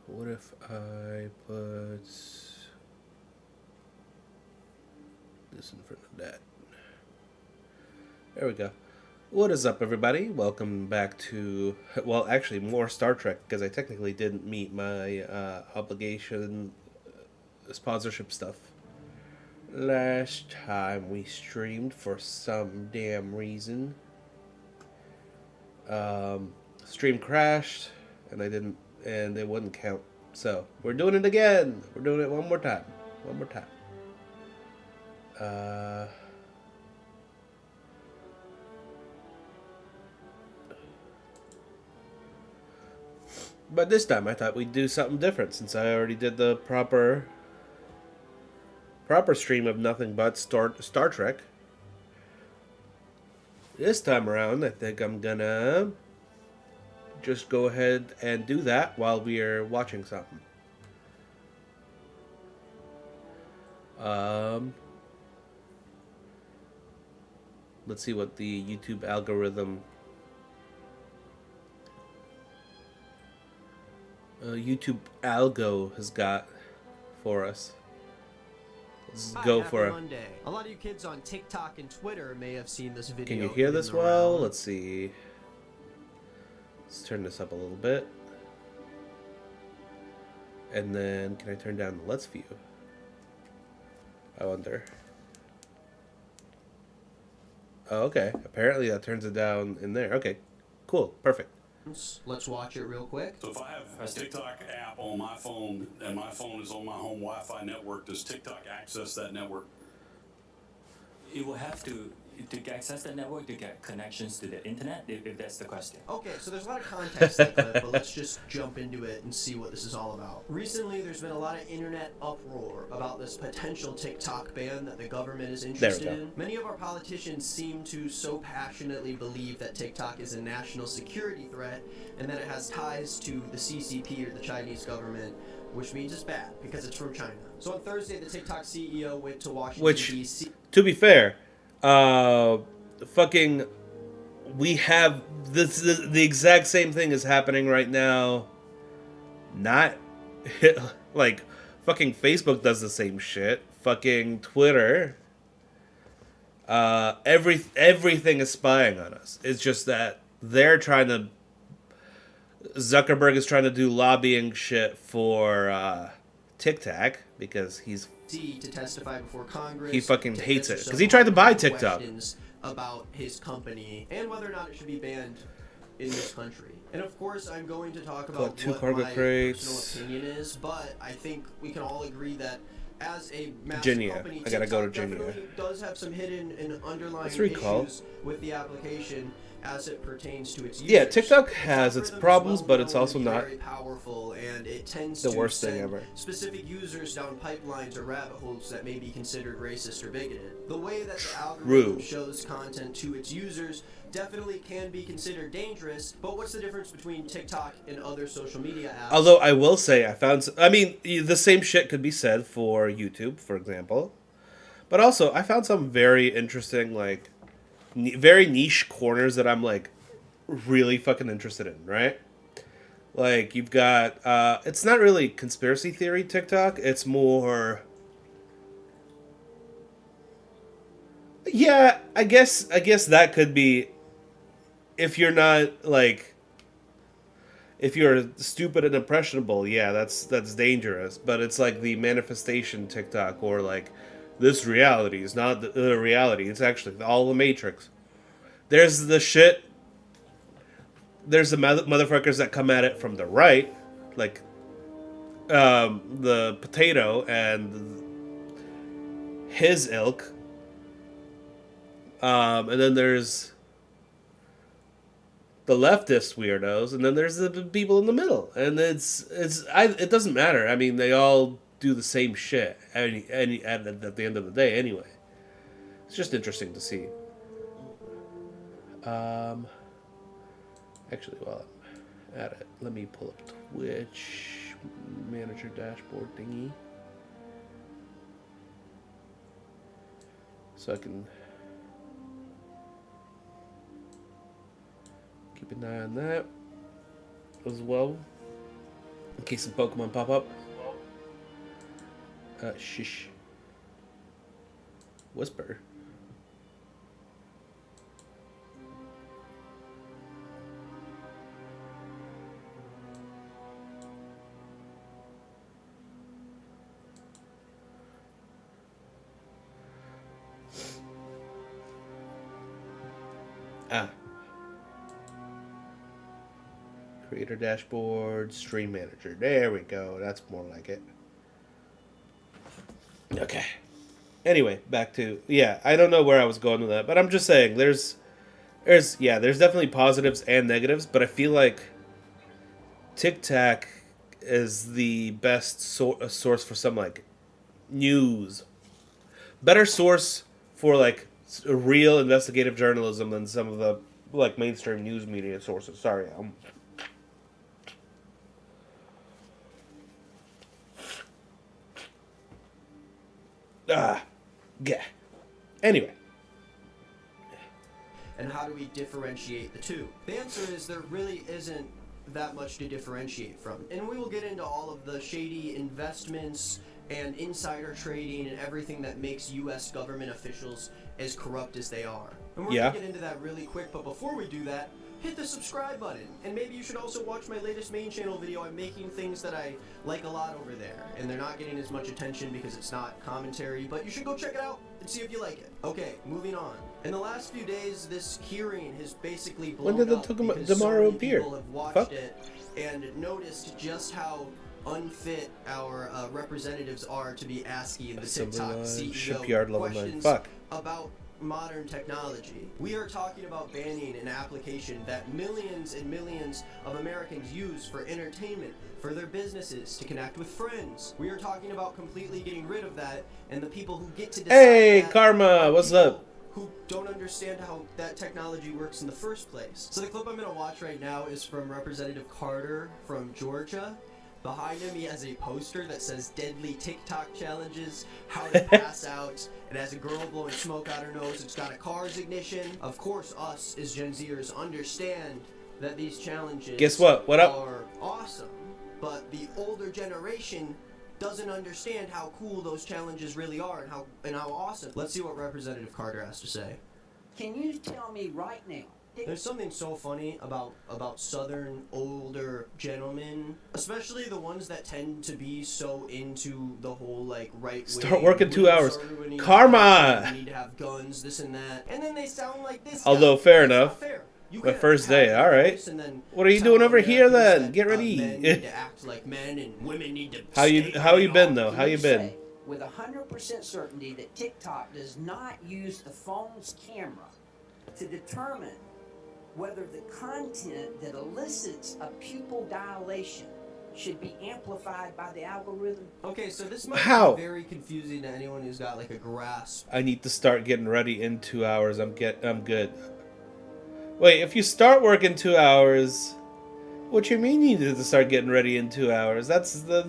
What if I put this in front of that? There we go. What is up, everybody? Welcome back to, well, actually, more Star Trek, because I technically didn't meet my obligation sponsorship stuff last time we streamed for some damn reason. Stream crashed, and I didn't, and it wouldn't count. So we're doing it again. We're doing it one more time. One more time. But this time I thought we'd do something different since I already did the proper stream of nothing but Star Trek. This time around, I think I'm gonna just go ahead and do that while we are watching something. Let's see what the YouTube algorithm YouTube algo has got for us. Let's go for it. Monday. A lot of you kids on TikTok and Twitter may have seen this video. Can you hear this well? Let's see. Let's turn this up a little bit. And then, can I turn down the Let's View? I wonder. Oh, okay. Apparently that turns it down in there. Okay. Cool. Perfect. Let's watch it real quick. So if I have a TikTok app on my phone and my phone is on my home Wi-Fi network, does TikTok access that network? You will have to access the network to get connections to the internet, if that's the question. Okay, so there's a lot of context in the clip, but let's just jump into it and see what this is all about. Recently, there's been a lot of internet uproar about this potential TikTok ban that the government is interested in. Many of our politicians seem to so passionately believe that TikTok is a national security threat and that it has ties to the CCP or the Chinese government, which means it's bad because it's from China. So on Thursday, the TikTok CEO went to Washington, D.C. To be fair, fucking, we have the exact same thing is happening right now. Not like fucking Facebook does the same shit. Fucking Twitter. Everything is spying on us. It's just that Zuckerberg is trying to do lobbying shit for TikTok because he's to testify before Congress. He fucking hates it because he tried to buy TikTok. About his company and whether or not it should be banned in this country. And of course, I'm going to talk about two what cargo my crates. personal opinion is, but I think we can all agree that as a massive company, I gotta go to TikTok Ginia. definitely does have some hidden and underlying recall. issues with the application as it pertains to its users. Yeah, TikTok has its problems, but it's also not very powerful, and it tends the to worst thing send ever. specific users down pipelines or rabbit holes that may be considered racist or bigoted. The way that the algorithm shows content to its users definitely can be considered dangerous, but what's the difference between TikTok and other social media apps? Although I will say the same shit could be said for YouTube, for example. But also, I found some very interesting, like, very niche corners that I'm, like, really fucking interested in, right? Like, you've got, it's not really conspiracy theory TikTok, it's more... Yeah, I guess that could be, if you're not, like, if you're stupid and impressionable, yeah, that's dangerous. But it's like the manifestation TikTok, or like, this reality is not the reality. It's actually all the Matrix. There's the shit. There's the motherfuckers that come at it from the right, like the potato and his ilk. And then there's the leftist weirdos, and then there's the people in the middle. And it doesn't matter. I mean, they all do the same shit at the end of the day anyway. It's just interesting to see. Actually, while I'm at it, let me pull up Twitch manager dashboard thingy so I can keep an eye on that as well. In case some Pokemon pop up. Shish. Whisper. Ah. Creator dashboard, stream manager. There we go. That's more like it. Okay. Anyway, back to I don't know where I was going with that, but I'm just saying there's definitely positives and negatives, but I feel like TikTok is the best source for some like news, better source for like real investigative journalism than some of the like mainstream news media sources. Sorry, yeah. Anyway. And how do we differentiate the two? The answer is there really isn't that much to differentiate from. And we will get into all of the shady investments and insider trading and everything that makes U.S. government officials as corrupt as they are. And we're going to get into that really quick, but before we do that, hit the subscribe button. And maybe you should also watch my latest main channel video. I'm making things that I like a lot over there, and they're not getting as much attention because it's not commentary, but you should go check it out and see if you like it. Okay, moving on. In the last few days, this hearing has basically blown when did up because so many people have watched it and noticed just how unfit our representatives are to be asking the TikTok CEO shipyard level questions about modern technology. We are talking about banning an application that millions and millions of Americans use for entertainment, for their businesses, to connect with friends. We are talking about completely getting rid of that, and the people who get to decide Hey, Karma, what's up? Who don't understand how that technology works in the first place. So the clip I'm going to watch right now is from Representative Carter from Georgia. Behind him, he has a poster that says deadly TikTok challenges, how to pass out. It has a girl blowing smoke out her nose. It's got a car's ignition. Of course, us as Gen Zers understand that these challenges Guess what? What up? are awesome. But the older generation doesn't understand how cool those challenges really are and how awesome. Let's see what Representative Carter has to say. Can you tell me right now? There's something so funny about Southern older gentlemen, especially the ones that tend to be so into the whole like right. Start working 2 hours. Karma. We need to have guns, this and that, and then they sound like this. Although fair enough. Fair. My first day, all right. What are you doing over here then? Get ready. Men need to act like men, and women need to. How you been though? How you been? With 100% certainty that TikTok does not use the phone's camera to determine whether the content that elicits a pupil dilation should be amplified by the algorithm. Okay, so this might be very confusing to anyone who's got like a grasp. I need to start getting ready in 2 hours. I'm good. Wait, if you start work in 2 hours, what you mean you need to start getting ready in 2 hours? That's the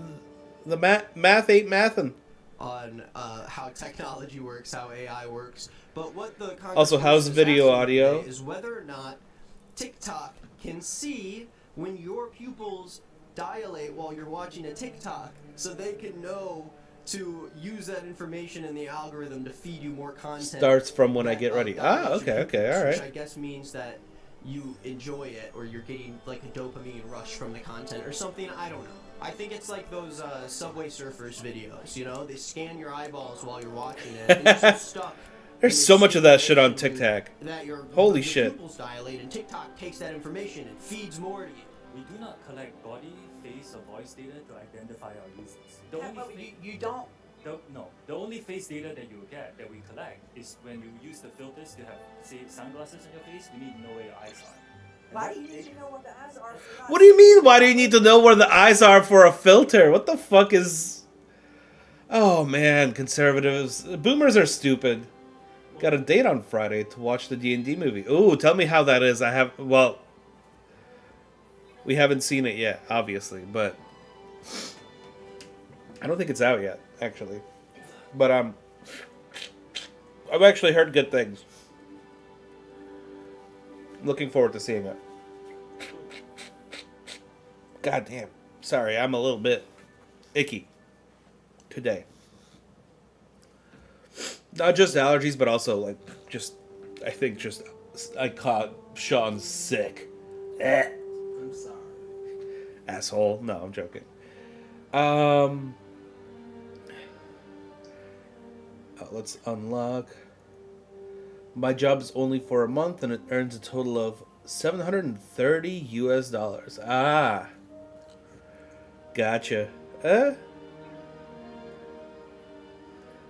math ain't mathin'. On how technology works, how AI works, but what the also how's video audio is whether or not TikTok can see when your pupils dilate while you're watching a TikTok, so they can know to use that information in the algorithm to feed you more content. Starts from when I get ready. Okay, all right. Which I guess means that you enjoy it, or you're getting like a dopamine rush from the content or something. I don't know. I think it's like those Subway Surfers videos, you know? They scan your eyeballs while you're watching it, and you're so stuck. There's so much of that shit on TikTok. Holy shit. Pupils dilate, and TikTok takes that information and feeds more to you. We do not collect body, face, or voice data to identify our users. You don't? No. The only face data that you get, that we collect, is when you use the filters to have, say, sunglasses on your face, we need to know where your eyes are. Why do you need to know what the eyes are? What do you mean, why do you need to know where the eyes are for a filter? What the fuck is... Oh, man, conservatives. Boomers are stupid. Got a date on Friday to watch the D&D movie. Ooh, tell me how that is. Well, we haven't seen it yet, obviously, but... I don't think it's out yet, actually. But, I've actually heard good things. Looking forward to seeing it. God damn. Sorry, I'm a little bit icky today. Not just allergies, but also like I caught Sean sick. I'm sorry. Asshole. No, I'm joking. Let's unlock. My job is only for a month and it earns a total of $730 US. Ah. Gotcha.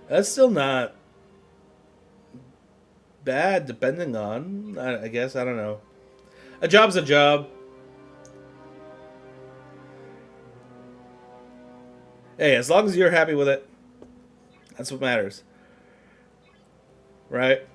That's still not bad, depending on, I guess, I don't know. A job's a job. Hey, as long as you're happy with it, that's what matters. Right?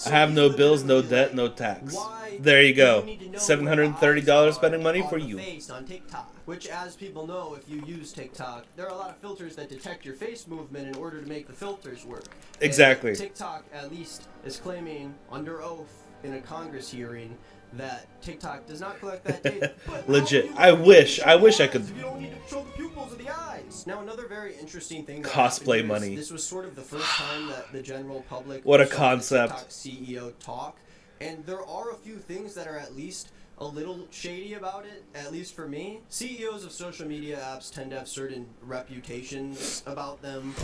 I have no bills, no debt, no tax. There you go. $730 spending money for you. On TikTok, which, as people know, if you use TikTok, there are a lot of filters that detect your face movement in order to make the filters work. Exactly. And TikTok, at least, is claiming under oath in a Congress hearing that TikTok does not collect that data. But Legit. I wish I could. You don't need to show the pupils of the eyes. Now, another very interesting thing. Cosplay money. This was sort of the first time that the general public. What a saw the concept. TikTok CEO talk, and there are a few things that are at least a little shady about it, at least for me. CEOs of social media apps tend to have certain reputations about them.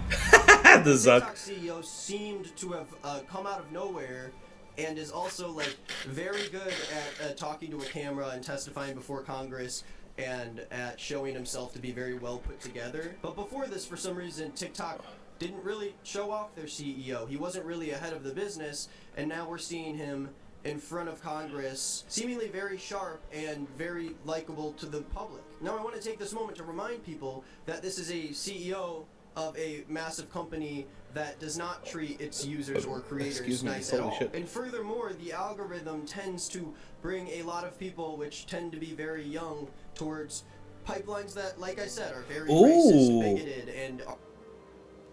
The Zuck. TikTok CEO seemed to have come out of nowhere and is also like very good at talking to a camera and testifying before Congress and at showing himself to be very well put together. But before this, for some reason, TikTok didn't really show off their CEO. He wasn't really ahead of the business, and now we're seeing him in front of Congress, seemingly very sharp and very likable to the public. Now, I want to take this moment to remind people that this is a CEO of a massive company that does not treat its users or creators nice at all. And furthermore, the algorithm tends to bring a lot of people, which tend to be very young, towards pipelines that, like I said, are very racist, bigoted, and...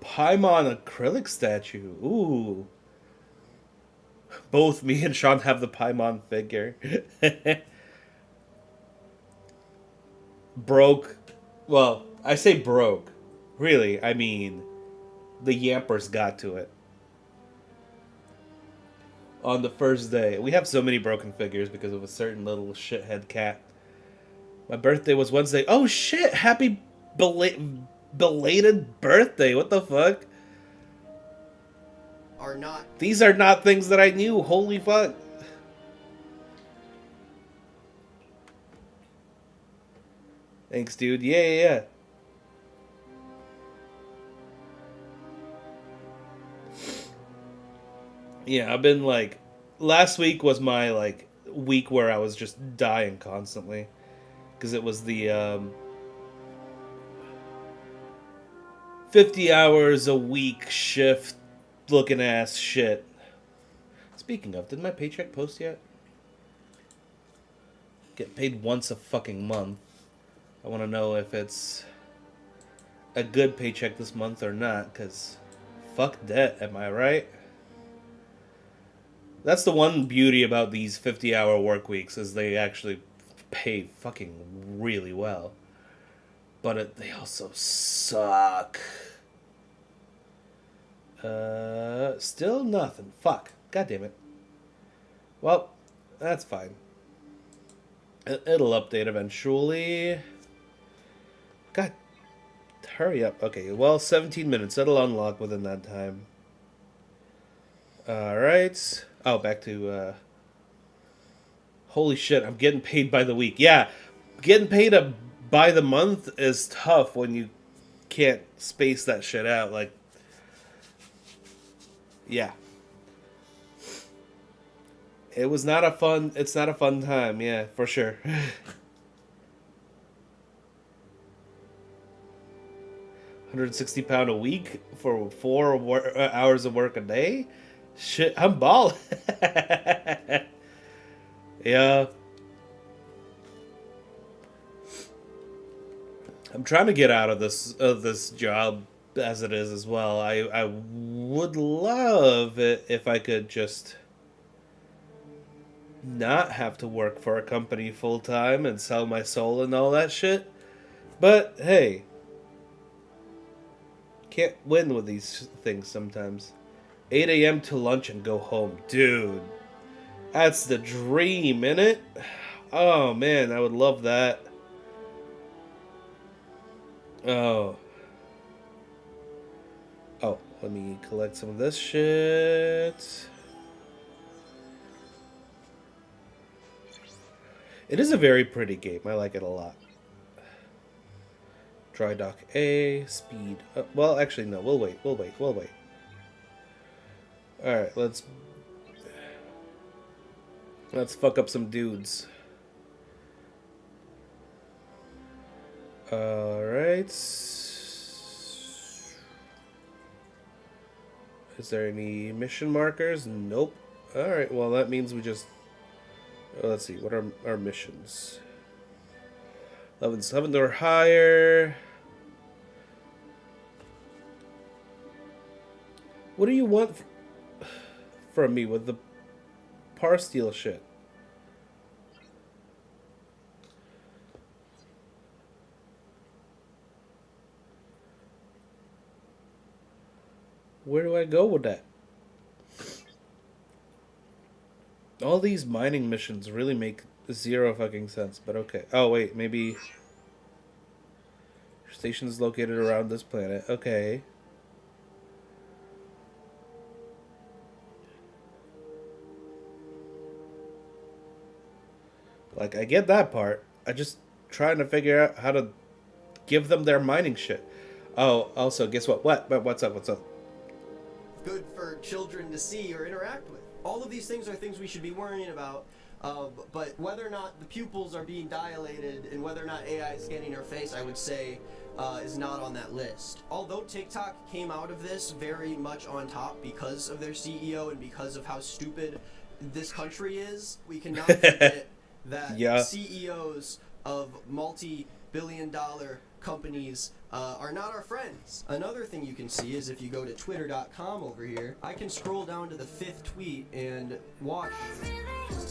Paimon acrylic statue. Ooh. Both me and Sean have the Paimon figure. Broke. Well, I say broke. Really, I mean, the Yampers got to it. On the first day. We have so many broken figures because of a certain little shithead cat. My birthday was Wednesday. Oh shit! Happy belated birthday. What the fuck? Are not. These are not things that I knew. Holy fuck. Thanks, dude. Yeah. Yeah, I've been like... Last week was my like week where I was just dying constantly. Because it was the 50 hours a week shift looking ass shit. Speaking of, did my paycheck post yet? Get paid once a fucking month. I want to know if it's a good paycheck this month or not, because fuck debt, am I right? That's the one beauty about these 50-hour work weeks, is they actually pay fucking really well. But they also suck. Still nothing. Fuck. God damn it. Well, that's fine. It'll update eventually. God, hurry up. Okay, well, 17 minutes. It'll unlock within that time. Alright. Oh, back to, holy shit, I'm getting paid by the week. Yeah, getting paid by the month is tough when you can't space that shit out. Like, yeah. It's not a fun time, yeah, for sure. £160 a week for 4 hours of work a day? Shit, I'm balling. Yeah. I'm trying to get out of this job as it is as well. I would love it if I could just not have to work for a company full time and sell my soul and all that shit. But hey, can't win with these things sometimes. 8 a.m. to lunch and go home. Dude, that's the dream, innit? Oh man, I would love that. Oh. Oh, let me collect some of this shit. It is a very pretty game. I like it a lot. Dry dock A, speed. Well, actually, no. We'll wait. Alright, let's fuck up some dudes. Alright. Is there any mission markers? Nope. Alright, well that means we just... let's see, what are our missions? 11-7 or higher. What do you want from me with the par steel shit? Where do I go with that? All these mining missions really make zero fucking sense, but okay. Oh, wait, maybe... Your station is located around this planet. Okay. Like, I get that part. I just trying to figure out how to give them their mining shit. Oh, also, guess what? What's up? Good for children to see or interact with. All of these things are things we should be worrying about, but whether or not the pupils are being dilated and whether or not AI is scanning our face, I would say, is not on that list. Although TikTok came out of this very much on top because of their CEO and because of how stupid this country is, we cannot forget that Yeah. CEOs of multi-billion-dollar companies are not our friends. Another thing you can see is if you go to twitter.com over here, I can scroll down to the 5th tweet and watch.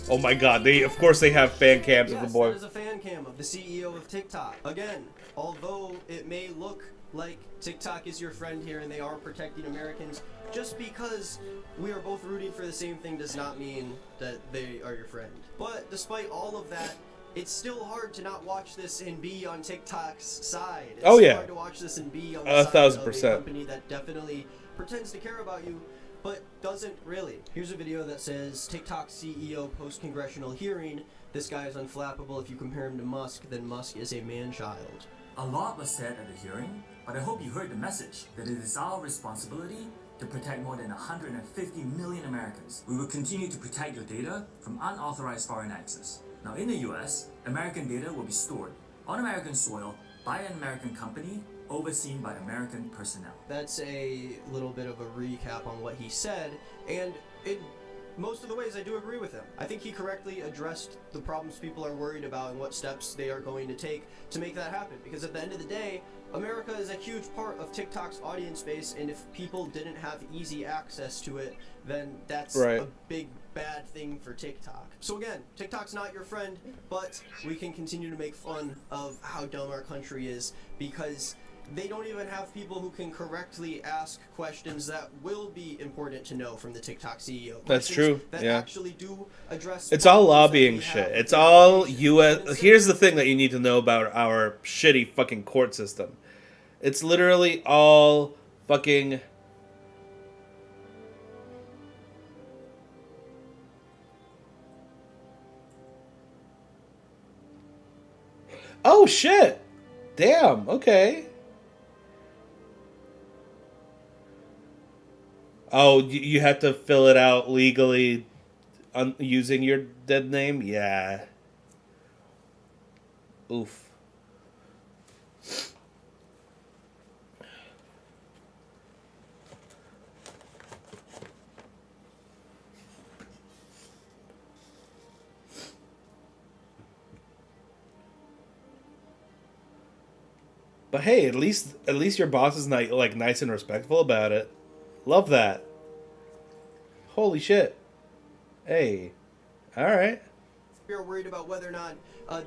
Oh my god, of course they have fan cams of the Yes, boy. that is a fan cam of the CEO of TikTok. Again, although it may look like TikTok is your friend here and they are protecting Americans, just because we are both rooting for the same thing does not mean that they are your friend. But despite all of that, it's still hard to not watch this and be on TikTok's side. It's Oh, yeah. hard to watch this and be on the side of a 1,000%. company that definitely pretends to care about you, but doesn't really. Here's a video that says TikTok CEO post-congressional hearing. This guy is unflappable. If you compare him to Musk, then Musk is a man-child. A lot was said at the hearing, but I hope you heard the message that it is our responsibility to protect more than 150 million Americans. We will continue to protect your data from unauthorized foreign access. Now in the US, American data will be stored on American soil by an American company overseen by American personnel. That's a little bit of a recap on what he said, and in most of the ways I do agree with him. I think he correctly addressed the problems people are worried about and what steps they are going to take to make that happen, because at the end of the day, America is a huge part of TikTok's audience base, and if people didn't have easy access to it, then that's Right. a big bad thing for TikTok. So again, TikTok's not your friend, but we can continue to make fun of how dumb our country is, because they don't even have people who can correctly ask questions that will be important to know from the TikTok CEO. That's Questions true, That yeah. actually do address. It's all problems that lobbying we have shit. with It's the all application. U.S. And it's Here's the simple. thing that you need to know about our shitty fucking court system. It's literally all fucking... Oh, shit! Damn, okay. Oh, you have to fill it out legally using your dead name? Yeah. Oof. But hey, at least your boss is not like nice and respectful about it. Love that. Holy shit. Hey. All right. We are worried about whether or not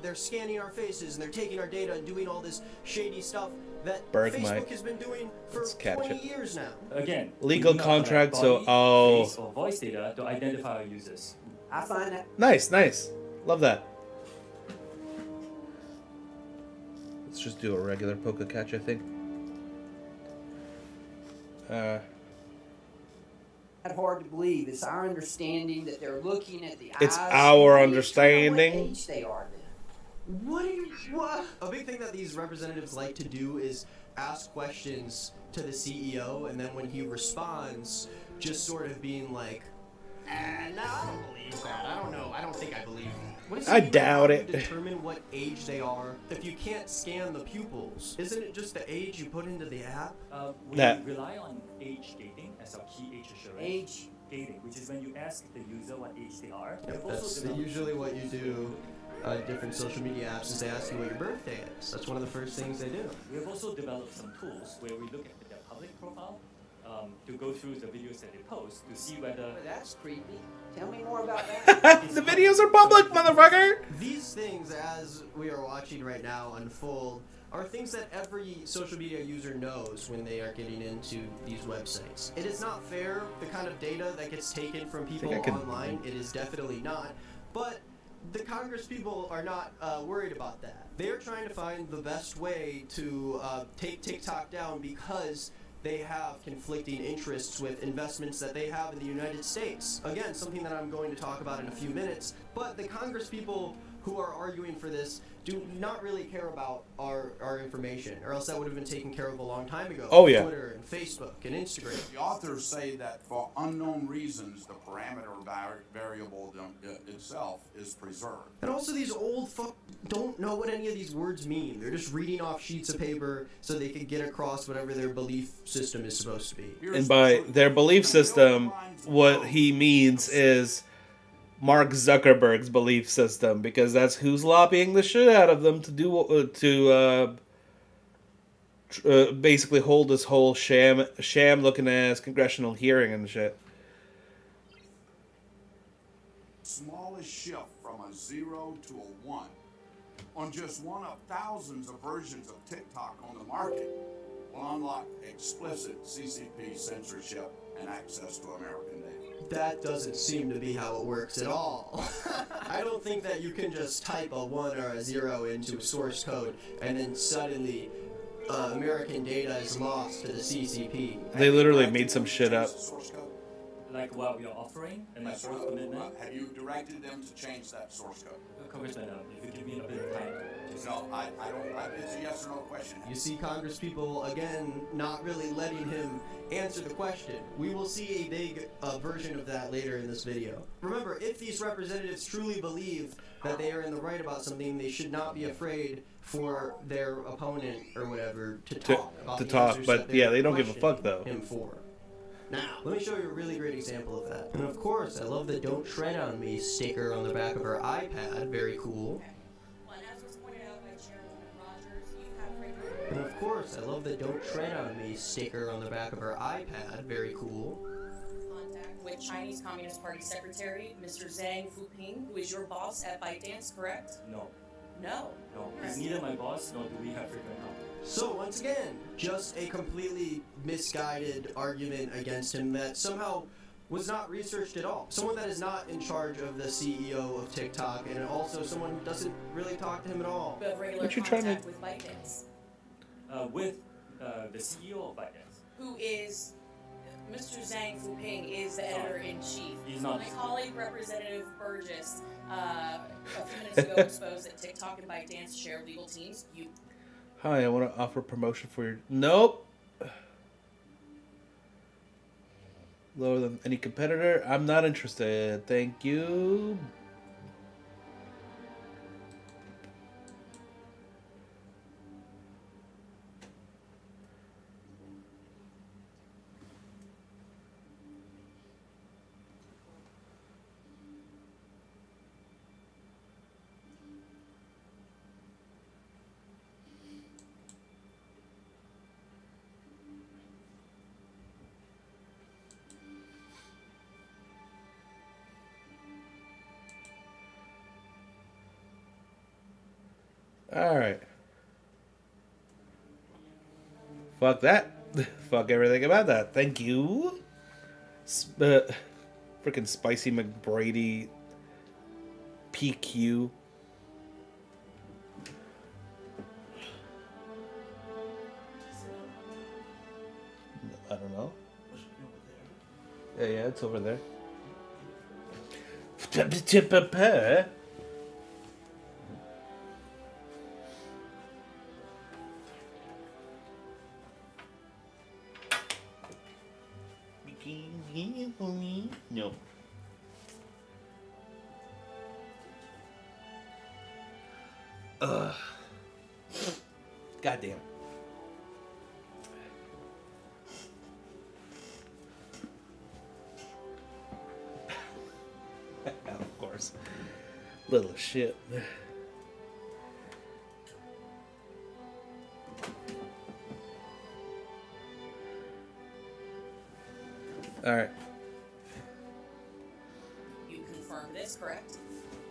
they're scanning our faces and they're taking our data and doing all this shady stuff that Berg Facebook mic. has been doing for Let's catch 20 it. years now. Again, Legal we do not collect contract, so- body, oh. face, or voice data to identify our users. I find that Nice, nice. Love that. Let's just do a regular poker catch, I think. hard to believe. It's our understanding that they're looking at the It's eyes. our and you determine understanding. What age they are then. What? A big thing that these representatives like to do is ask questions to the CEO, and then when he responds, just sort of being like, no, I don't believe that. I don't know. I don't think I believe that. What does it I mean by doubt how you it. determine what age they are if you can't scan the pupils? Isn't it just the age you put into the app? We That- rely on age gating as our key age assurance. Age. Gating, which is when you ask the user what age they are. Yep, We've also that's developed- usually what you do. Different social media apps is they ask you what your birthday is. That's one of the first things they do. We have also developed some tools where we look at their public profile to go through the videos that they post to see whether Well, that's creepy. Tell me more about that. The videos are public, motherfucker! These things, as we are watching right now unfold, are things that every social media user knows when they are getting into these websites. It is not fair, the kind of data that gets taken from people I can- online. It is definitely not. But the Congress people are not worried about that. They're trying to find the best way to take TikTok down because they have conflicting interests with investments that they have in the United States. Again, something that I'm going to talk about in a few minutes. But the Congress people who are arguing for this do not really care about our information, or else that would have been taken care of a long time ago. Oh, yeah. Twitter and Facebook and Instagram. The authors say that for unknown reasons, the parameter variable itself is preserved. And also, these old fuck don't know what any of these words mean. They're just reading off sheets of paper so they can get across whatever their belief system is supposed to be. And by their belief system, what he means is Mark Zuckerberg's belief system, because that's who's lobbying the shit out of them to do basically hold this whole sham looking ass congressional hearing and shit. Smallest shift from a 0 to a 1 on just one of thousands of versions of TikTok on the market will unlock explicit CCP censorship and access to American data. That doesn't seem to be how it works at all. I don't think that you can just type a 1 or a 0 into source code and then suddenly American data is lost to the CCP. They literally made some shit up. Source code? like what we are offering and my That's fourth right. commitment. Have you directed them to change that source code? Congressman, if you give me a bit of time to No, I don't. It's a yes or no question. You see Congress people, again, not really letting him answer the question. We will see a big version of that later in this video. Remember, if these representatives truly believe that they are in the right about something, they should not be afraid for their opponent or whatever to talk about to the talk, answers but that yeah, they're they don't give a fuck, questioning though. him for. Now, let me show you a really great example of that. And of course, I love the "Don't Tread on Me" sticker on the back of her iPad. Very cool. Well, and as was pointed out by Chairwoman Rogers, you have regular And of course, I love the "Don't Tread on Me" sticker on the back of her iPad. Very cool. contact with Chinese Communist Party Secretary Mr. Zhang Fuping, who is your boss at ByteDance, correct? No, No. he's neither my boss nor do we have frequent contact. So once again, just a completely misguided argument against him that somehow was not researched at all. Someone that is not in charge of the CEO of TikTok, and also someone who doesn't really talk to him at all. You have regular What you trying to- contact with ByteDance, With the CEO of ByteDance. who is Mr. Zhang Fuping is the editor-in-chief. He's not. My colleague, Representative Burgess, a few minutes ago exposed that TikTok and ByteDance share legal teams. You Hi, I want to offer promotion for your... Nope. Lower than any competitor. I'm not interested. Thank you. All right. Fuck that. Fuck everything about that. Thank you. Freaking Spicy McBrady PQ. I don't know. Yeah, it's over there. No. Ugh. Goddamn. Of course. Little shit. All right. You confirm this, correct?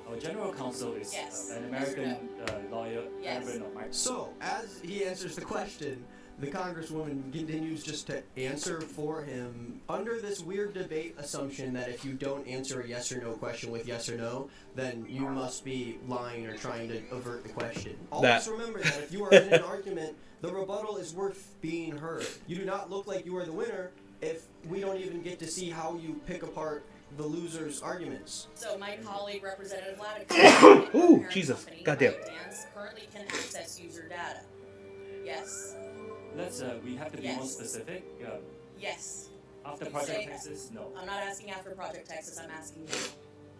Our general counsel is Yes. an American lawyer, Yes. Edwin Mark. So, as he answers the question, the Congresswoman continues just to answer for him under this weird debate assumption that if you don't answer a yes or no question with yes or no, then you must be lying or trying to avert the question. Always remember that if you are in an argument, the rebuttal is worth being heard. You do not look like you are the winner if we don't even get to see how you pick apart the loser's arguments. So my colleague, Representative Laddick, Ooh, Jesus, goddamn. currently can access user data. Yes. Let's we have to be more specific. Yes. After You Project say- Texas, no. I'm not asking after Project Texas. I'm asking you.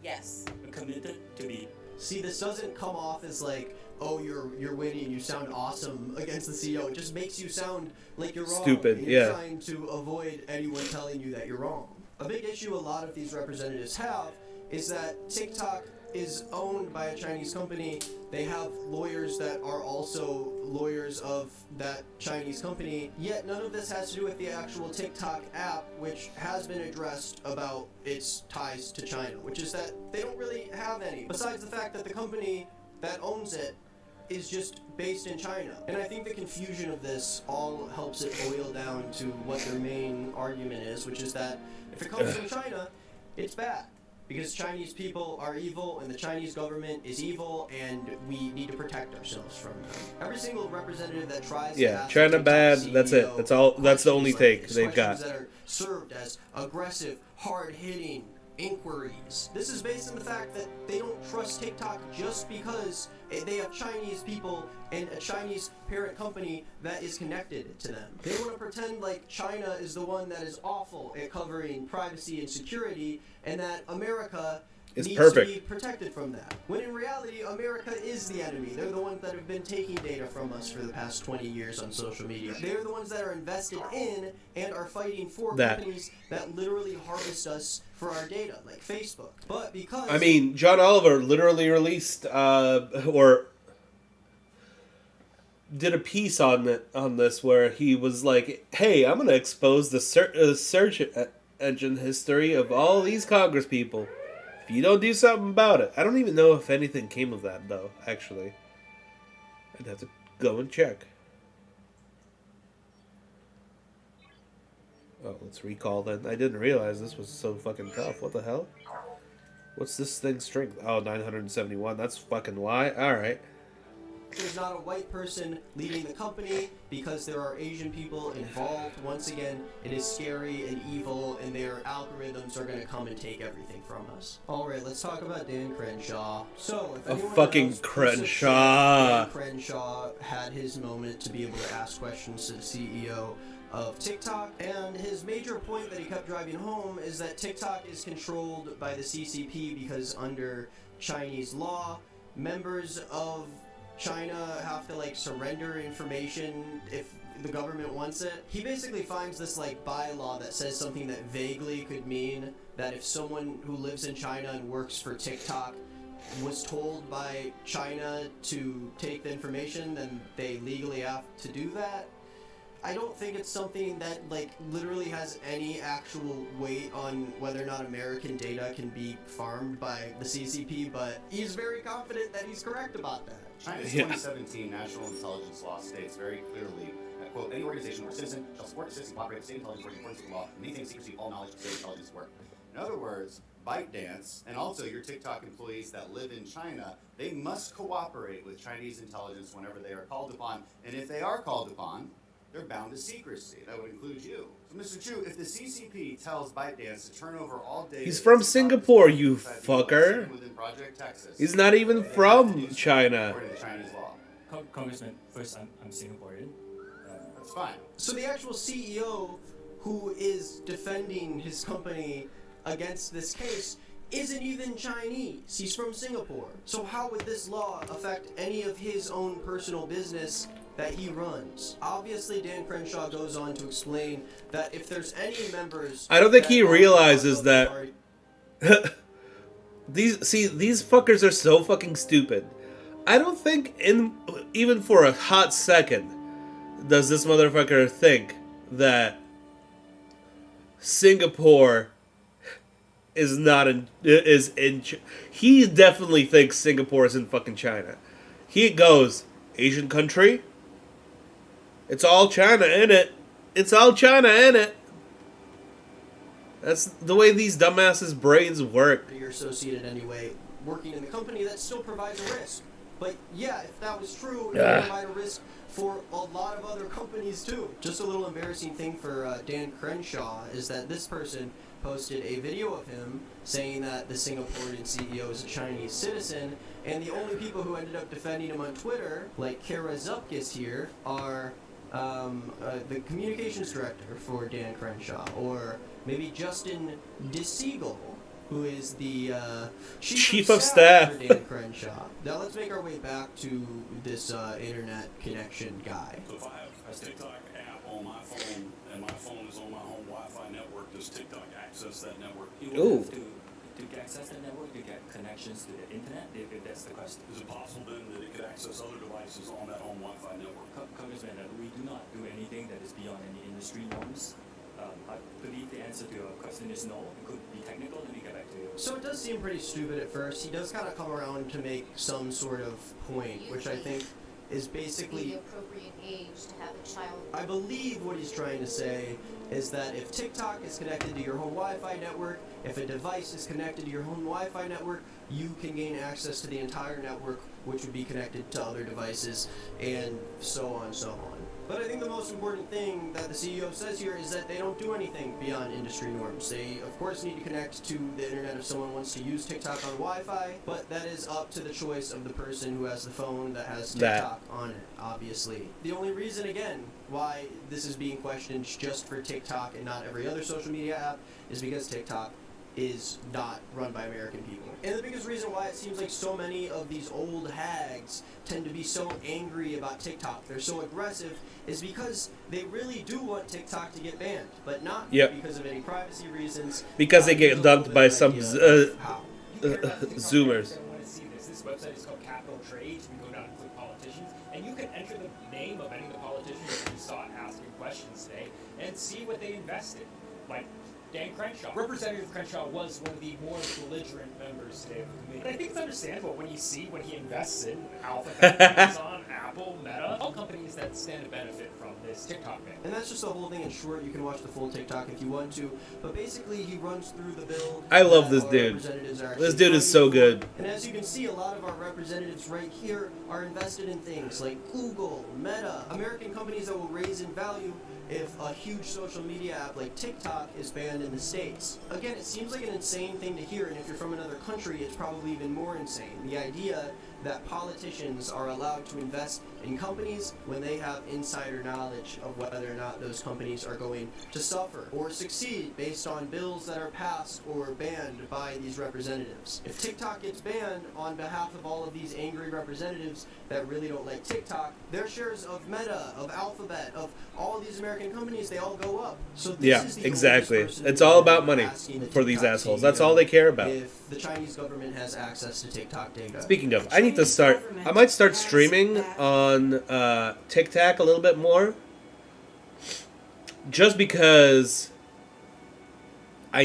Yes. We're committed to be. See, this doesn't come off as like, oh, you're winning, you sound awesome against the CEO. It just makes you sound like you're wrong. Stupid, and you're yeah. trying to avoid anyone telling you that you're wrong. A big issue a lot of these representatives have is that TikTok is owned by a Chinese company. They have lawyers that are also lawyers of that Chinese company, yet none of this has to do with the actual TikTok app, which has been addressed about its ties to China, which is that they don't really have any, besides the fact that the company that owns it is just based in China. And I think the confusion of this all helps it boil down to what their main argument is, which is that if it comes from China, it's bad. Because Chinese people are evil and the Chinese government is evil and we need to protect ourselves from them. Every single representative that tries to ask China TikTok bad, CEO that's it. That's all that's the only questions like take this, they've got. questions that are served as aggressive, hard-hitting inquiries. This is based on the fact that they don't trust TikTok just because they have Chinese people and a Chinese parent company that is connected to them. They want to pretend like China is the one that is awful at covering privacy and security, and that America It's needs perfect. to be protected from that. When in reality, America is the enemy. They're the ones that have been taking data from us for the past 20 years on social media. They're the ones that are invested in and are fighting for companies that literally harvest us for our data, like Facebook. But because... I mean, John Oliver literally released, or did a piece on this where he was like, hey, I'm going to expose the search engine history of all these Congress people. If you don't do something about it. I don't even know if anything came of that, though, actually. I'd have to go and check. Oh, let's recall then. I didn't realize this was so fucking tough. What the hell? What's this thing's strength? Oh, 971. That's fucking why. Alright. There's not a white person leading the company because there are Asian people involved. Once again, it is scary and evil, and their algorithms are going to come and take everything from us. Alright, let's talk about Dan Crenshaw. So, if anyone fucking knows, Crenshaw. Dan Crenshaw had his moment to be able to ask questions to the CEO of TikTok, and his major point that he kept driving home is that TikTok is controlled by the CCP because under Chinese law, members of China have to like surrender information if the government wants it. He basically finds this like bylaw that says something that vaguely could mean that if someone who lives in China and works for TikTok was told by China to take the information, then they legally have to do that. I don't think it's something that like literally has any actual weight on whether or not American data can be farmed by the CCP, but he's very confident that he's correct about that. China's 2017 National Intelligence Law states very clearly that, quote, any organization or citizen shall support, assist, and cooperate with state intelligence work in accordance with the law and maintain secrecy of all knowledge of state intelligence work. In other words, ByteDance and also your TikTok employees that live in China, they must cooperate with Chinese intelligence whenever they are called upon. And if they are called upon, they're bound to secrecy. That would include you. So, Mr. Chu, if the CCP tells ByteDance to turn over all data... He's from Singapore, you fucker. within Project Texas, He's not even from China. according to Chinese law. Congressman, first, I'm Singaporean. That's fine. So the actual CEO who is defending his company against this case isn't even Chinese. He's from Singapore. So how would this law affect any of his own personal business that he runs? Obviously, Dan Crenshaw goes on to explain that if there's any members... I don't think he that are realizes of the that... party- These fuckers are so fucking stupid. I don't think even for a hot second does this motherfucker think that Singapore is not in he definitely thinks Singapore is in fucking China. He goes, Asian country? It's all China, innit? It's all China, innit? That's the way these dumbasses' brains work. You're associated anyway, working in the company, that still provides a risk. But yeah, if that was true, it would provide a risk for a lot of other companies too. Just a little embarrassing thing for Dan Crenshaw is that this person posted a video of him saying that the Singaporean CEO is a Chinese citizen, and the only people who ended up defending him on Twitter, like Kara Zupkis here, are the communications director for Dan Crenshaw, or maybe Justin DeSiegel, who is the chief of staff for Dan Crenshaw. Now let's make our way back to this internet connection guy. So if I have a TikTok app on my phone and my phone is on my home Wi-Fi network, does TikTok access that network? You would have to access the network to get connections to the internet, if that's the question. Is it possible then that it could access other devices on that home Wi-Fi network? Congressman, we do not do anything that is beyond any industry norms. I believe the answer to your question is no. It could be technical. Let me get back to you. So it does seem pretty stupid at first. He does kind of come around to make some sort of point, which I think is basically the appropriate age to have a child. I believe what he's trying to say is that if TikTok is connected to your home Wi-Fi network, if a device is connected to your home Wi-Fi network, you can gain access to the entire network, which would be connected to other devices, and so on and so on. But I think the most important thing that the CEO says here is that they don't do anything beyond industry norms. They, of course, need to connect to the internet if someone wants to use TikTok on Wi-Fi, but that is up to the choice of the person who has the phone that has TikTok on it, obviously. The only reason, again, why this is being questioned just for TikTok and not every other social media app is because TikTok is not run by American people. And the biggest reason why it seems like so many of these old hags tend to be so angry about TikTok, they're so aggressive, is because they really do want TikTok to get banned, but not because of any privacy reasons. Because they get dunked by some Zoomers. This website is called Capital Trades. You can go down and click politicians, and you can enter the name of any of the politicians that you saw asking questions today and see what they invested. Like Dan Crenshaw. Representative Crenshaw was one of the more belligerent members today of the committee. And I think it's understandable when he invests in Alphabet, Amazon, Apple, Meta, all companies that stand to benefit from this TikTok ban. And that's just the whole thing in short. You can watch the full TikTok if you want to. But basically, he runs through the bill. I love this dude. This dude is so good. And as you can see, a lot of our representatives right here are invested in things like Google, Meta, American companies that will raise in value if a huge social media app like TikTok is banned in the States. Again, it seems like an insane thing to hear, and if you're from another country, it's probably even more insane. The idea that politicians are allowed to invest in companies when they have insider knowledge of whether or not those companies are going to suffer or succeed based on bills that are passed or banned by these representatives. If TikTok gets banned on behalf of all of these angry representatives that really don't like TikTok, their shares of Meta, of Alphabet, of all of these American companies, they all go up. So this is the exactly. person It's all about money for these assholes. That's all they care about. If the Chinese government has access to TikTok data. Speaking of, I might start streaming on TikTok a little bit more. just because I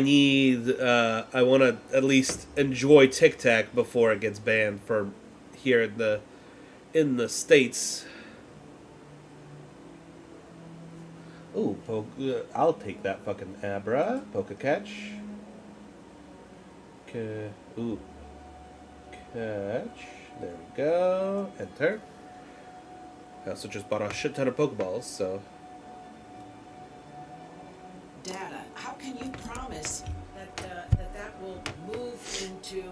want to at least enjoy TikTok before it gets banned for here in the States. Ooh, I'll take that fucking Abra. Poke catch. Ooh. Catch. There we go. Enter. I also just bought a shit ton of Pokeballs, so. Data. How can you promise that that will move into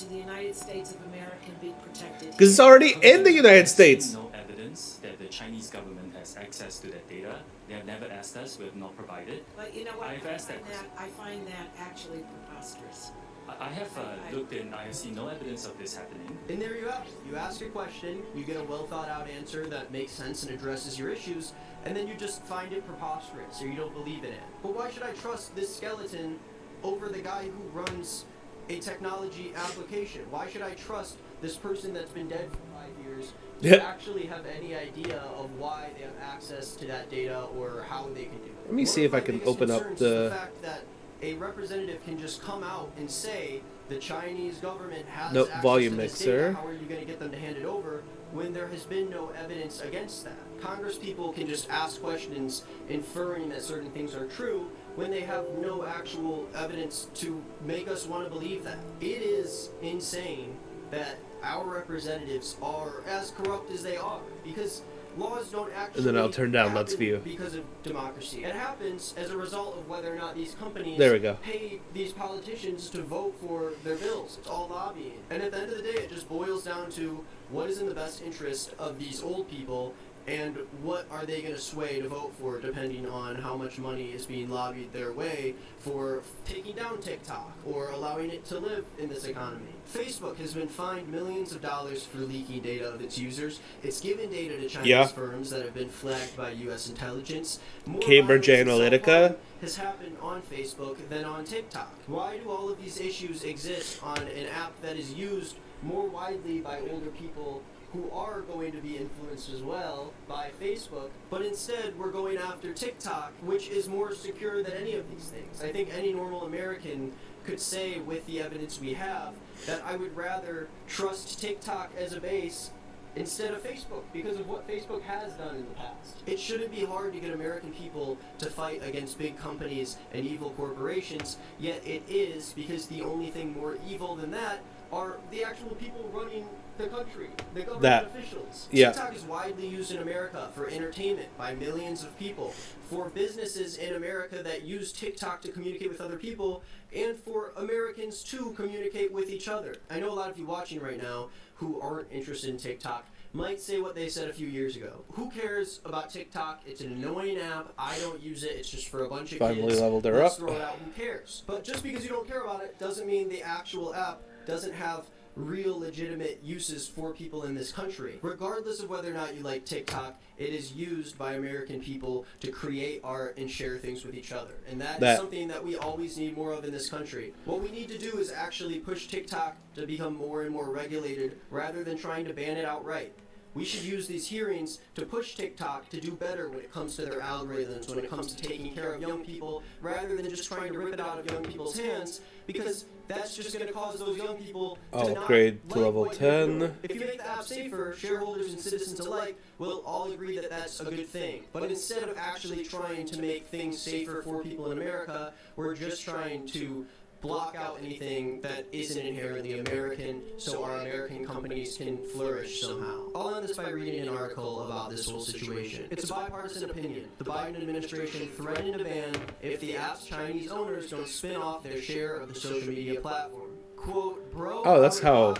the United States of America and be protected? Because it's already in the United States. No evidence that the Chinese government has access to that data. They have never asked us. We have not provided. But you know what? I've asked that. I find that actually preposterous. I have looked in. I have seen no evidence of this happening. And there you have it. You ask a question, you get a well thought out answer that makes sense and addresses your issues, and then you just find it preposterous or you don't believe in it. But why should I trust this skeleton over the guy who runs a technology application? Why should I trust this person that's been dead for 5 years to actually have any idea of why they have access to that data or how they can do it? Let me see if I can open up the fact that a representative can just come out and say the Chinese government has Nope, access volume to this mixer. data. How are you going to get them to hand it over when there has been no evidence against that? Congress people can just ask questions inferring that certain things are true when they have no actual evidence to make us want to believe that. It is insane that our representatives are as corrupt as they are, because laws don't actually And then I'll turn down Let's happen View. because of democracy. It happens as a result of whether or not these companies There we go. pay these politicians to vote for their bills. It's all lobbying. And at the end of the day, it just boils down to what is in the best interest of these old people and what are they going to sway to vote for depending on how much money is being lobbied their way for taking down TikTok or allowing it to live in this economy. Facebook has been fined millions of dollars for leaking data of its users. It's given data to Chinese firms that have been flagged by U.S. intelligence. More Cambridge violence and Analytica self-harm has happened on Facebook than on TikTok. Why do all of these issues exist on an app that is used more widely by older people who are going to be influenced as well by Facebook, but instead we're going after TikTok, which is more secure than any of these things? I think any normal American could say, with the evidence we have, that I would rather trust TikTok as a base instead of Facebook because of what Facebook has done in the past. It shouldn't be hard to get American people to fight against big companies and evil corporations, yet it is, because the only thing more evil than that are the actual people running the country, the government officials. TikTok is widely used in America for entertainment by millions of people, for businesses in America that use TikTok to communicate with other people, and for Americans to communicate with each other. I know a lot of you watching right now who aren't interested in TikTok might say what they said a few years ago. Who cares about TikTok? It's an annoying app. I don't use it. It's just for a bunch of Finally kids. leveled her Let's up. throw it out. Who cares? But just because you don't care about it doesn't mean the actual app doesn't have real legitimate uses for people in this country. Regardless of whether or not you like TikTok, it is used by American people to create art and share things with each other. And that is something that we always need more of in this country. What we need to do is actually push TikTok to become more and more regulated rather than trying to ban it outright. We should use these hearings to push TikTok to do better when it comes to their algorithms, when it comes to taking care of young people, rather than just trying to rip it out of young people's hands, because that's just going to cause those young people to not upgrade to like level what you're 10. doing. If you make the app safer, shareholders and citizens alike will all agree that that's a good thing. But instead of actually trying to make things safer for people in America, we're just trying to block out anything that isn't inherently American so our American companies can flourish somehow. I'll end this by reading an article about this whole situation. It's a bipartisan opinion. The Biden administration threatened to ban if the app's Chinese owners don't spin off their share of the social media platform. Quote, bro, Oh, that's how...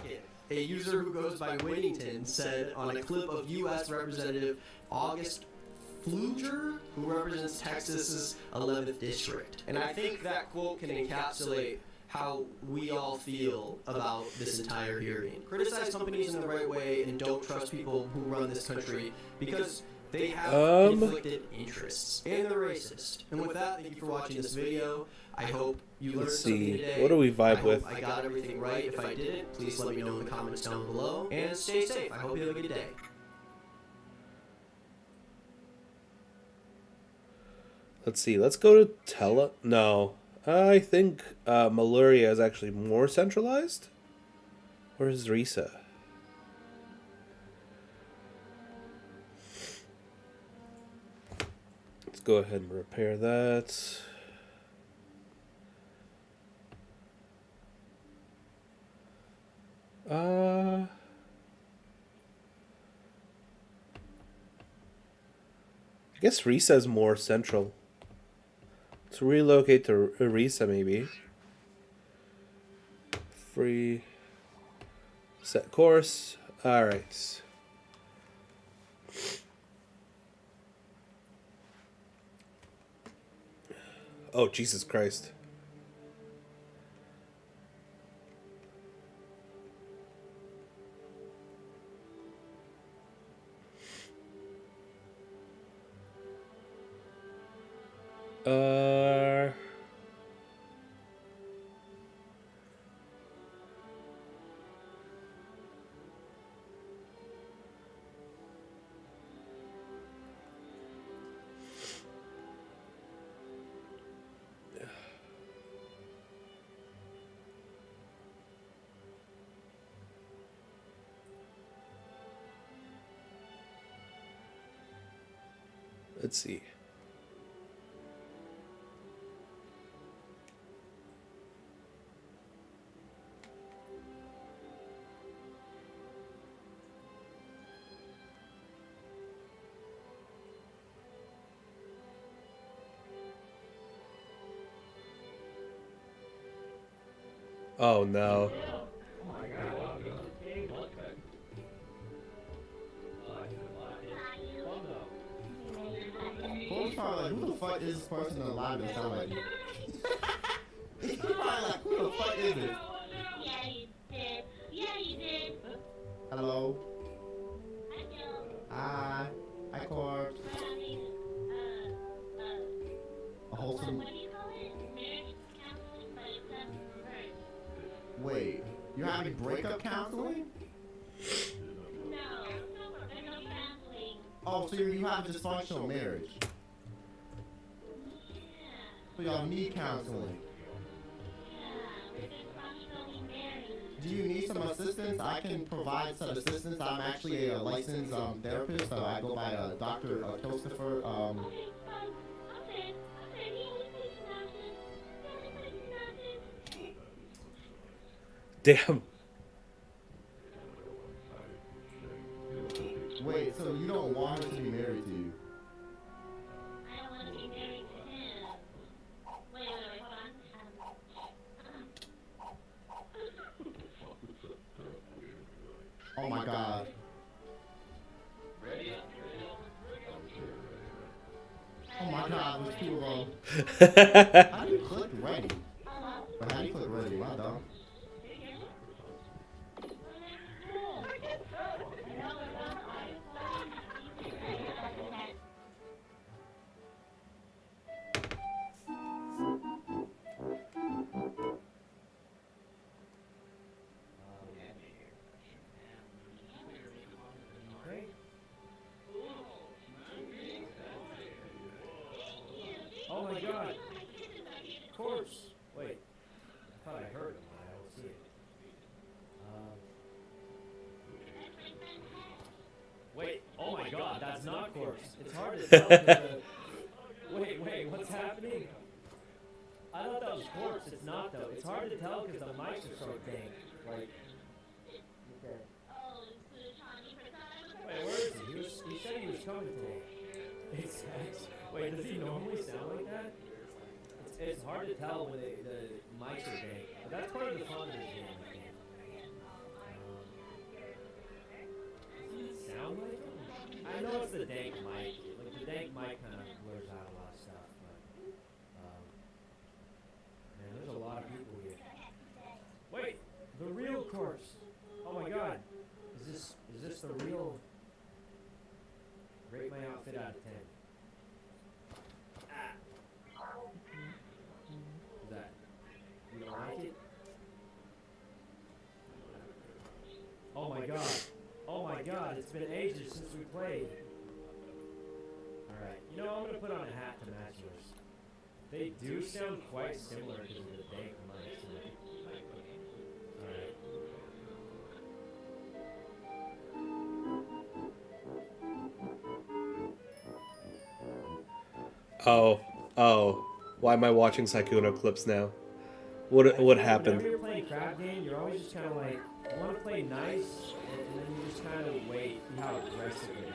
a user who goes by Whittington said on a clip of U.S. Representative August Fluger, who represents Texas's 11th district. And I think that quote can encapsulate how we all feel about this entire hearing. Criticize companies in the right way and don't trust people who run this country because they have conflicted interests and they're racist. And with that, thank you for watching this video. I hope you learned something today. What do we vibe with? I got everything right. If I didn't, please let me know in the comments down below. And stay safe. I hope you have a good day. Let's see. Let's go to No. I think Maluria is actually more centralized. Where's Risa? Let's go ahead and repair that. I guess Risa is more central. Let's relocate to Risa, maybe. Free. Set course. Alright. Oh, Jesus Christ. Let's see. Oh no. Who's probably like, who the fuck is this person alive that sound like you? He's probably like, who the fuck is this? Yeah, you did. Yeah, you did. Hello? Hi. Hi, Corpse. A wholesome... What do you call it? Marriage counseling, but it's done in reverse. Wait, you're having breakup counseling? No, professional counseling. Oh, so you have a dysfunctional marriage. So y'all need counseling. Do you need some assistance? I can provide some assistance. I'm actually a licensed therapist. I go by Dr. Christopher. Damn. Wait, so you don't want her to be married to you? I don't want to be married to him. Wait, hold on. Oh my god. Oh my god, there's two of them. How do you click ready? But how do you click ready? Well done. Oh my god! Corpse! Wait. I thought I heard him, but I don't see it. Wait, oh my god, that's not Corpse. It's hard to tell. Wait, what's happening? I thought that was Corpse. It's not though. It's hard to tell because the mics are so dank. Like, okay. Wait, where is he? He said he was coming today. Wait, does he normally sound like that? It's hard to tell when the mics are dank. But that's part of the fun of this game, I think. Does it sound like him? I know it's the dank mic. Like, the dank mic kind of blurs out a lot of stuff, but... man, there's a lot of people here. Wait! The real Corpse! Oh my god! Is this the real... Rate my outfit out of 10. That you don't like it? Oh my god. Oh my god, it's been ages since we played. Alright, you know, I'm gonna put on a hat to match yours. They do sound quite similar to the dank mics. Alright. Oh. Why am I watching Sykkuno clips now? What happened? Whenever you're playing crab game, you're always just kind of like, you want to play nice, and then you just kind of wait how aggressive it is.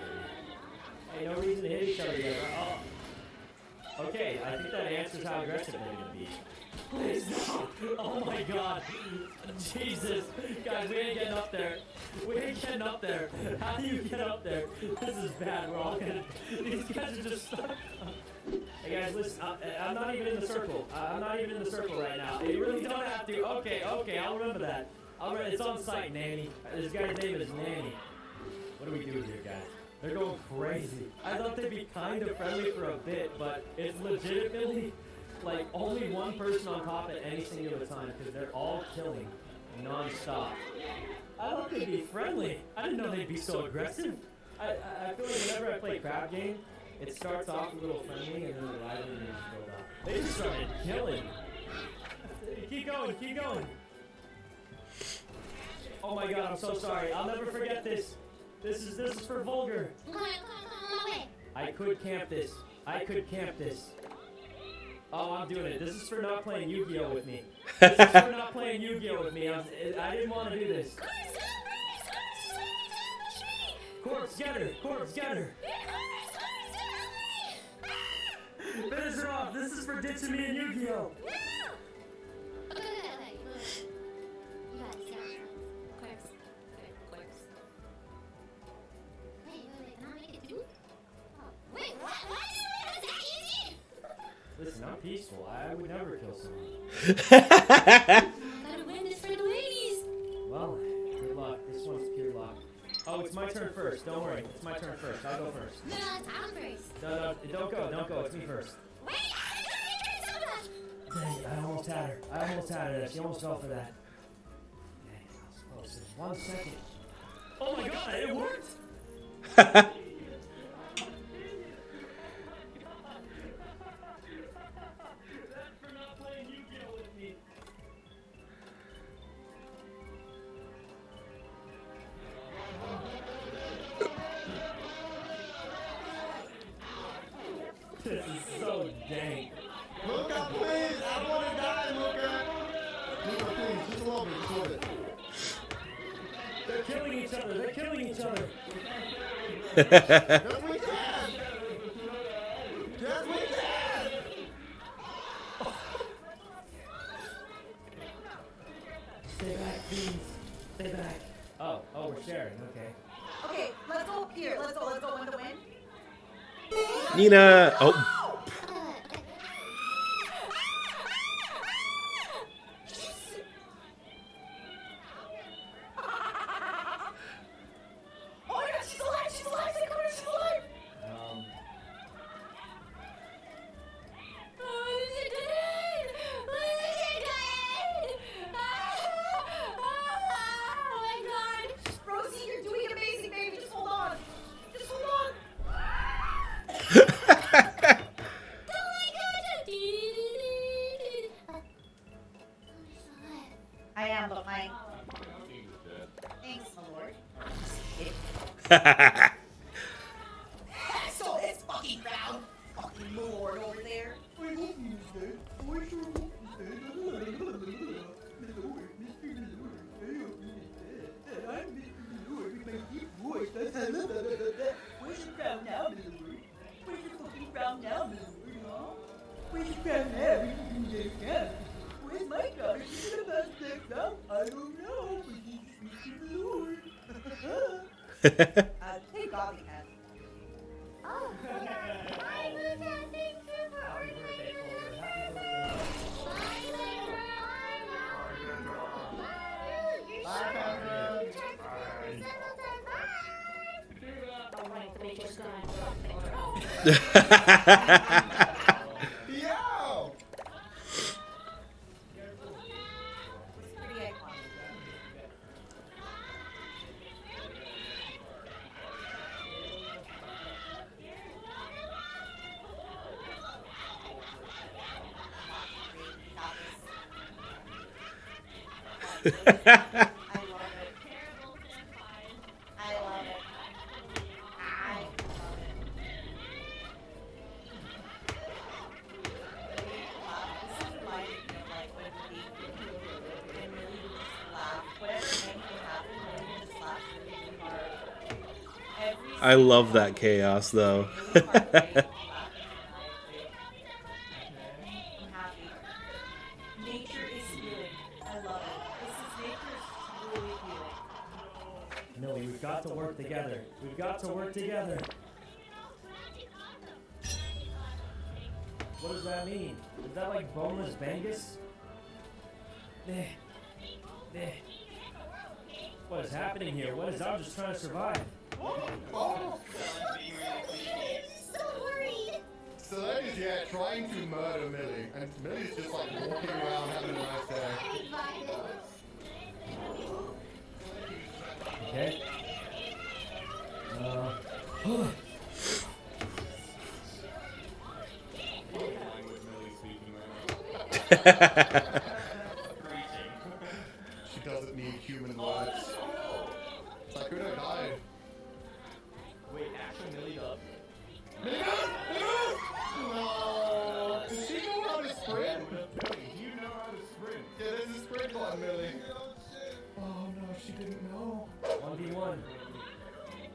Hey, no reason to hit each other yet. Oh. Okay, I think that answers how aggressive they're going to be. Please no! Oh my god! Jesus! Guys, we ain't getting up there. We ain't getting up there. How do you get up there? This is bad. We're all gonna... These guys are just stuck. Hey guys, listen, I'm not even in the circle. I'm not even in the circle right now. You really don't have to. Okay, I'll remember that. It's on site, Nanny. This guy's name is Nanny. What do we do here, guys? They're going crazy. I thought they'd be kind of friendly for a bit, but it's legitimately like only one person on top at any singular time because they're all killing non-stop. I thought they'd be friendly. I didn't know they'd be so aggressive. I feel like whenever I play crab game, it starts off a little friendly and then the rivalry just build up. They just started killing. Keep going, keep going. Oh my god, I'm so sorry. I'll never forget this. This is for vulgar. I could camp this. I could camp this. Oh, I'm doing it. This is for not playing Yu-Gi-Oh with me. This is for not playing Yu-Gi-Oh with me. I didn't want to do this. Corpse, get her! Corpse, get her! Finish her off! This is for ditching me in Yu-Gi-Oh! Listen, I'm peaceful. I would never kill someone. Gotta win this for the ladies. Well, good luck. This one's pure luck. Oh, it's my turn first. Don't worry. It's my turn first. I'll go first. No, I'm first. No, don't go. It's me first. Wait, I don't know. Dang it, I almost had her. She almost fell for that. Dang, I was close. There's 1 second. Oh my god, it worked! This is so dank. Luca, please! I want to die, Luca! Luca, please, just a little bit, They're killing each other. They're killing each other. Yes, we can! Yes, we can! Stay back, please. Stay back. Oh, we're sharing. Okay. Okay, let's go up here. Let's go win to win. Nina! Oh. Oh my god, she's alive! She's alive! She's alive! Oh, this is good! Oh my god! Rosie, you're doing amazing, baby. Just hold on. Just hold on. I am, but my... Thanks, my lord. So it's fucking round. Fucking lord over there. Where's the crown now, my lord? Where's the fucking crown now, my lord, huh? Where's the crown now? Where's my crown? Is she gonna pass that crown? I don't know, but she's the lord. Thank God we have. Oh, hi, Luca. Thank you for ordering. Yo! I love that chaos, though. Nature is healing. I love it. This is nature's really healing. Millie, we've got to work together. We've got to work together. What does that mean? Is that like boneless Bengus? What is happening here? What is I'm just trying to survive? So worried. So that is, yeah, trying to murder Millie. And Millie's just like walking around having a nice day. Okay. She doesn't need human words. It's like, who done died? Wait, actually, Millie does? Millie does? No! Does she know how to sprint? Millie, do you know how to sprint? Yeah, there's a sprint button, Millie. Oh no, she didn't know. 1v1.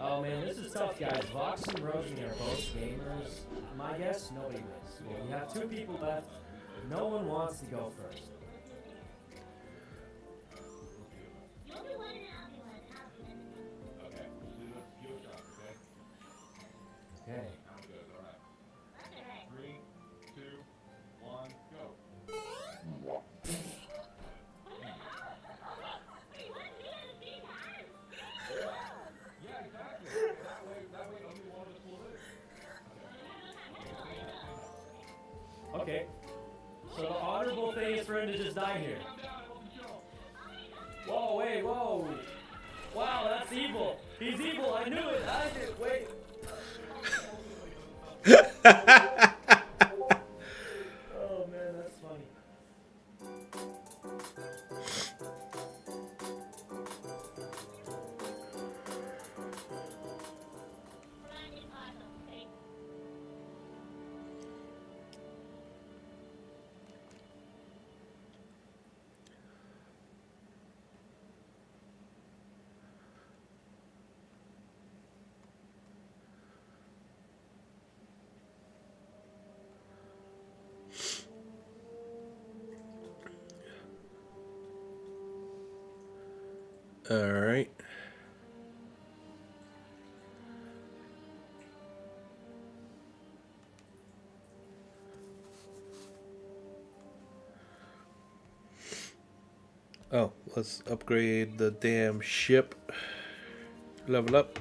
Oh man, this is tough, guys. Vox and Rosie are both gamers. My guess, nobody wins. Well, we have 2 people left. No one wants to go first. Okay. Sounds good. All right. 3, 2, 1, go. Yeah, exactly. That way, only one of us will live. Okay. So the honorable thing is for him to just die here. Whoa, wait, whoa. Wow, that's evil. He's evil. I knew it. I did. Wait. Oh man, that's funny. All right. Oh, let's upgrade the damn ship. Level up.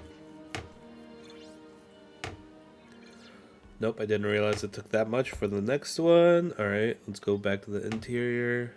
Nope, I didn't realize it took that much for the next one. All right, let's go back to the interior.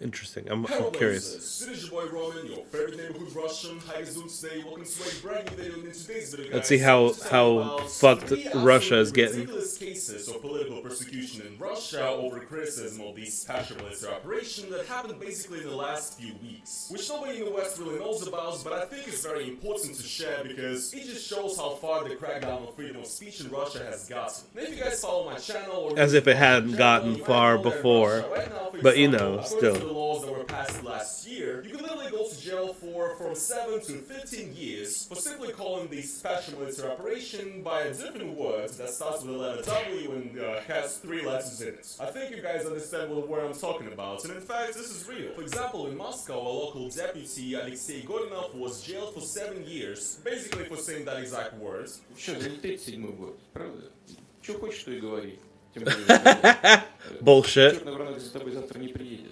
Interesting. I'm curious. It is your boy Roman, your favorite neighborhood Russian. How you doing today? Welcome to a brand new video. In today's video, Let's see how fucked Russia is getting. Ridiculous cases of political persecution in Russia over criticism of the special military operation that happened basically in the last few weeks, which nobody in the West really knows about, but I think it's very important to share because it just shows how far the crackdown on freedom of speech in Russia has gotten. Now, if you guys follow my channel, or as if it hadn't gotten far before, but you know, still. the laws that were passed last year, you can literally go to jail for from 7 to 15 years for simply calling the special military operation by a different word that starts with the letter W and has 3 letters in it. I think you guys understand what I'm talking about, and in fact, this is real. For example, in Moscow, a local deputy, Alexei Godinov, was jailed for 7 years, basically for saying that exact word. Что, за не 37-й год, правда? Что хочешь, то и говори. Тем более, Bullshit. черный враг за тобой завтра не приедет.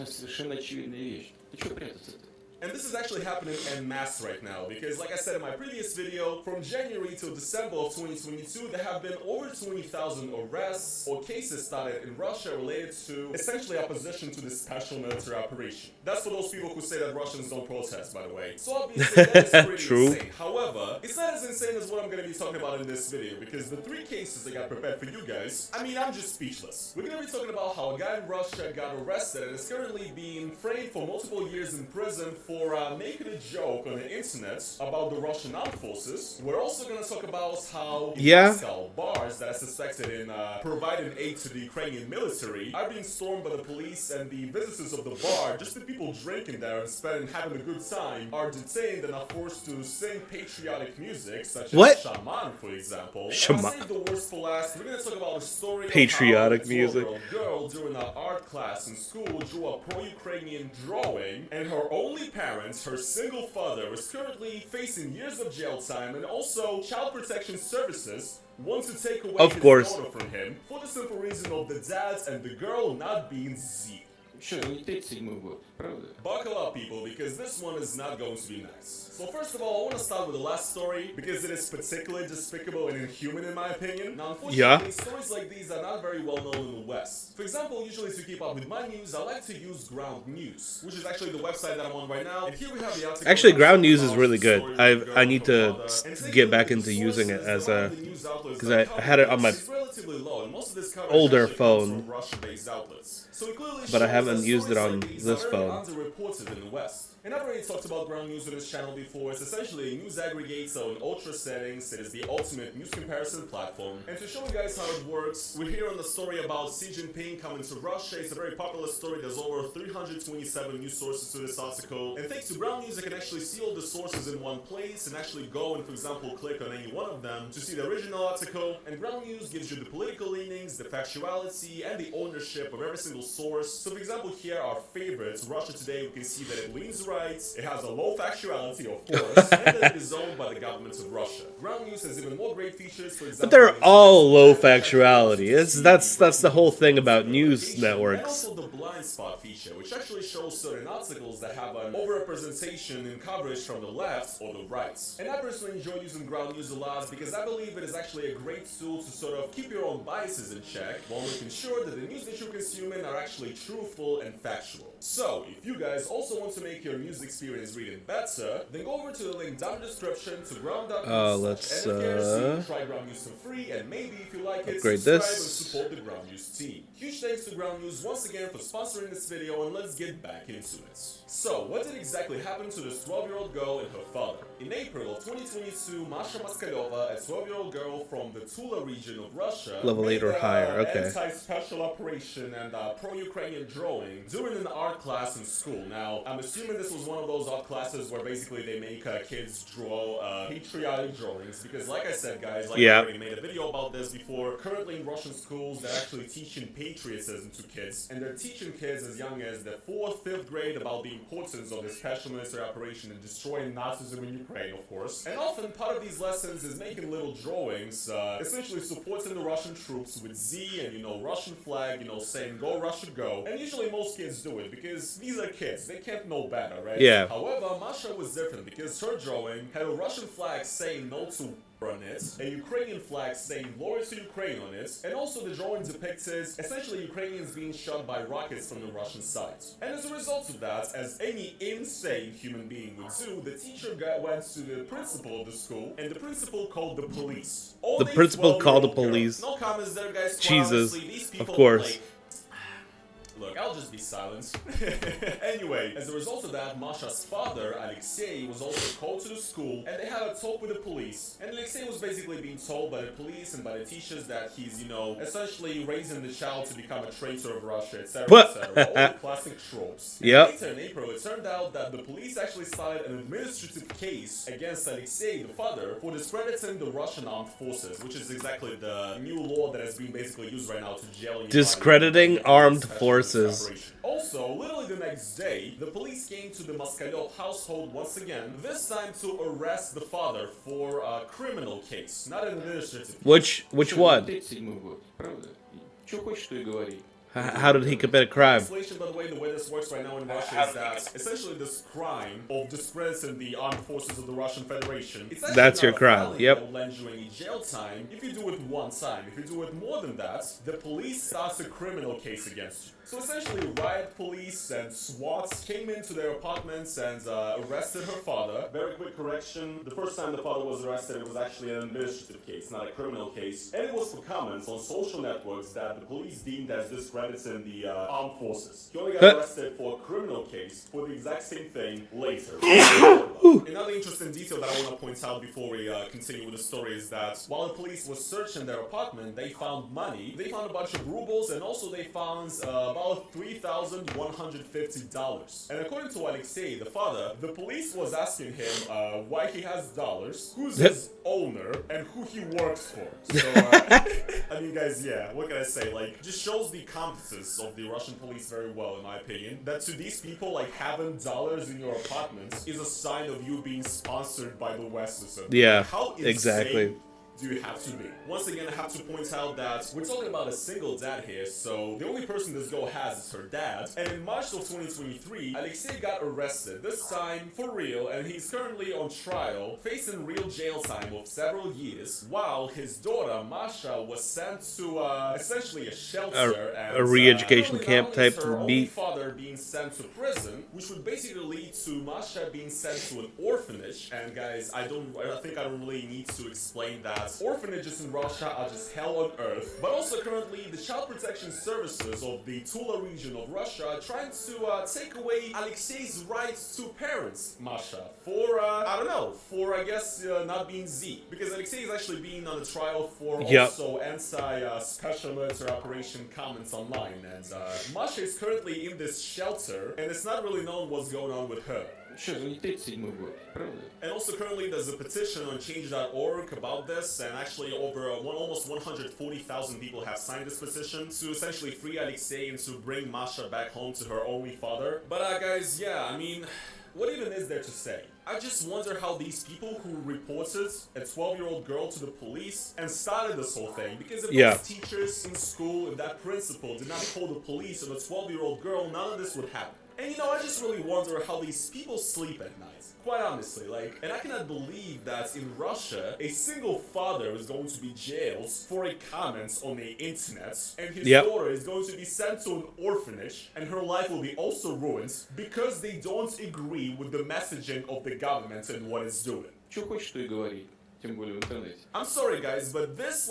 Совершенно очевидная вещь. Ты что прятаться-то? And this is actually happening en masse right now, because like I said in my previous video, from January till December of 2022, there have been over 20,000 arrests or cases started in Russia related to essentially opposition to this special military operation. That's for those people who say that Russians don't protest, by the way. So obviously that is pretty True. insane. However, it's not as insane as what I'm going to be talking about in this video, because the 3 cases I got prepared for you guys, I mean, I'm just speechless. We're going to be talking about how a guy in Russia got arrested and is currently being framed for multiple years in prison for making a joke on the internet about the Russian armed forces. We're also going to talk about how in Moscow, bars that are suspected in providing aid to the Ukrainian military are being stormed by the police, and the visitors of the bar, just the people drinking there and having a good time, are detained and are forced to sing patriotic music, such as Shaman, for example. And I'll save the worst for last. We're going to talk about a story Patriotic of how a music. 12-year-old girl during an art class in school drew a pro-Ukrainian drawing, and her only parents, her single father, is currently facing years of jail time, and also Child Protection Services want to take away his daughter from him for the simple reason of the dad and the girl not being Z. Что, не 37-й год, правда? Buckle up, people, because this one is not going to be nice. So first of all, I want to start with the last story, because it is particularly despicable and inhuman in my opinion. Now, unfortunately, stories like these are not very well known in the West. For example, usually to keep up with my news, I like to use Ground News, which is actually the website that I'm on right now. And here we have the article. Actually, Ground News is really good. I need to get back into using it as a, because I had it on my older phone, but I haven't used it on this phone. And I've already talked about Ground News on this channel before. It's essentially a news aggregator on ultra settings. It is the ultimate news comparison platform. And to show you guys how it works, we're here on the story about Xi Jinping coming to Russia. It's a very popular story. There's over 327 news sources to this article. And thanks to Ground News, I can actually see all the sources in one place and actually go and, for example, click on any one of them to see the original article. And Ground News gives you the political leanings, the factuality, and the ownership of every single source. So, for example, here are favorites. Russia Today, we can see that it leans right. It has a low factuality, of course, and that it is owned by the government of Russia. Ground News has even more great features, for example. But they're all low factuality. That's the whole thing about news networks. And also the blind spot feature, which actually shows certain articles that have an overrepresentation in coverage from the left or the right. And I personally enjoy using Ground News a lot because I believe it is actually a great tool to sort of keep your own biases in check while making sure that the news that you're consuming are actually truthful and factual. So, if you guys also want to make your news experience reading better, then go over to the link down in the description to ground.news. Let's try Ground News for free, and maybe if you like it, upgrade subscribe this. and support the Ground News team. Huge thanks to Ground News once again for sponsoring this video, and let's get back into it. So, what did exactly happen to this 12-year-old girl and her father? In April of 2022, Masha Moskaliova, a 12-year-old girl from the Tula region of Russia, Level 8 or higher, okay. Anti-special operation and pro-Ukrainian drawing during an art class in school. Now, I'm assuming this was one of those art classes where basically they make kids draw patriotic drawings, because like I said, guys, I already made a video about this before, currently in Russian schools they're actually teaching patriotism to kids, and they're teaching kids as young as the 4th, 5th grade about the importance of this special military operation and destroying Nazism in Ukraine, of course. And often part of these lessons is making little drawings, essentially supporting the Russian troops with Z and, Russian flag, saying go Russia go. And usually most kids do it because these are kids, they can't know better, right? Yeah. However, Masha was different because her drawing had a Russian flag saying no to on it, a Ukrainian flag saying glory to Ukraine on it, and also the drawing depicted essentially Ukrainians being shot by rockets from the Russian side. And as a result of that, as any insane human being would do, the teacher went to the principal of the school, and the principal called the police. The principal called the police. No comments there, guys. Jesus, Honestly, these people, of course. Look, I'll just be silent. Anyway, as a result of that, Masha's father, Alexei, was also called to the school and they had a talk with the police. And Alexei was basically being told by the police and by the teachers that he's, essentially raising the child to become a traitor of Russia, etc., etc. All the classic tropes. And later in April, it turned out that the police actually started an administrative case against Alexei, the father, for discrediting the Russian armed forces, which is exactly the new law that has been basically used right now to jail discrediting armed forces. Also, literally the next day, the police came to the Moskalyov household once again, this time to arrest the father for a criminal case, not an administrative case. Which one? How did he commit a crime? By the way this works right now in Russia is that essentially this crime of discrediting the armed forces of the Russian Federation, that's your crime. Yep. It will land you any jail time if you do it one time. If you do it more than that, the police starts a criminal case against you. So essentially, riot police and SWATs came into their apartments and arrested her father. Very quick correction, the first time the father was arrested, it was actually an administrative case, not a criminal case. And it was for comments on social networks that the police deemed as discrediting the armed forces. He only got arrested for a criminal case for the exact same thing later. Another interesting detail that I want to point out before we continue with the story is that while the police were searching their apartment, they found money, they found a bunch of rubles, and also they found about $3,150. And according to Alexei, the father, the police was asking him why he has dollars, who's his owner, and who he works for. So, I mean, guys, yeah, what can I say? Like, just shows the competence of the Russian police very well, in my opinion. That to these people, like, having dollars in your apartment is a sign of you being sponsored by the West or something. Yeah, how exactly. Do you have to be? Once again, I have to point out that we're talking about a single dad here, so the only person this girl has is her dad. And in March of 2023, Alexei got arrested, this time for real, and he's currently on trial, facing real jail time of several years, while his daughter, Masha, was sent to essentially a shelter and a re-education camp type her to only be. father being sent to prison, which would basically lead to Masha being sent to an orphanage. And guys, I think I don't really need to explain that. Orphanages in Russia are just hell on earth, but also currently the child protection services of the Tula region of Russia are trying to take away Alexei's rights to parents, Masha, for, I don't know, for I guess not being Z. Because Alexei is actually being on a trial for also anti-special military operation comments online, and Masha is currently in this shelter, and it's not really known what's going on with her. And also currently there's a petition on change.org about this, and actually over almost 140,000 people have signed this petition to essentially free Alexei and to bring Masha back home to her only father. But guys, yeah, I mean, what even is there to say? I just wonder how these people who reported a 12-year-old girl to the police and started this whole thing, because if those teachers in school, if that principal did not call the police on a 12-year-old girl, none of this would happen. And I just really wonder how these people sleep at night. Quite honestly, and I cannot believe that in Russia, a single father is going to be jailed for a comment on the internet, and his daughter is going to be sent to an orphanage, and her life will be also ruined because they don't agree with the messaging of the government and what it's doing. I'm sorry guys, but this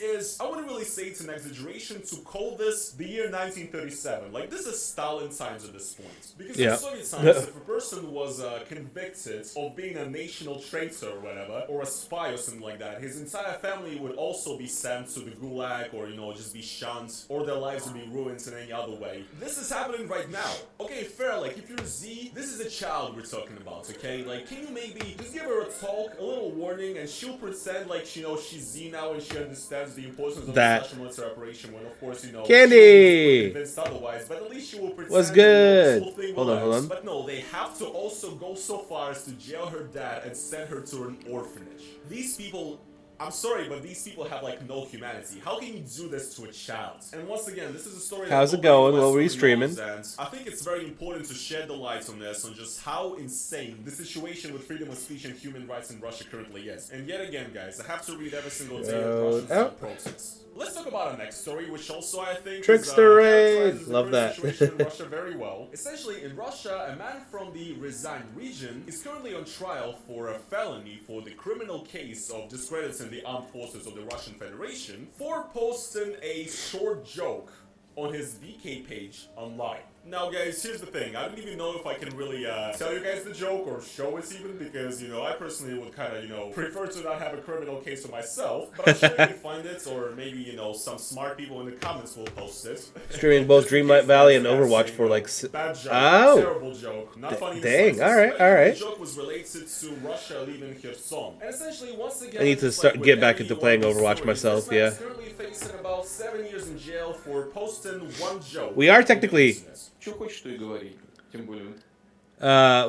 is, I wouldn't really say it's an exaggeration to call this the year 1937. Like, this is Stalin times at this point. Because in Soviet times, if a person was convicted of being a national traitor or whatever, or a spy or something like that, his entire family would also be sent to the gulag, or, just be shunned, or their lives would be ruined in any other way. This is happening right now. Okay, fair, if you're Z, this is a child we're talking about, okay? Can you maybe just give her a talk, a little warning, and she'll pretend like she's Z now and she understands the importance of the special military operation, when of course Candy convinced otherwise, but at least she will pretend. What's good? This whole thing Hold on. But no, they have to also go so far as to jail her dad and send her to an orphanage. These people, I'm sorry, but these people have no humanity. How can you do this to a child? And once again, this is a story. How's it going? What were you streaming? And I think it's very important to shed the light on this, on just how insane the situation with freedom of speech and human rights in Russia currently is. And yet again, guys, I have to read every single day of Russian protests. Let's talk about our next story, which also I think Trickster Raid! Love that. Situation in Russia very well. Essentially, in Russia, a man from the Ryazan region is currently on trial for a felony for the criminal case of discrediting the armed forces of the Russian Federation for posting a short joke on his VK page online. Now guys, here's the thing, I don't even know if I can really tell you guys the joke or show it even, because, you know, I personally would kind of, you know, prefer to not have a criminal case for myself, but I'm sure you can find it, or maybe, you know, some smart people in the comments will post it. Streaming both Dreamlight Valley and Overwatch for like... Bad joke, Oh! terrible joke, not funny in the Dang, slightest. alright, But alright. the joke was related to Russia leaving Kherson. And essentially, once again, I need to just like with get back every into one playing of these Overwatch stories, myself, this man yeah. is currently facing about 7 years in jail for posting one joke. We are technically... Что хочешь, то и говори. Тем более...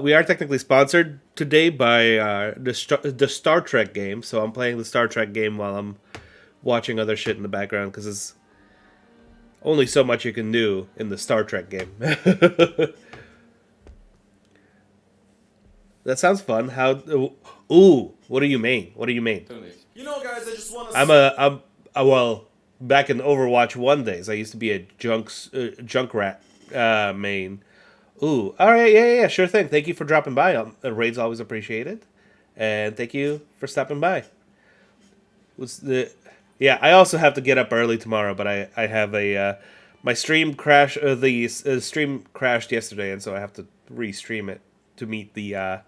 we are technically sponsored today by the Star Trek game, so I'm playing the Star Trek game while I'm watching other shit in the background, because there's only so much you can do in the Star Trek game. That sounds fun. How? Ooh, what do you mean? What do you mean? You know, guys, I just want to. I'm well. Back in Overwatch 1 days, I used to be a Junkrat main. Ooh, all right, yeah, sure thing. Thank you for dropping by. Raid's always appreciated, and thank you for stopping by. Yeah, I also have to get up early tomorrow, but I have a my stream crash. The stream crashed yesterday, and so I have to re-stream it to meet the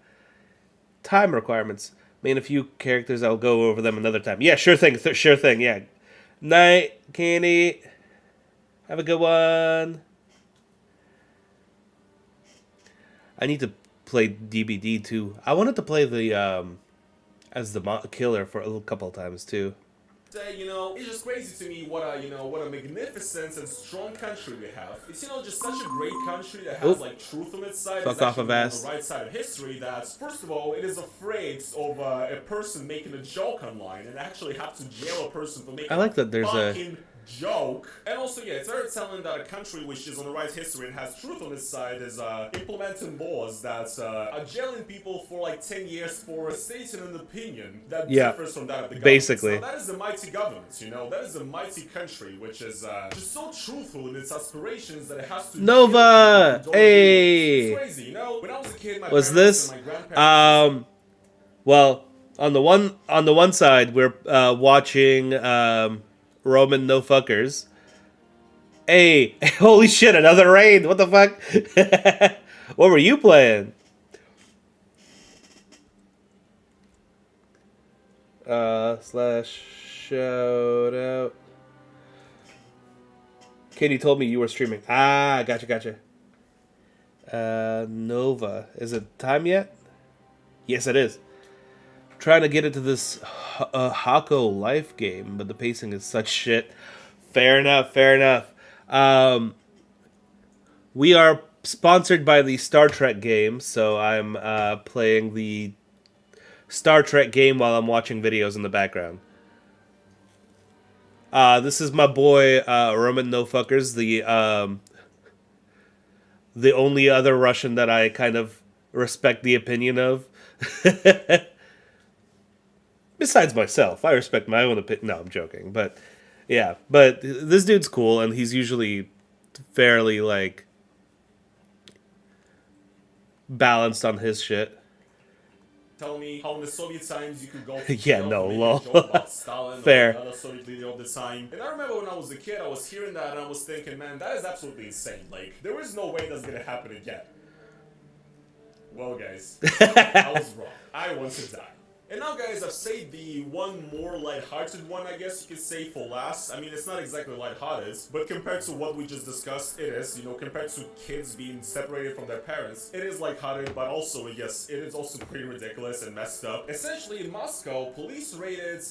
time requirements. Main a few characters. I'll go over them another time. Yeah, sure thing. Sure thing. Yeah. Night, Candy. Have a good one. I need to play DBD too. I wanted to play the as the killer for a couple of times too. Say, you know, it's just crazy to me what a magnificent and strong country we have. It's, you know, just such a great country that has like truth on its side. Fuck It's off actually of on ass. the right side of history. That first of all, it is afraid of a person making a joke online and actually have to jail a person for making I like that there's a fucking joke. And also, yeah, it's very telling that a country which is on the right history and has truth on its side is implementing laws that are jailing people for like 10 years for stating an opinion that differs from that of the government. Basically. Now, that is a mighty government, you know, that is a mighty country which is just so truthful in its aspirations that it has to Nova. Hey. It's crazy, you know. When I was a kid, my Was parents this? and my grandparents Well, on the one side, we're watching Roman No Fuckers. Hey, holy shit! Another raid. What the fuck? What were you playing? Slash shout out. Katie told me you were streaming. Ah, gotcha. Nova. Is it time yet? Yes, it is. Trying to get into this Hako Life game, but the pacing is such shit. Fair enough. We are sponsored by the Star Trek game, so I'm playing the Star Trek game while I'm watching videos in the background. This is my boy Roman No Fuckers, the only other Russian that I kind of respect the opinion of. Besides myself, I respect my own opinion. No, I'm joking, but yeah, but this dude's cool, and he's usually fairly like balanced on his shit. Tell me how in the Soviet times you could go to Yeah, jail no, for making lol. a joke about Stalin Fair. or another Soviet leader of the time. And I remember when I was a kid, I was hearing that and I was thinking, man, that is absolutely insane. Like, there is no way that's gonna happen again. Well, guys, I was wrong. I want to die. And now, guys, I've saved the one more lighthearted one, I guess you could say, for last. I mean, it's not exactly lighthearted, but compared to what we just discussed, it is. You know, compared to kids being separated from their parents, it is lighthearted, but also, yes, it is also pretty ridiculous and messed up. Essentially, in Moscow, police raided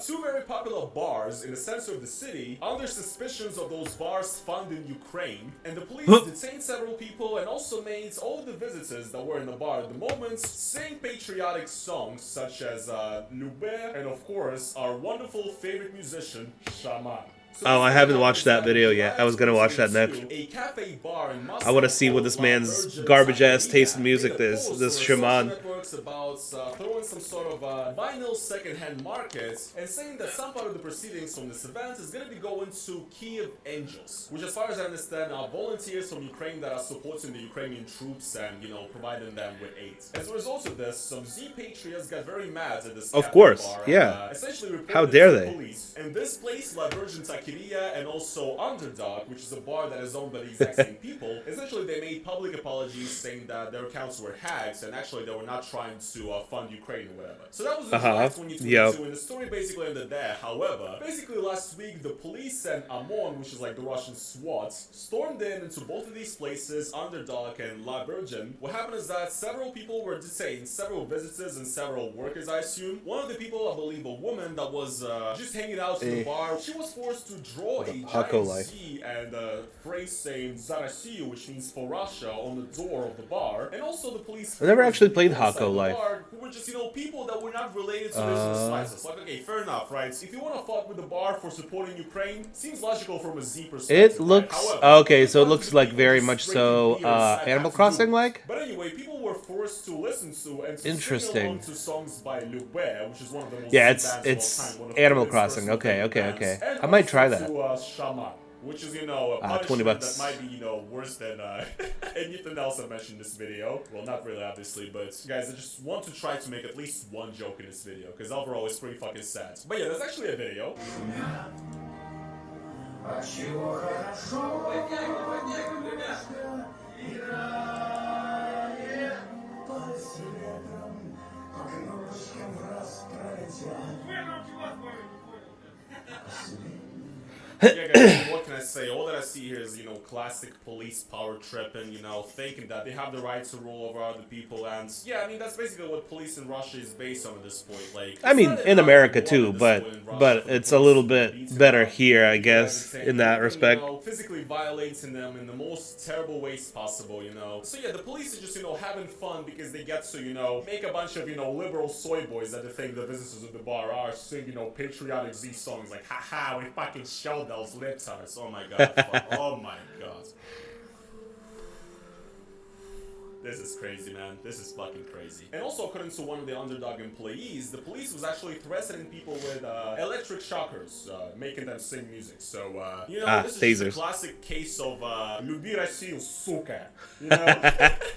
two very popular bars in the center of the city under suspicions of those bars found in Ukraine. And the police detained several people and also made all the visitors that were in the bar at the moment sing patriotic songs such as VTUBER and of course our wonderful favorite musician Shaman. Oh, I haven't watched that video yet. I was gonna watch that next. A cafe bar in Moscow I want to see what this man's garbage ass taste in music is. This shaman. Networks about throwing some sort of vinyl secondhand market and saying that some part of the proceedings from this event is going to be going to Kiev Angels, which, as far as I understand, are volunteers from Ukraine that are supporting the Ukrainian troops and, you know, providing them with aid. As a result of this, some Z Patriots got very mad at this Of cafe course, bar, yeah. essentially reported How dare to they? police. And this place, La Virgin Taqueria and also Underdog, which is a bar that is owned by the exact same people, essentially they made public apologies saying that their accounts were hacked and actually they were not trying to fund Ukraine or whatever. So that was in July 2022, and the story basically ended there. However, basically last week the police and OMON, which is like the Russian SWAT, stormed in into both of these places, Underdog and La Virgin. What happened is that several people were detained, several visitors and several workers, I assume. One of the people, I believe a woman that was just hanging out in the bar, she was forced to draw a giant Z and a phrase saying Zarasiyu, which means for Russia, on the door of the bar. And also the police... I never actually played Hako Life. Who were just, you know, people that were not related to this in the slightest. Like, okay, fair enough, right? If you want to fuck with the bar for supporting Ukraine, seems logical from a Z perspective. It looks... Right? However, okay, so it looks like very much so Animal Crossing-like? But anyway, people were forced to listen to and to Interesting. sing along to songs by VTUBER, which is one of the most it's Animal Crossing. Okay. I might try that. Shaman, which is, you know, a $20 that might be, you know, worse than anything else I mentioned in this video. Well, not really, obviously, but guys, I just want to try to make at least one joke in this video, because overall it's pretty fucking sad. But yeah, there's actually a video. Yeah, guys, what can I say? All that I see here is, you know, classic police power tripping, you know, thinking that they have the right to rule over other people, and yeah, I mean, that's basically what police in Russia is based on at this point. Like, I mean, in America too, but it's a little bit better here, I guess, in that respect. You know, physically violating them in the most terrible ways possible, you know. So yeah, the police are just, you know, having fun because they get to, you know, make a bunch of, you know, liberal soy boys that they think the visitors of the bar are, sing, you know, patriotic Z songs like, haha, we fucking shelled those libtards. Oh my god. Oh my god. This is crazy, man. This is fucking crazy. And also, according to one of the Underdog employees, the police was actually threatening people with electric shockers, making them sing music. So, you know, this is just a classic case of Люби Россию, сука. You know,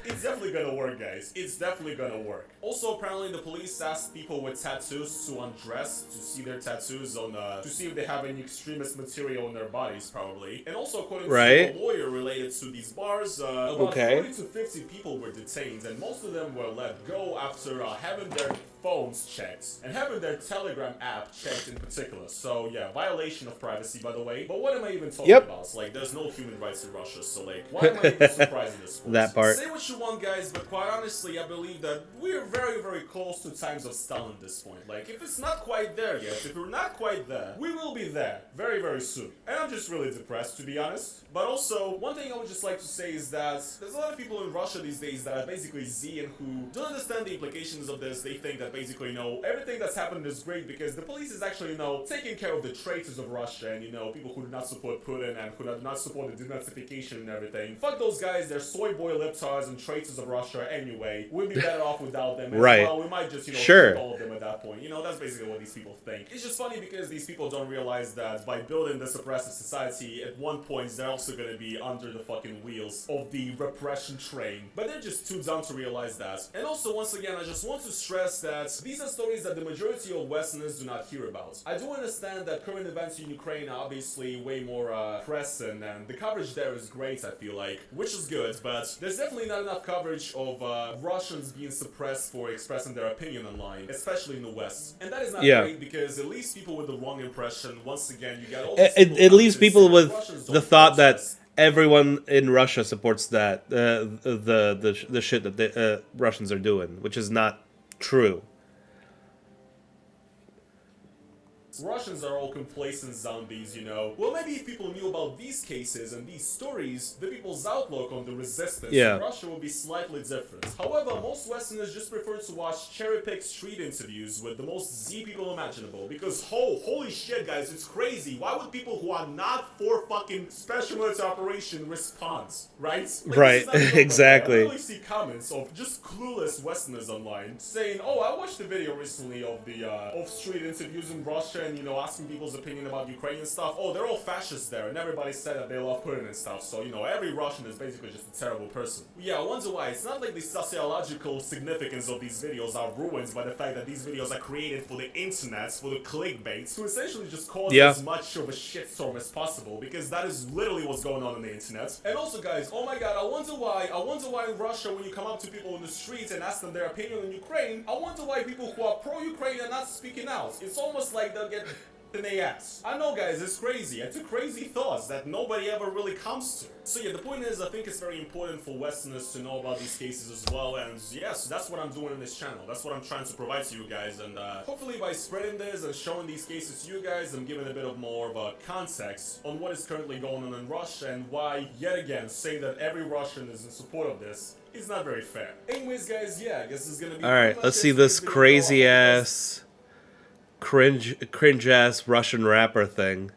it's definitely gonna work, guys. It's definitely gonna work. Also, apparently, the police asked people with tattoos to undress to see their tattoos on, to see if they have any extremist material on their bodies, probably. And also, according to a lawyer related to these bars, about 40 to 50 people were detained, and most of them were let go after having their phones checked and having their Telegram app checked in particular. So yeah, violation of privacy, by the way. But what am I even talking about? It's like, there's no human rights in Russia, so like, why am I even surprised in this? That part. Say what you want, guys, but quite honestly, I believe that we're very, very close to times of Stalin at this point. Like, if it's not quite there yet, if we're not quite there, we will be there very, very soon. And I'm just really depressed, to be honest. But also, one thing I would just like to say is that there's a lot of people in Russia these days that are basically Z and who don't understand the implications of this. They think that basically, you know, everything that's happened is great because the police is actually, you know, taking care of the traitors of Russia and, you know, people who do not support Putin and who do not support the denazification and everything. Fuck those guys, they're soy boy libtards and traitors of Russia anyway. We'd be better off without them. And well, we might just, you know, shoot all of them at that point. You know, that's basically what these people think. It's just funny because these people don't realize that by building this oppressive society, at one point they're also going to be under the fucking wheels of the repression train. But they're just too dumb to realize that. And also, once again, I just want to stress that these are stories that the majority of Westerners do not hear about. I do understand that current events in Ukraine are obviously way more pressing, and the coverage there is great, I feel like, which is good, but there's definitely not enough coverage of Russians being suppressed for expressing their opinion online, especially in the West. And that is not great because it leaves people with the wrong impression. Once again, you got all these people it leaves people with the thought that everyone in Russia supports that the shit that the Russians are doing, which is not true. Russians are all complacent zombies, you know. Well, maybe if people knew about these cases and these stories, the people's outlook on the resistance in Russia would be slightly different. However, most Westerners just prefer to watch cherry-picked street interviews with the most Z people imaginable, because holy shit, guys, it's crazy. Why would people who are not for fucking special military operation respond, right? Like, exactly. I literally see comments of just clueless Westerners online saying, "Oh, I watched a video recently of the of street interviews in Russia, and, you know, asking people's opinion about Ukrainian stuff, oh, they're all fascists there, and everybody said that they love Putin and stuff, so, you know, every Russian is basically just a terrible person. Yeah, I wonder why. It's not like the sociological significance of these videos are ruined by the fact that these videos are created for the internet, for the clickbait, to essentially just cause as much of a shitstorm as possible, because that is literally what's going on the internet. And also, guys, oh my god, I wonder why in Russia, when you come up to people in the streets and ask them their opinion on Ukraine, I wonder why people who are pro-Ukraine are not speaking out. It's almost like they'll get in the ass. I know, guys, it's crazy. It's crazy thoughts that nobody ever really comes to. So yeah, the point is, I think it's very important for Westerners to know about these cases as well, and yes, that's what I'm doing in this channel. That's what I'm trying to provide to you guys, and hopefully by spreading this and showing these cases to you guys, I'm giving a bit of more of a context on what is currently going on in Russia and why, yet again, saying that every Russian is in support of this is not very fair. Anyways, guys, yeah, I guess this is gonna be... Alright, let's see this crazy ass... cringe ass Russian rapper thing.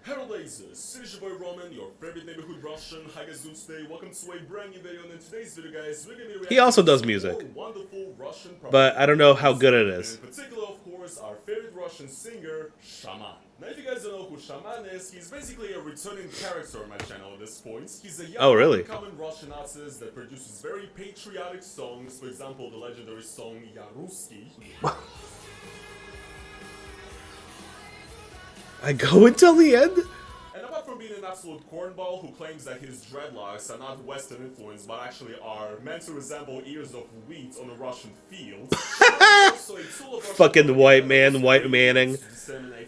Hello lasers, it's your boy Roman, your favorite neighborhood Russian. Hi guys, doing today? Welcome to a brand new video, and in today's video, guys, we're gonna be He also does music, wonderful Russian but I don't know how good it is. in particular, of course, our favorite Russian singer, Shaman. Now, if you guys don't know who Shaman is, he's basically a returning character on my channel at this point. He's a young, really? common Russian artist that produces very patriotic songs. For example, the legendary song Yaruski. I go until the end? And apart from being an absolute cornball who claims that his dreadlocks are not Western influenced but actually are meant to resemble ears of wheat on a Russian field, fucking white man, white manning.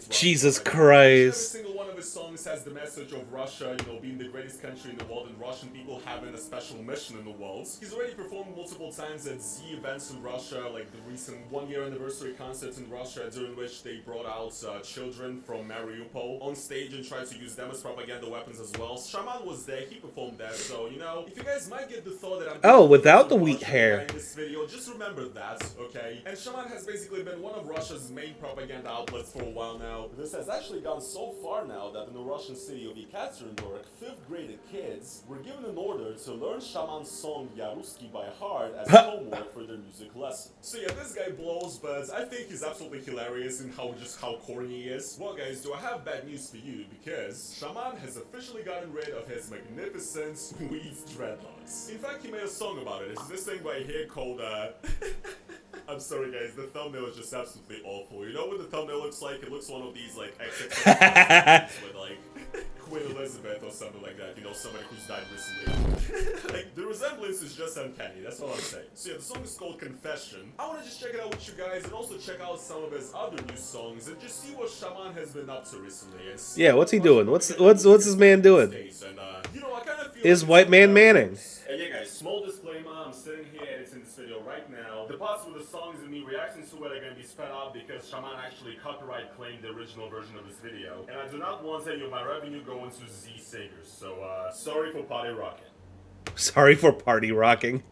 Jesus Christ. Every single one of his songs has the message of Russia, you know, being the greatest country in the world and Russian people having a special mission in the world. He's already performed multiple times at Z events in Russia, like the recent one-year anniversary concert in Russia, during which they brought out children from Mariupol on stage and tried to use them as propaganda weapons as well. Shaman was there, he performed that, so, you know, if you guys might get the thought that I'm without the wheat hair. in this video, just remember that, okay? And Shaman has basically been one of Russia's main propaganda outlets for a while now. This has actually gone so far now that in the Russian city of Yekaterinburg, 5th grade kids were given an order to learn Shaman's song Yaruski by heart as homework for their music lesson. So yeah, this guy blows, but I think he's absolutely hilarious in how corny he is. Well guys, do I have bad news for you, because Shaman has officially gotten rid of his magnificent weed dreadlocks. In fact, he made a song about it. It's this thing right here called I'm sorry guys, the thumbnail is just absolutely awful. You know what the thumbnail looks like? It looks one of these like XXX with like Queen Elizabeth or something like that. You know, somebody who's died recently. Like, the resemblance is just uncanny, that's all I'm saying. So yeah, the song is called Confession. I wanna just check it out with you guys and also check out some of his other new songs and just see what Shaman has been up to recently. And Yeah, what's he doing? What's this man doing? And, you know, I kind of feel Is white man Manning. And yeah guys, small disclaimer, I'm sitting here editing this video right now. The parts with the songs and me reacting to it are going to be sped up because Shaman actually copyright claimed the original version of this video. And I do not want any of my revenue going to Z Sagers, so sorry for party rocking. Sorry for party rocking.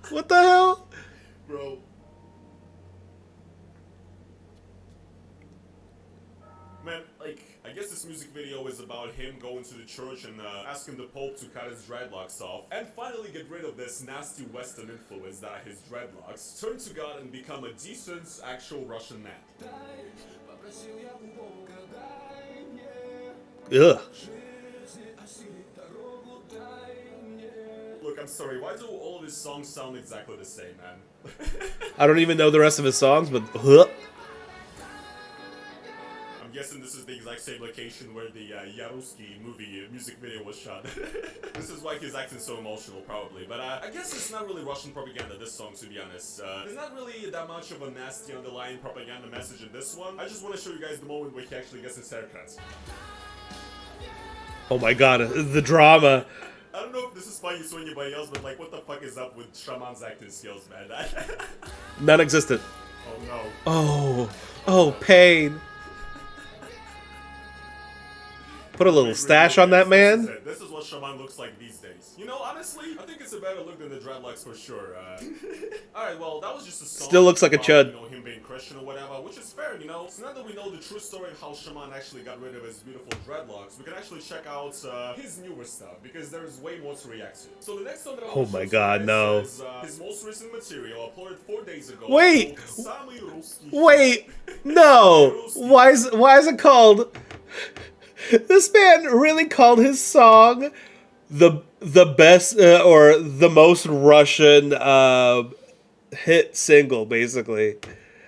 What the hell? Bro. Man, like, I guess this music video is about him going to the church and asking the Pope to cut his dreadlocks off and finally get rid of this nasty Western influence that his dreadlocks, turn to God and become a decent, actual Russian man. Ugh. Look, I'm sorry, why do all of his songs sound exactly the same, man? I don't even know the rest of his songs, but huh. I'm guessing this is the exact same location where the Yaruski movie music video was shot. This is why he's acting so emotional, probably. But I guess it's not really Russian propaganda, this song, to be honest. There's not really that much of a nasty underlying propaganda message in this one. I just want to show you guys the moment where he actually gets his haircut. Oh my god, the drama. I don't know if this is funny to anybody else, but like, what the fuck is up with Shaman's acting skills, man? Non-existent. Oh no. Oh, pain. Put a little stash on that man. This is what Shaman looks like these days. You know, honestly, I think it's a better look than the dreadlocks for sure. Alright, well, that was just a song. Still looks like a about, chud. You know, him being Christian or whatever, which is fair, you know. So now that we know the true story of how Shaman actually got rid of his beautiful dreadlocks, we can actually check out his newer stuff, because there is way more to react to. So the next song that I Oh want to my show God, you no. is his most recent material, uploaded 4 days ago. Wait! called Samый Русский. Wait! No! Why is it called... This man really called his song the best or the most Russian hit single, basically.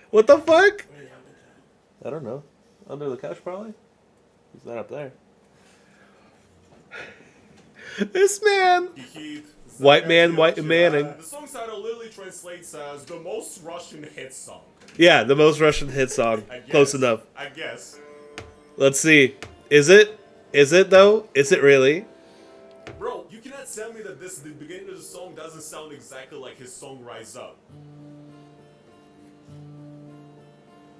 What the fuck? I don't know. Under the couch, probably? He's not up there. This man. White man, white Manning. The song's title literally translates as the most Russian hit song. Yeah, the most Russian hit song. Close enough. I guess. Let's see. Is it? Is it though? Is it really? Bro, you cannot tell me that the beginning of the song doesn't sound exactly like his song Rise Up.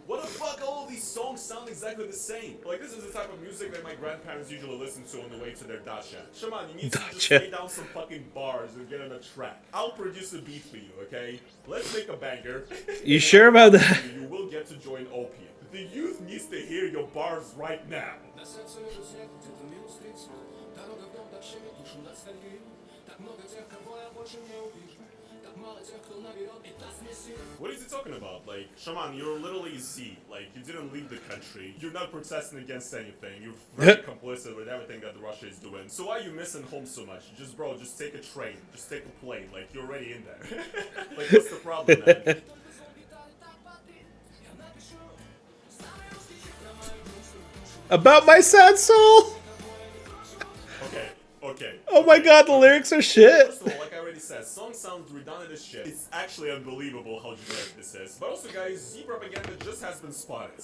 What the fuck? All of these songs sound exactly the same. Like, this is the type of music that my grandparents usually listen to on the way to their dacha. Shaman, you need to just lay down some fucking bars and get on a track. I'll produce a beat for you, okay? Let's make a banger. You sure about that? You will get to join Opium. The youth needs to hear your bars right now. What is he talking about? Like, Shaman, you're literally Z. Like, you didn't leave the country. You're not protesting against anything. You're very complicit with everything that Russia is doing. So why are you missing home so much? Just, bro, just take a train. Just take a plane. Like, you're already in there. Like, what's the problem, man? About my sad soul? Okay. Oh my God, the lyrics are shit. First of all, like I already said, song sounds redundant as shit. It's actually unbelievable how generic this is. But also, guys, Z propaganda just has been spotted.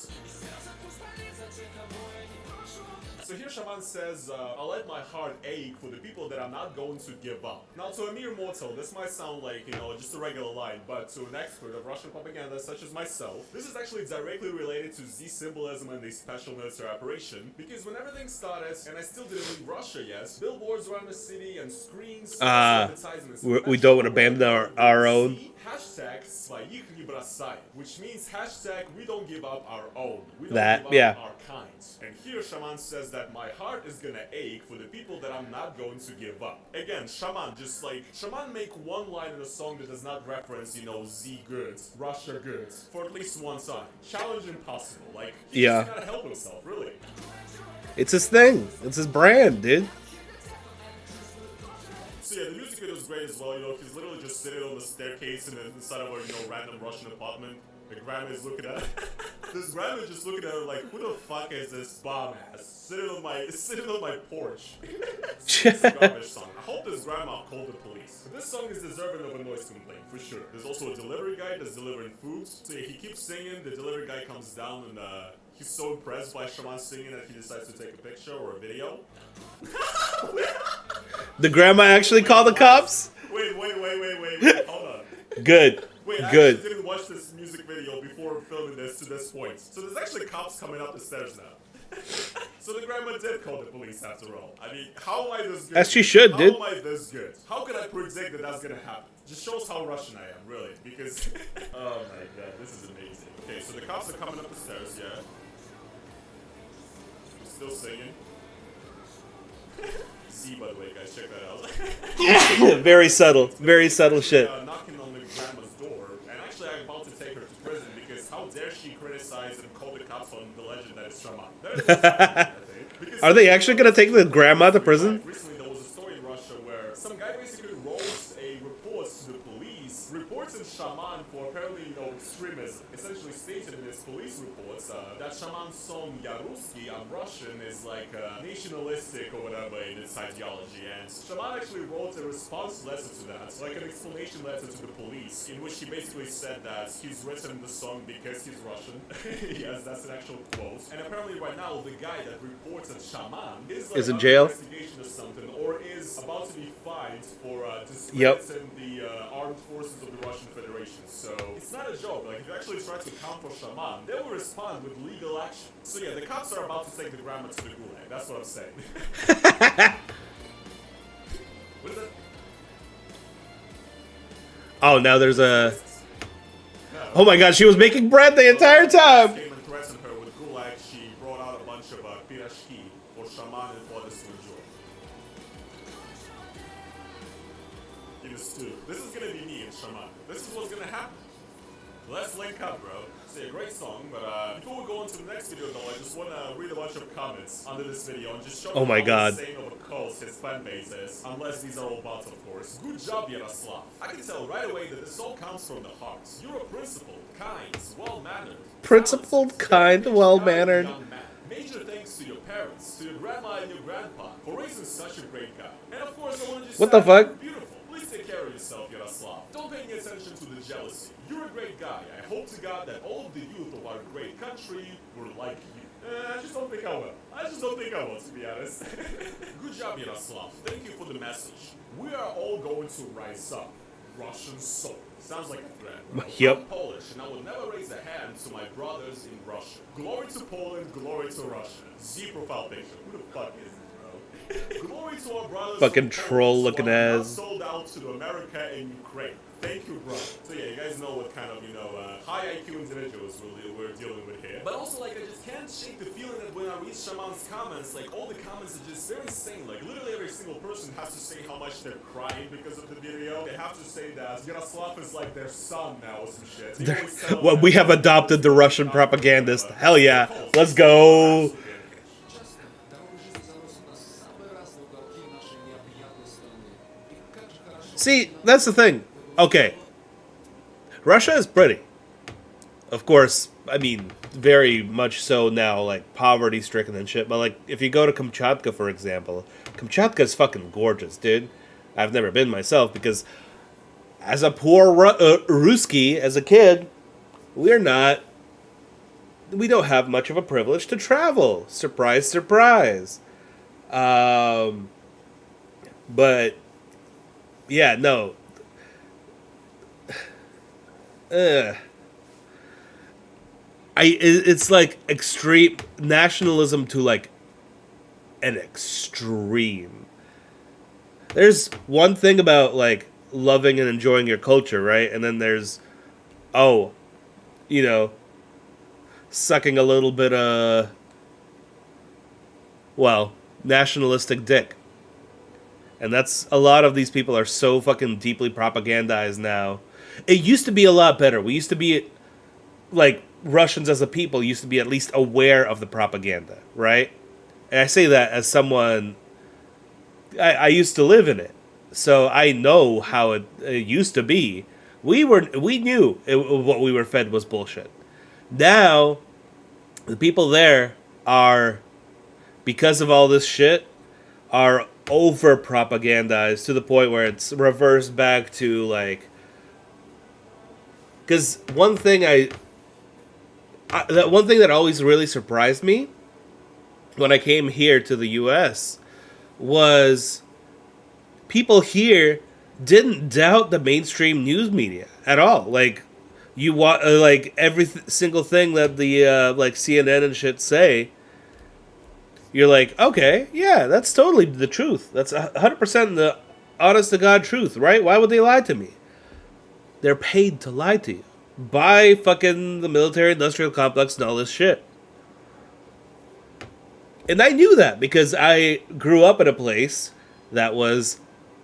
So here Shaman says, I'll let my heart ache for the people that I'm not going to give up. Now, to a mere mortal, this might sound like, you know, just a regular line, but to an expert of Russian propaganda such as myself, this is actually directly related to Z symbolism and the special military operation, because when everything started, and I still didn't leave Russia yet, billboards around the city and screens, advertisements, we don't want to abandon our own. Hashtag своих не бросай, which means hashtag we don't give up our own. We don't That, give up yeah. our kind. And here Shaman says that my heart is gonna ache for the people that I'm not going to give up. Again, Shaman, just like, Shaman make one line in a song that does not reference, you know, Z goods, Russia goods, for at least one time. Challenge impossible. Like, he just gotta help himself, really. It's his thing. It's his brand, dude. So yeah, the music video is great as well, you know, he's literally just sitting on the staircase inside of a, you know, random Russian apartment. The grandma is looking at this grandma is just looking at her like, who the fuck is this bomb ass sitting on my porch? It's a garbage song. I hope this grandma called the police. This song is deserving of a noise complaint, for sure. There's also a delivery guy that's delivering food. So yeah, he keeps singing, the delivery guy comes down and he's so impressed by Shaman singing that he decides to take a picture or a video. The grandma actually called the cops? Wait, hold on. Good. Wait, I Good. actually didn't watch this music video before filming this to this point. So there's actually cops coming up the stairs now. So the grandma did call the police after all. I mean, how am I this good? As she should, dude. How am I this good? How could I predict that that's gonna happen? Just shows how Russian I am, really. Because, oh my god, this is amazing. Okay, so the cops are coming up the stairs, yeah. He's still singing. Z, by the way, guys, check that out. Very subtle shit. Knocking on the grandma's door, and actually I'm about to take her to prison because how dare she criticize and call the cops on the legend that is Shaman. That is what's happening, I think. Are they actually gonna take the grandma to prison? Recently there was a story in Russia where some guy basically wrote a report to the police, reporting Shaman for apparently, you know, extremism. Essentially stated in his police reports that Shaman's song Ya Ruski, I'm Russian, is like nationalistic or whatever in its ideology. And Shaman actually wrote a response letter to that, like an explanation letter to the police, in which he basically said that he's written the song because he's Russian. Yes, that's an actual quote. And apparently right now, the guy that reported Shaman is like Is in jail? Investigation or something, or is about to be fined for discrediting the armed forces of the Russian Federation. So it's not a joke. Like, if you actually try to come for Shaman, they will respond with legal legal action. So yeah, the cops are about to take the grandma to the gulag. That's what I'm saying. What is it? Oh, now there's a... Oh my god, she was making bread the entire time! Came and threatened her with gulag. She brought out a bunch of pirashki for shaman and fathers to enjoy. In the stew. This is gonna be me and shaman. This is what's gonna happen. Let's link up, bro. It's a great song, but before we go on to the next video, though, I just want to read a bunch of comments under this video and just show Oh my how god. insane of a cult his fan base is, unless these are all bots, of course. Good job, Yaroslav. I can tell right away that this all comes from the heart. You're a principled, kind, well-mannered, Principled, kind, well-mannered. young man. Major thanks to your parents, to your grandma and your grandpa, for raising such a great guy. And of course, I want to just What the say, you're fuck? beautiful. Please take care of yourself, Yaroslav. Don't pay any attention to the jealousy. You're a great guy. I hope to God that all of the youth of our great country were like you. I just don't think I will. I just don't think I will, to be honest. Good job, Yaroslav. Thank you for the message. We are all going to rise up. Russian soul. Sounds like a threat. Bro. Yep. I'm Polish, and I will never raise a hand to my brothers in Russia. Glory to Poland, glory to Russia. Z profile picture. Who the fuck is it, bro? Glory to our brothers. Fucking troll looking ass. Sold out to America and Ukraine. Thank you, bro. So yeah, you guys know what kind of, high IQ individuals we're dealing with here. But also, like, I just can't shake the feeling that when I read Shaman's comments, like, all the comments are just, they're insane. Like, literally every single person has to say how much they're crying because of the video. They have to say that Yaroslav is like their son now or some shit. They always tell Well, them we have adopted the Russian propagandist. Hell yeah. Let's go. See, that's the thing. Okay. Russia is pretty. Of course, I mean, very much so now, like, poverty-stricken and shit. But, like, if you go to Kamchatka, for example, Kamchatka is fucking gorgeous, dude. I've never been myself because as a poor Ruski, as a kid, we don't have much of a privilege to travel. Surprise, surprise. But, yeah, no. It's like extreme nationalism to like an extreme. There's one thing about like loving and enjoying your culture, right? And then there's, sucking a little bit of, nationalistic dick. And that's, a lot of these people are so fucking deeply propagandized now. It used to be a lot better. We used to be, like, Russians as a people used to be at least aware of the propaganda, right? And I say that as someone, I used to live in it. So I know how it used to be. We knew what we were fed was bullshit. Now, the people there are, because of all this shit, are over propagandized to the point where it's reversed back to like, because one thing that always really surprised me when I came here to the US was people here didn't doubt the mainstream news media at all. Like, you like every single thing that the like CNN and shit say, you're like, okay, yeah, that's totally the truth. That's 100% the honest to God truth, right? Why would they lie to me? They're paid to lie to you by fucking the military-industrial complex and all this shit. And I knew that because I grew up in a place that was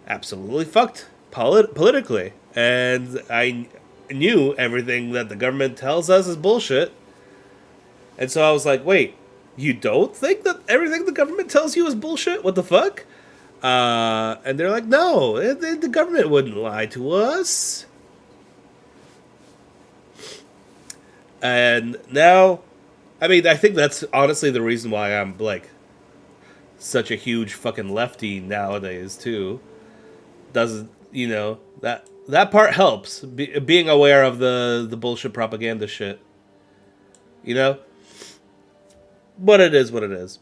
absolutely fucked politically. And I knew everything that the government tells us is bullshit. And so I was like, wait, you don't think that everything the government tells you is bullshit? What the fuck? And they're like, no, the government wouldn't lie to us. And now, I mean, I think that's honestly the reason why I'm, like, such a huge fucking lefty nowadays, too. Doesn't, that part helps. Being aware of the bullshit propaganda shit. You know? But it is what it is.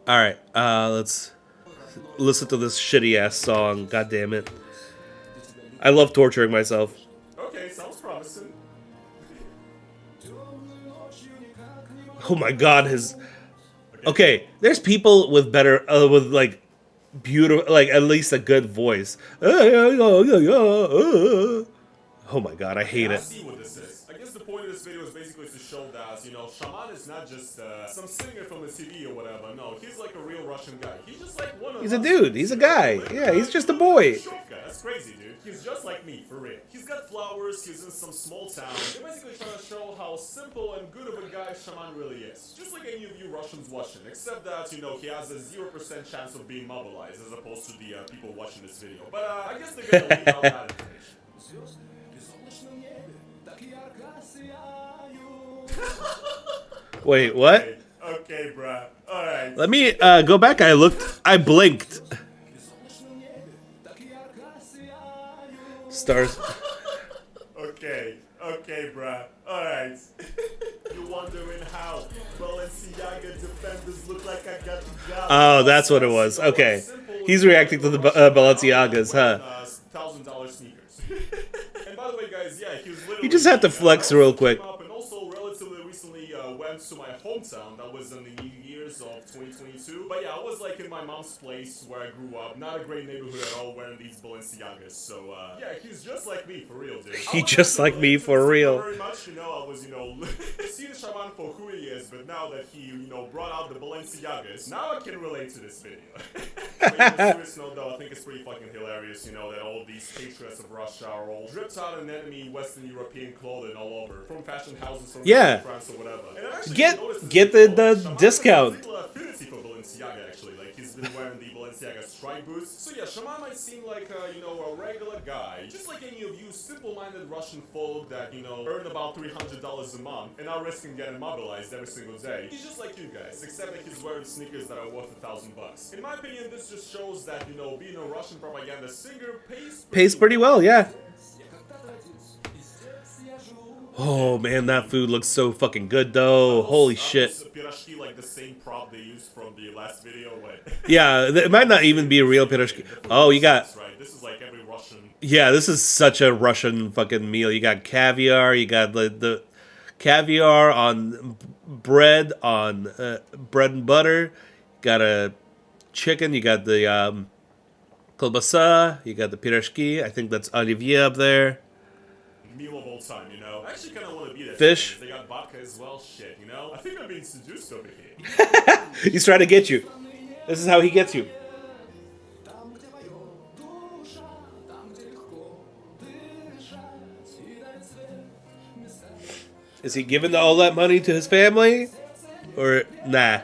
Alright, let's listen to this shitty-ass song. God damn it. I love torturing myself. Okay, sounds promising. Oh my god, his... Okay, there's people with better, with like beautiful, like at least a good voice. Oh my god, I hate I it. see what this is. I guess the point of this video is basically to show that, you know, Shaman is not just some singer from the TV or whatever. No, he's like a real Russian guy. He's just like one of He's a us. dude. He's a guy. Yeah, he's just a boy. That's crazy, dude. He's just like me, for real. He's got flowers, he's in some small town. They're basically trying to show how simple and good of a guy Shaman really is. Just like any of you Russians watching, except that, you know, he has a 0% chance of being mobilized as opposed to the people watching this video. But I guess they're gonna leave out that information. Wait, what? Okay, bruh. Alright. Let me go back. I blinked. Stars. Okay, bruh. Alright. You're wondering how Balenciaga defenders look like I got the job. Oh, that's what it was. Okay. He's reacting to the Balenciagas, huh? $1,000 sneakers. And by the way, guys, yeah, he was literally... You just have to flex real quick. And also relatively recently went to my hometown. That was in the New Year's of 2022. But yeah, I was like in my mom's place where I grew up. Not a great neighborhood at all wearing these Balenciagas. So yeah, he's just like me for real, dude. He just like me for real. Very much, you know, I was, you know, seeing Shaman for who he is, but now that he, you know, brought out the Balenciagas, now I can relate to this video. But on a serious note, though, I think it's pretty fucking hilarious, you know, that all these patriots of Russia are all dripped out in enemy Western European clothing all over, from fashion houses from France or whatever. And I actually Get the discount. Has a particular affinity for Balenciaga, actually. Like, he's been wearing the Balenciaga strike boots. So yeah, Shaman might seem like, you know, a regular guy, just like any of you simple-minded Russian folk that, you know, earn about $300 a month and are risking getting mobilized every single day. He's just like you guys, except that he's wearing sneakers that are worth $1,000. In my opinion, this just shows that, you know, being a Russian propaganda singer pays pretty well, yeah. Oh man, that food looks so fucking good though. Holy shit. Pirashki, like the same prop they used from the last video. Yeah, it might not even be a real pirashki. Oh, you got... This is like every Russian... Yeah, this is such a Russian fucking meal. You got caviar, you got the caviar on bread, on bread and butter. You got a chicken, you got the kolbasa, you got the pirashki. I think that's olivier up there. Meal of all time, you know. I actually kind of want to be there. Fish. They got vodka as well. Shit, you know. I think I'm being seduced over here. He's trying to get you. This is how he gets you. Is he giving all that money to his family? Or nah?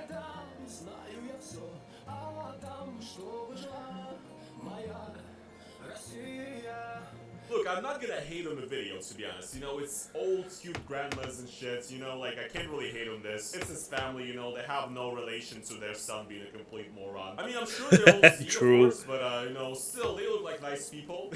Look, I'm not gonna hate on the video, to be honest. You know, it's old, cute grandmas and shit. You know, like, I can't really hate on this. It's his family, you know, they have no relation to their son being a complete moron. I mean, I'm sure they're all xenophobes, but, you know, still, they look like nice people.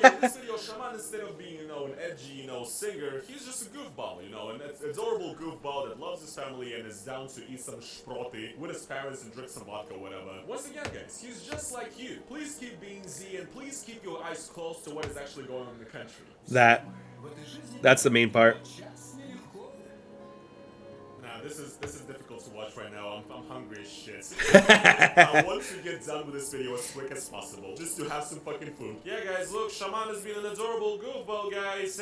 Yeah, in this video, Shaman, instead of being, you know, an edgy, you know, singer, he's just a goofball, you know, an adorable goofball that loves his family and is down to eat some shproti with his parents and drink some vodka or whatever. Once again, guys, he's just like you. Please keep being Z and please keep your eyes closed to what is actually going on in the country. That's the main part. Nah, this is difficult to watch right now. I'm hungry as shit. I want to get done with this video as quick as possible, just to have some fucking food. Yeah, guys, look, Shaman has been an adorable goofball, guys.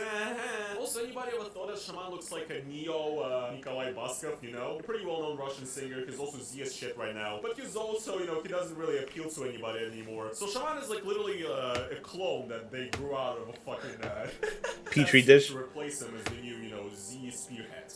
Also, anybody ever thought that Shaman looks like a neo Nikolai Baskov, you know? A pretty well-known Russian singer. He's also Z as shit right now. But he's also, you know, he doesn't really appeal to anybody anymore. So Shaman is like literally a clone that they grew out of a fucking petri dish to replace him as the new, you know, Z spearhead.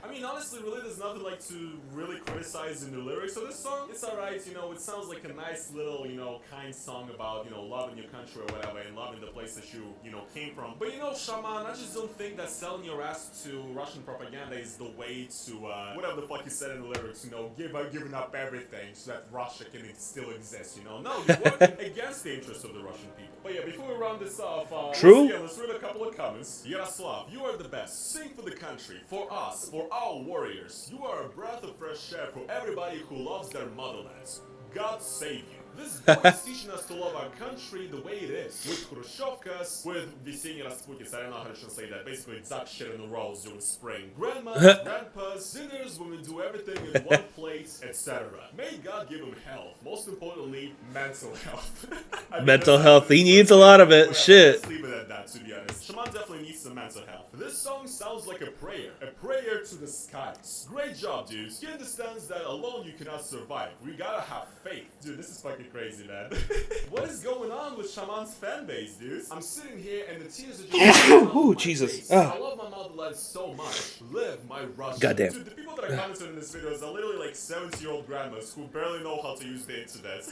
I mean, honestly, really, there's nothing like to really criticize in the lyrics of this song. It's alright, you know, it sounds like a nice little, you know, kind song about, you know, loving your country or whatever and loving the place that you know, came from. But, you know, Shaman, I just don't think that selling your ass to Russian propaganda is the way to, whatever the fuck you said in the lyrics, you know, giving up everything so that Russia can still exist, you know? No, you're working against the interests of the Russian people. But yeah, before we round this off, True. Let's read a couple of comments. Yaroslav, you are the best. Sing for the country, for us, for our warriors. You are a breath of fresh air for everybody who loves their motherland. God save you. This boy is teaching us to love our country the way it is. With Khrushchevkas, with Vesinya Rasputis, I don't know how to translate that. Basically, duck shit in the rows during spring. Grandmas, grandpas, dinners, women do everything in one plate, etc. May God give him health. Most importantly, mental health. I mean, Mental that's health. He needs a lot of it. whatever, Shit. Let's leave it at that, to be honest. Shaman definitely needs some mental health. This song sounds like a prayer to the skies. Great job, dudes. He understands that alone you cannot survive. We gotta have faith. Dude, this is fucking crazy, man. What is going on with Shaman's fan base, dudes? I'm sitting here and the tears are just Oh, Jesus. I love my motherland so much. Live my Russia. Goddamn. Dude, the people that are commenting in this video are literally like 70-year-old grandmas who barely know how to use the internet.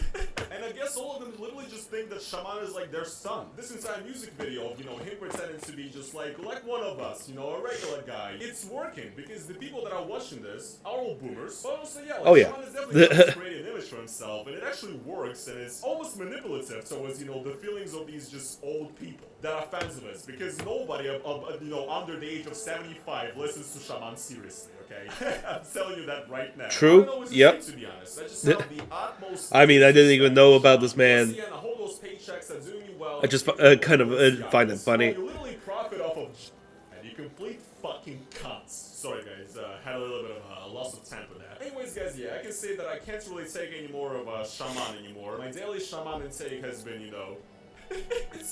And I guess all of them literally just think that Shaman is like their son. This entire music video of, him pretending to be just like one of us, a regular guy. It's working because the people that are watching this are all boomers. But also, yeah, Oh, yeah. Shaman is definitely trying to create an image for himself, and it actually works, and it's almost manipulative towards, the feelings of these just old people that are fans of us, because nobody under the age of 75 listens to Shaman seriously, okay? I'm telling you that right now. True. I don't know what to Yep. say, to be honest. I just have the utmost I mean, I didn't even know about this man. Once again, I hope those paychecks are doing you well. I just kind of find it funny. You literally profit off of and you complete fucking cunts. Sorry guys, had a little bit of a loss of temper there. Anyways guys, yeah, I can say that I can't really take any more of Shaman anymore. My daily Shaman intake has been,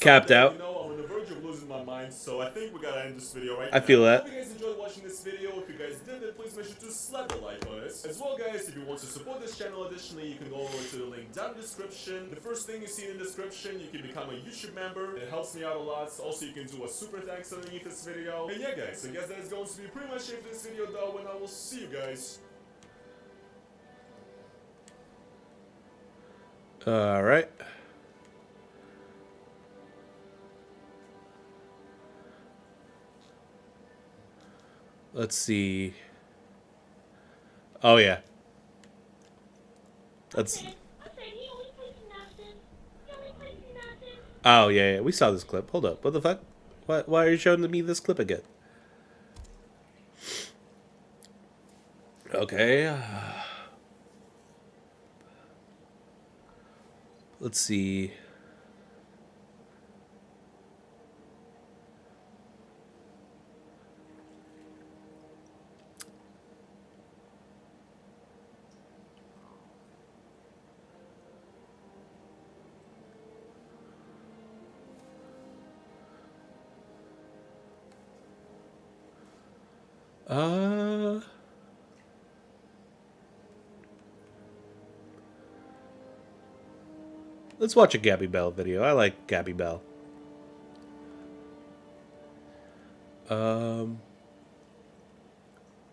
Capped out. I'm on the verge of losing my mind, so I think we gotta end this video right I now. feel that. Hope you guys enjoyed watching this video. If you guys did, then please make sure to slap a like on it. As well, guys, if you want to support this channel additionally, you can go over to the link down in the description. The first thing you see in the description, you can become a YouTube member. It helps me out a lot. Also, you can do a super thanks underneath this video. And yeah, guys, I guess that is going to be pretty much it for this video, though, and I will see you guys. All right. Let's see. Oh, yeah. That's. Oh, yeah. We saw this clip. Hold up. What the fuck? Why are you showing me this clip again? Okay. Let's see. Let's watch a Gabby Bell video. I like Gabby Bell.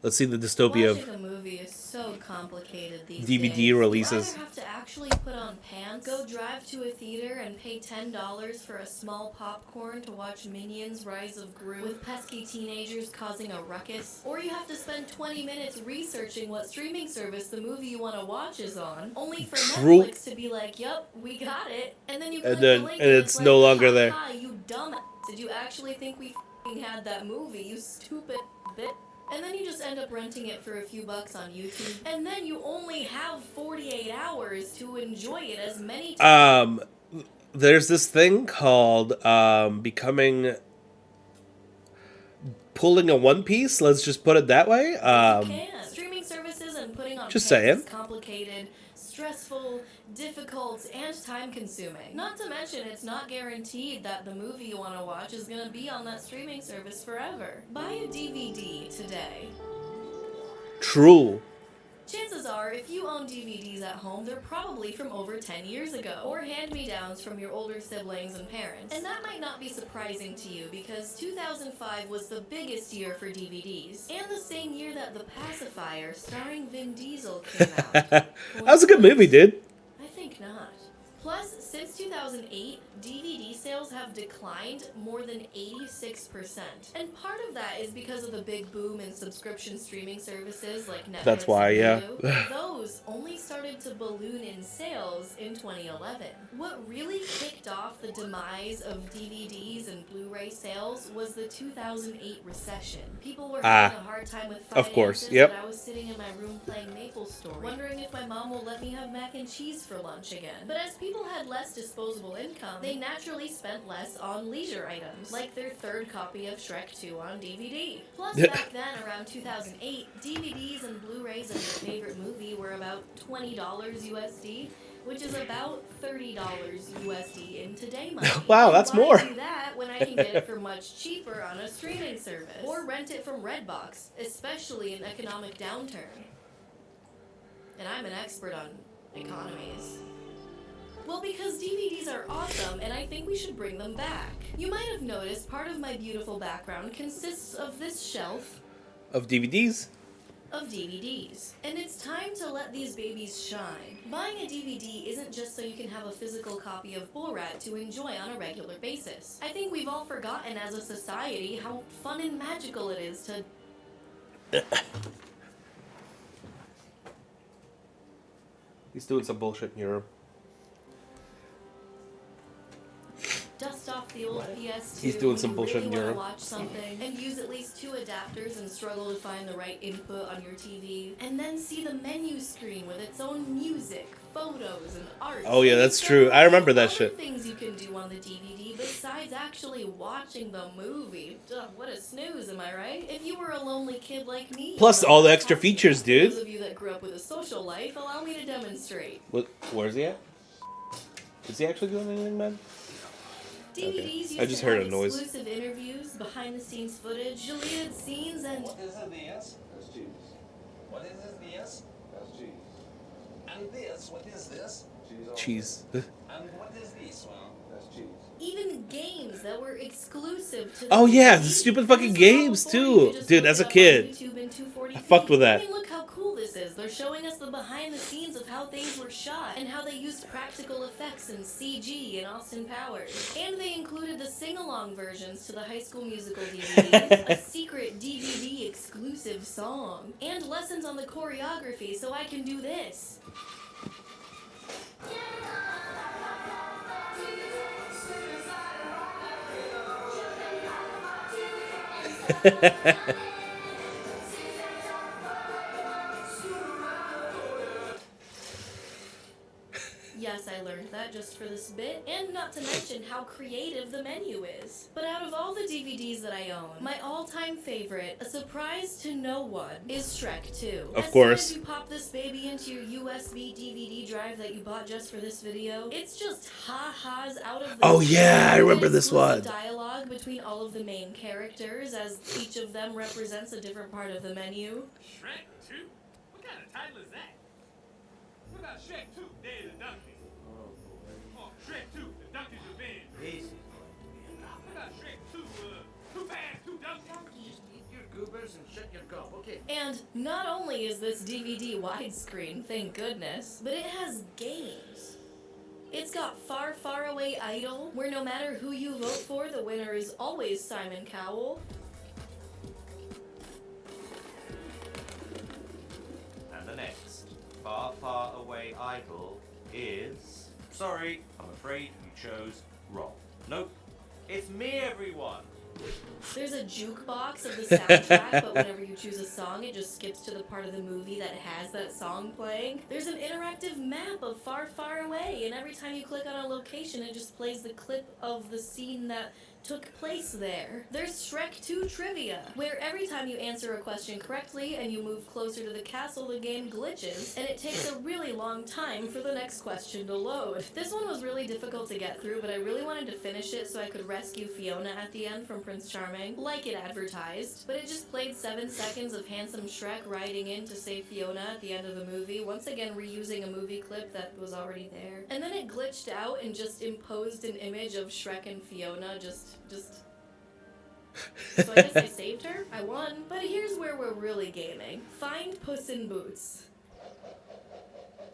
Let's see the dystopia Watching a movie is so complicated these DVD days. releases. You either have to actually put on pants, go drive to a theater and pay $10 for a small popcorn to watch Minions Rise of Gru with pesky teenagers causing a ruckus, or you have to spend 20 minutes researching what streaming service the movie you want to watch is on, only for True. Netflix to be like, "Yep, we got it," and then you And click then- the link and it's no longer there. "Ha, you dumbass! Did you actually think we f***ing had that movie? You stupid bitch." And then you just end up renting it for a few bucks on YouTube. And then you only have 48 hours to enjoy it as many times. There's this thing called pulling a One Piece. Let's just put it that way. You can. Streaming services and putting on Just pants saying. is complicated, stressful, difficult, and time-consuming. Not to mention, it's not guaranteed that the movie you want to watch is going to be on that streaming service forever. Buy a DVD today. True. Chances are, if you own DVDs at home, they're probably from over 10 years ago, or hand-me-downs from your older siblings and parents. And that might not be surprising to you, because 2005 was the biggest year for DVDs, and the same year that The Pacifier, starring Vin Diesel, came out. That was a good movie, dude. I think not. Plus, since 2008, DVD sales have declined more than 86%. And part of that is because of the big boom in subscription streaming services like Netflix. That's why, and yeah. Hulu. Those only started to balloon in sales in 2011. What really kicked off the the demise of DVDs and Blu-ray sales was the 2008 recession. People were having a hard time with finances, of course, yep. and I was sitting in my room playing MapleStory, wondering if my mom will let me have mac and cheese for lunch again. But as people had less disposable income, they naturally spent less on leisure items, like their third copy of Shrek 2 on DVD. Plus, back then, around 2008, DVDs and Blu-rays of your favorite movie were about $20 USD, which is about $30 USD in today money. Wow, that's Why more. do that when I can get it for much cheaper on a streaming service? Or rent it from Redbox, especially in economic downturn. And I'm an expert on economies. Well, because DVDs are awesome, and I think we should bring them back. You might have noticed part of my beautiful background consists of this shelf Of DVDs? of DVDs. And it's time to let these babies shine. Buying a DVD isn't just so you can have a physical copy of Borat to enjoy on a regular basis. I think we've all forgotten as a society how fun and magical it is to... He's doing some bullshit in Europe. dust off the old PS2. He's doing some bullshit really in wanna Europe. watch something and use at least 2 adapters and struggle to find the right input on your TV, and then see the menu screen with its own music, photos, and art. Oh yeah, that's true. I remember that Other shit. things you can do on the DVD besides actually watching the movie. Duh, what a snooze, am I right? If you were a lonely kid like me. Plus all the extra features, For those dude. of you that grew up with a social life, allow me to demonstrate. What? Where's he at? Is he actually doing anything, man? DVDs used I just to heard have a noise. exclusive interviews, behind-the-scenes footage, deleted scenes, and... What is this? That's cheese. What is this? That's cheese. And this, what is this? Cheese. And what is this one? That's cheese. even games that were exclusive to the Oh yeah, the DVD. stupid fucking games too. Dude, as a kid, I fucked with I that. mean, look how cool this is. They're showing us the behind the scenes of how things were shot and how they used practical effects and CG in Austin Powers. And they included the sing-along versions to the High School Musical DVD, a secret DVD exclusive song, and lessons on the choreography so I can do this. Yes, I learned that just for this bit, and not to mention how creative the menu is. But out of all the DVDs that I own, my all-time favorite, a surprise to no one, is Shrek 2. Of course. As soon as you pop this baby into your USB DVD drive that you bought just for this video, it's just ha-has out of the Oh, yeah, I remember this exclusive one. dialogue between all of the main characters, as each of them represents a different part of the menu. Shrek 2? What kind of title is that? What about Shrek 2, Day of the Donkey? Oh, Shrek 2, The Donkey's Revenge. What about Shrek 2, Too Fast, Too Donkey? Eat your goobers and shut your gob, okay? And not only is this DVD widescreen, thank goodness, but it has games. It's got Far, Far Away Idol, where no matter who you vote for, the winner is always Simon Cowell. And the next Far, Far Away Idol is... Sorry, I'm afraid you chose wrong. Nope, it's me, everyone. There's a jukebox of the soundtrack, but whenever you choose a song, it just skips to the part of the movie that has that song playing. There's an interactive map of Far, Far Away, and every time you click on a location, it just plays the clip of the scene that took place there. There's Shrek 2 Trivia, where every time you answer a question correctly and you move closer to the castle, the game glitches, and it takes a really long time for the next question to load. This one was really difficult to get through, but I really wanted to finish it so I could rescue Fiona at the end from Prince Charming, like it advertised, but it just played 7 seconds of handsome Shrek riding in to save Fiona at the end of the movie, once again reusing a movie clip that was already there. And then it glitched out and just imposed an image of Shrek and Fiona just... So I guess I saved her, I won. But here's where we're really gaming. Find Puss in Boots.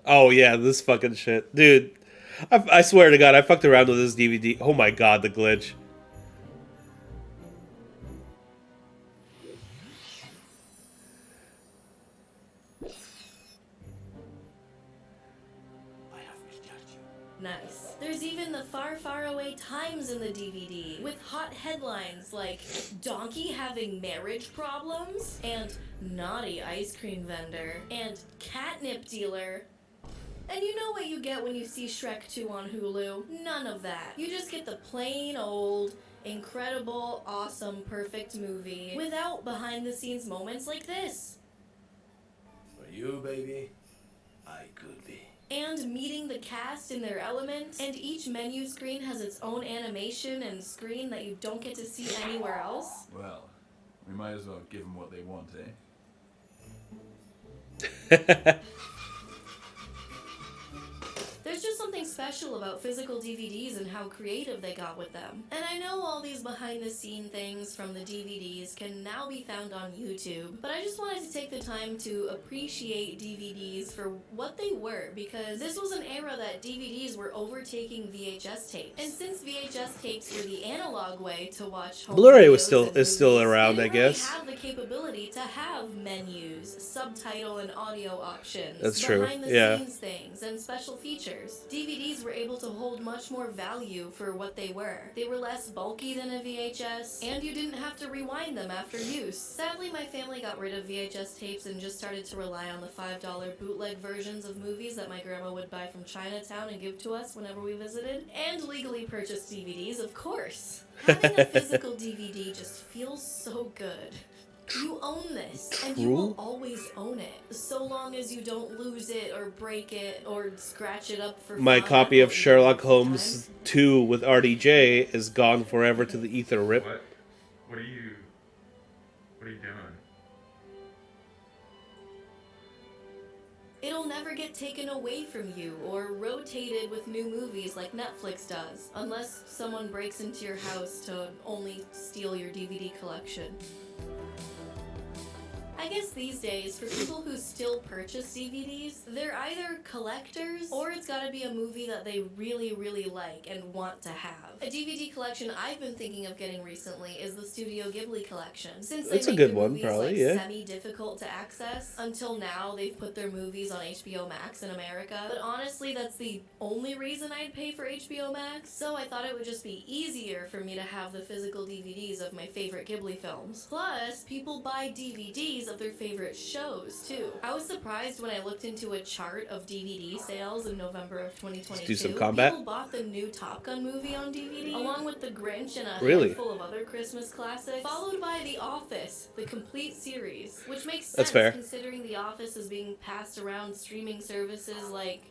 Oh yeah, this fucking shit, dude. I swear to God, I fucked around with this DVD. Oh my God, the glitch. Nice. There's even the Far, Far throwaway times in the DVD, with hot headlines like Donkey having marriage problems, and Naughty ice cream vendor, and Catnip dealer. And you know what you get when you see Shrek 2 on Hulu? None of that. You just get the plain old, incredible, awesome, perfect movie without behind-the-scenes moments like this. For you, baby, I could be. And meeting the cast in their element, and each menu screen has its own animation and screen that you don't get to see anywhere else. Well, we might as well give them what they want, eh? There's just something special about physical DVDs and how creative they got with them. And I know all these behind-the-scene things from the DVDs can now be found on YouTube, but I just wanted to take the time to appreciate DVDs for what they were, because this was an era that DVDs were overtaking VHS tapes. And since VHS tapes were the analog way to watch home Blu-ray videos is still around, they I didn't really guess. have the capability to have menus, subtitle and audio options, That's true, behind-the-scenes yeah. things, and special features. DVDs were able to hold much more value for what they were. They were less bulky than a VHS, and you didn't have to rewind them after use. Sadly, my family got rid of VHS tapes and just started to rely on the $5 bootleg versions of movies that my grandma would buy from Chinatown and give to us whenever we visited. And legally purchased DVDs, of course. Having a physical DVD just feels so good. You own this, and you will always own it, so long as you don't lose it or break it or scratch it up for My fun. copy of Sherlock Holmes 2 with RDJ is gone forever to the ether. Rip. What are you doing? It'll never get taken away from you or rotated with new movies like Netflix does, unless someone breaks into your house to only steal your DVD collection. I guess these days, for people who still purchase DVDs, they're either collectors or it's gotta be a movie that they really, really like and want to have. A DVD collection I've been thinking of getting recently is the Studio Ghibli collection. Since That's they a make good their one, movies probably, yeah. semi-difficult to access, until now they've put their movies on HBO Max in America. But honestly, that's the only reason I'd pay for HBO Max, so I thought it would just be easier for me to have the physical DVDs of my favorite Ghibli films. Plus, people buy DVDs of their favorite shows, too. I was surprised when I looked into a chart of DVD sales in November of 2022. Let's do some combat. People bought the new Top Gun movie on DVD, along with The Grinch and a Really? handful of other Christmas classics, followed by The Office, the complete series, which makes sense That's fair. considering The Office is being passed around streaming services like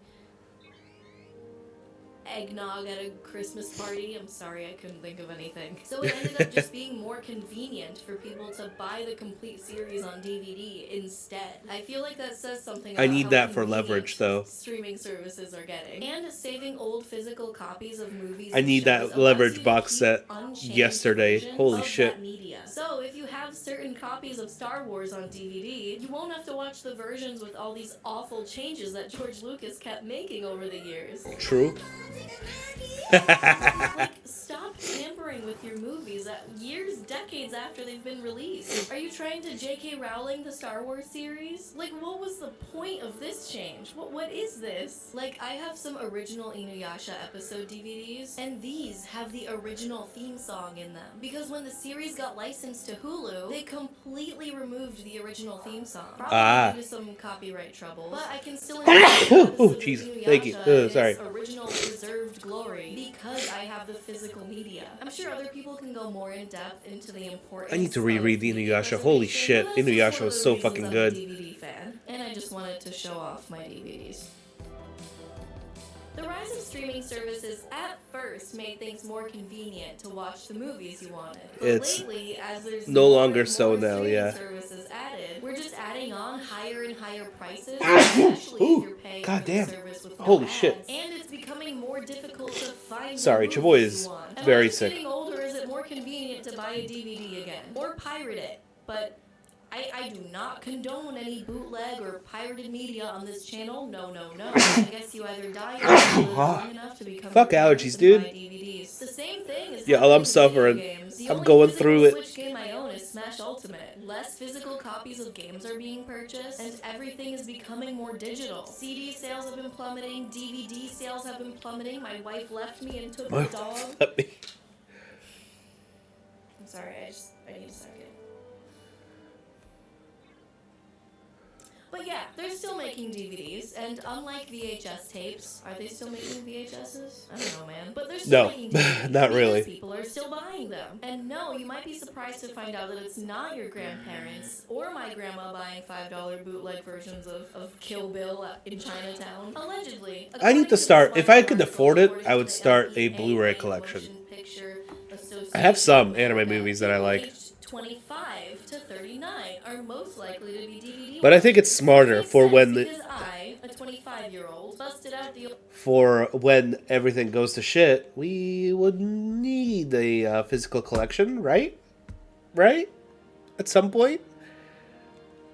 eggnog at a Christmas party. I'm sorry, I couldn't think of anything. So it ended up just being more convenient for people to buy the complete series on DVD instead. I feel like that says something about I need how that for convenient leverage, though. streaming services are getting. And saving old physical copies of movies I and need shows that allows leverage you to box keep set unchanged yesterday. versions Holy of shit. that media. So if you have certain copies of Star Wars on DVD, you won't have to watch the versions with all these awful changes that George Lucas kept making over the years. True. Like, stop tampering with your movies years, decades after they've been released. Are you trying to J.K. Rowling the Star Wars series? Like, what was the point of this change? What is this? Like, I have some original Inuyasha episode DVDs, and these have the original theme song in them. Because when the series got licensed to Hulu, they completely removed the original theme song. Probably due to some copyright troubles. But I can still enjoy Oh, Jesus. Thank you. Sorry. original preserved glory because I have the physical media. I'm sure other people can go more in depth into the importance. I need to reread the Inuyasha. Holy shit. Inuyasha was so fucking I'm good. a DVD fan, and I just wanted to show off my DVDs. The rise of streaming services at first made things more convenient to watch the movies you wanted. But It's lately, as there's no more longer and so more now, streaming yeah. services added, we're just adding on higher and higher prices, especially if you're paying for the goddamn. service with no Holy ads. shit. And it's becoming more difficult to find Sorry, the Chaboy movies is you want. Am very I just sick. getting older? Is it more convenient to buy a DVD again or pirate it? But I do not condone any bootleg or pirated media on this channel. No, no, no. I guess you either die or live long enough to become Fuck parents allergies, and dude. buy DVDs. The same thing is Yeah, happening I'm with suffering. video games. The I'm only going physical through it. Switch game I own is Smash Ultimate. Let less physical copies of games are being purchased, and everything is becoming more digital. CD sales have been plummeting, DVD sales have been plummeting. My wife left me and took My a dog. wife left me. I'm sorry, I need a second. But yeah, they're still making DVDs, and unlike VHS tapes, are they still making VHSs? I don't know, man. But they're still No, making DVDs. not because really. People are still buying them. And no, you might be surprised to find out that it's not your grandparents or my grandma buying $5 bootleg versions of Kill Bill in Chinatown. Allegedly. I need to start. If I could afford it, I would start a Blu-ray collection. I have some anime movies that I like. 25 to 39 are most likely to be DVD. But I think it's smarter for when because I, a 25-year-old, busted out the for when everything goes to shit, we would need a physical collection, right? Right? At some point?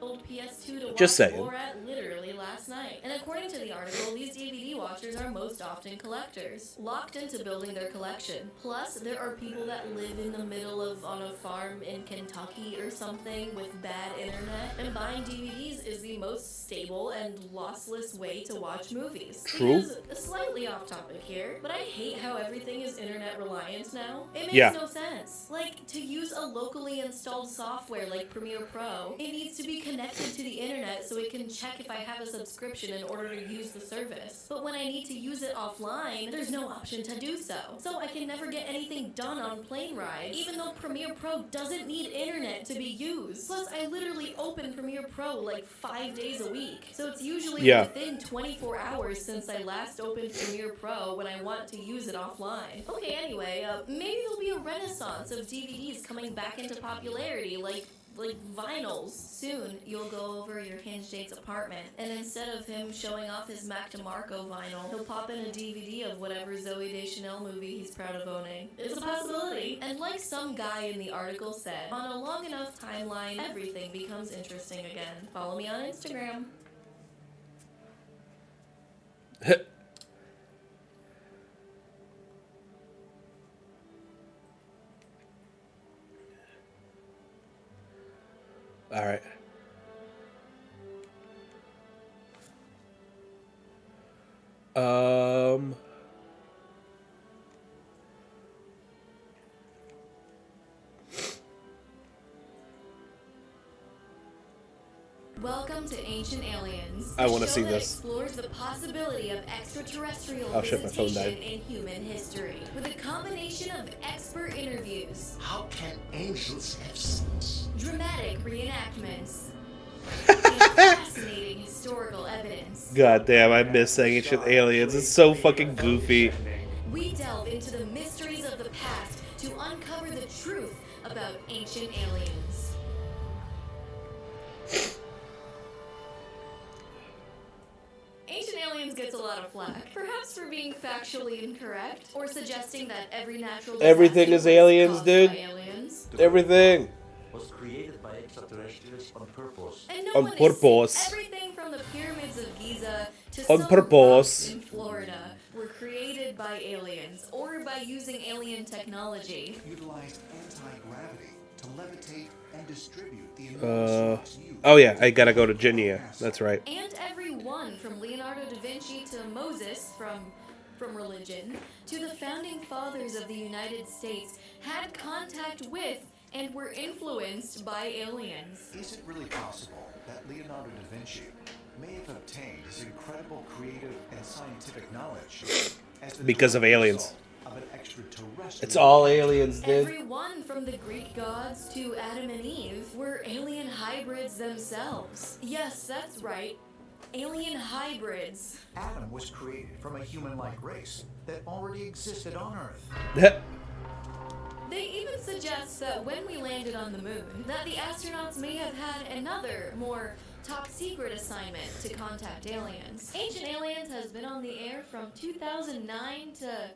old PS2 to watch Just saying. Borat literally last night. And according to the article, these DVD watchers are most often collectors, locked into building their collection. Plus, there are people that live in the middle of on a farm in Kentucky or something with bad internet, and buying DVDs is the most stable and lossless way to watch movies. True. Because, slightly off topic here, but I hate how everything is internet reliant now. It makes Yeah. no sense. Like, to use a locally installed software like Premiere Pro, it needs to be connected to the internet so it can check if I have a subscription in order to use the service. But when I need to use it offline, there's no option to do so. So I can never get anything done on plane rides, even though Premiere Pro doesn't need internet to be used. Plus, I literally open Premiere Pro like 5 days a week. So it's usually within 24 hours since I last opened Premiere Pro when I want to use it offline. Okay, anyway, maybe there'll be a renaissance of DVDs coming back into popularity, like vinyls. Soon, you'll go over your Hinge Date's apartment, and instead of him showing off his Mac DeMarco vinyl, he'll pop in a DVD of whatever Zooey Deschanel movie he's proud of owning. It's a possibility. And like some guy in the article said, on a long enough timeline, everything becomes interesting again. Follow me on Instagram. All right. Welcome to Ancient Aliens. I wanna the see show that this. explores the possibility of extraterrestrial Oh, shit, my phone visitation died. in human history with a combination of expert interviews, How can angels have sons? dramatic reenactments, and fascinating historical evidence. God damn, I miss Ancient Aliens. It's so fucking goofy. We delve into the mysteries of the past to uncover the truth about ancient aliens. Ancient Aliens gets a lot of flack, perhaps for being factually incorrect, or suggesting that every natural Everything is disaster was aliens, caused dude. by aliens. Everything. Was created by extraterrestrials on purpose. And no On one is purpose. safe. Everything from the pyramids of Giza to On some purpose. rocks in Florida were created by aliens or by using alien technology. Utilized anti-gravity to levitate and distribute the enormous Oh yeah, I gotta go to Ginia. That's right. And every one from Leonardo da Vinci to Moses from religion to the founding fathers of the United States had contact with and were influenced by aliens. Is it really possible that Leonardo da Vinci may have obtained his incredible creative and scientific knowledge as the Because of direct aliens. result of an extraterrestrial? It's all aliens, dude. Everyone from the Greek gods to Adam and Eve were alien hybrids themselves. Yes, that's right. Alien hybrids. Adam was created from a human-like race that already existed on Earth. They even suggest that when we landed on the moon, that the astronauts may have had another, more top-secret assignment to contact aliens. Ancient Aliens has been on the air from 2009 to...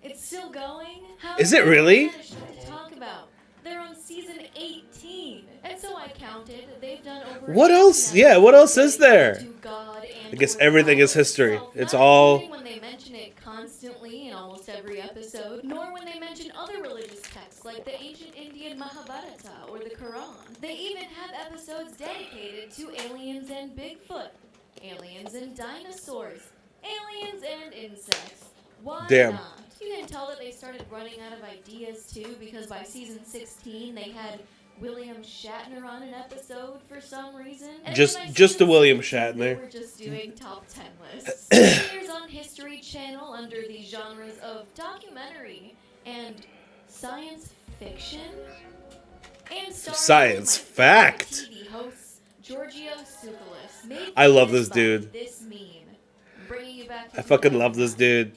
It's still going? How Is it really? much to talk about? They're on season 18. And so I counted, they've done over... What 18 else? Yeah, what else is there? to God and I guess or everything is power. history. So It's not all. including when they mention it constantly in almost every episode, nor when they mention mention other religious texts like the ancient Indian Mahabharata or the Quran. They even have episodes dedicated to aliens and Bigfoot, aliens and dinosaurs, aliens and insects. Why Damn. not? You can tell that they started running out of ideas too, because by season 16 they had William Shatner on an episode for some reason. And Just then by the season William 17, They Shatner. were just doing top 10 lists. Here's on History Channel under the genres of documentary and science fiction. And starring Science my favorite fact. TV hosts, Giorgio Tsoukalos. Made I love famous this by dude. This meme. Bringing you back to I fucking 2000. love this dude.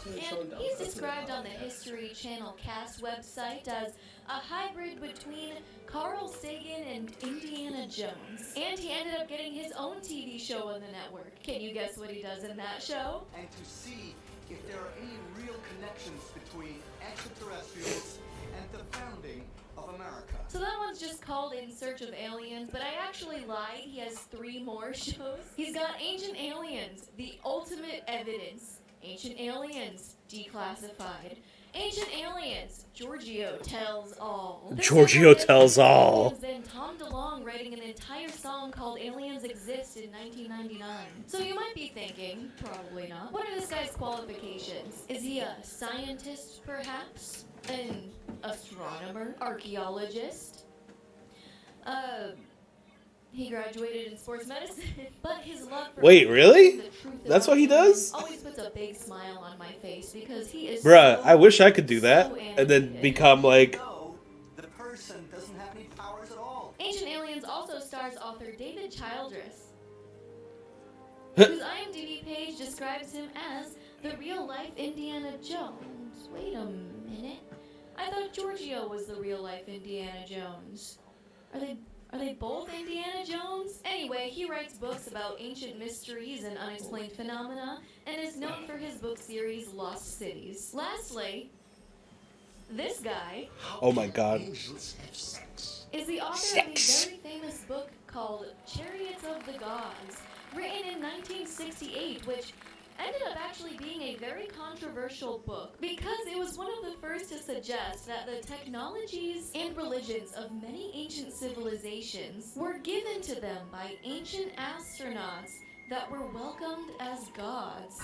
And he's described on the History Channel cast website as a hybrid between Carl Sagan and Indiana Jones. And he ended up getting his own TV show on the network. Can you guess what he does in that show? And to see if there are any real connections between extraterrestrials and the founding of America. So that one's just called In Search of Aliens, but I actually lied. He has 3 more shows. He's got Ancient Aliens, The Ultimate Evidence, Ancient Aliens, Declassified, Ancient Aliens, Giorgio Tells All. Giorgio Tells All. Then Tom DeLonge writing an entire song called Aliens Exist in 1999. So you might be thinking, probably not, what are this guy's qualifications? Is he a scientist, perhaps? An astronomer? Archaeologist? He graduated in sports medicine, but his love for Wait, really? the truth That's about what he does? always puts a big smile on my face because he is Bruh, so I wish I could do that. so And then become like... The person doesn't have any powers at all. Ancient Aliens also stars author David Childress, whose IMDb page describes him as the real-life Indiana Jones. Wait a minute. I thought Giorgio was the real-life Indiana Jones. Are they both Indiana Jones? Anyway, he writes books about ancient mysteries and unexplained phenomena, and is known for his book series Lost Cities. Lastly, this guy Oh my god. is the author of a very famous book called Chariots of the Gods, written in 1968, which ended up actually being a very controversial book because it was one of the first to suggest that the technologies and religions of many ancient civilizations were given to them by ancient astronauts that were welcomed as gods.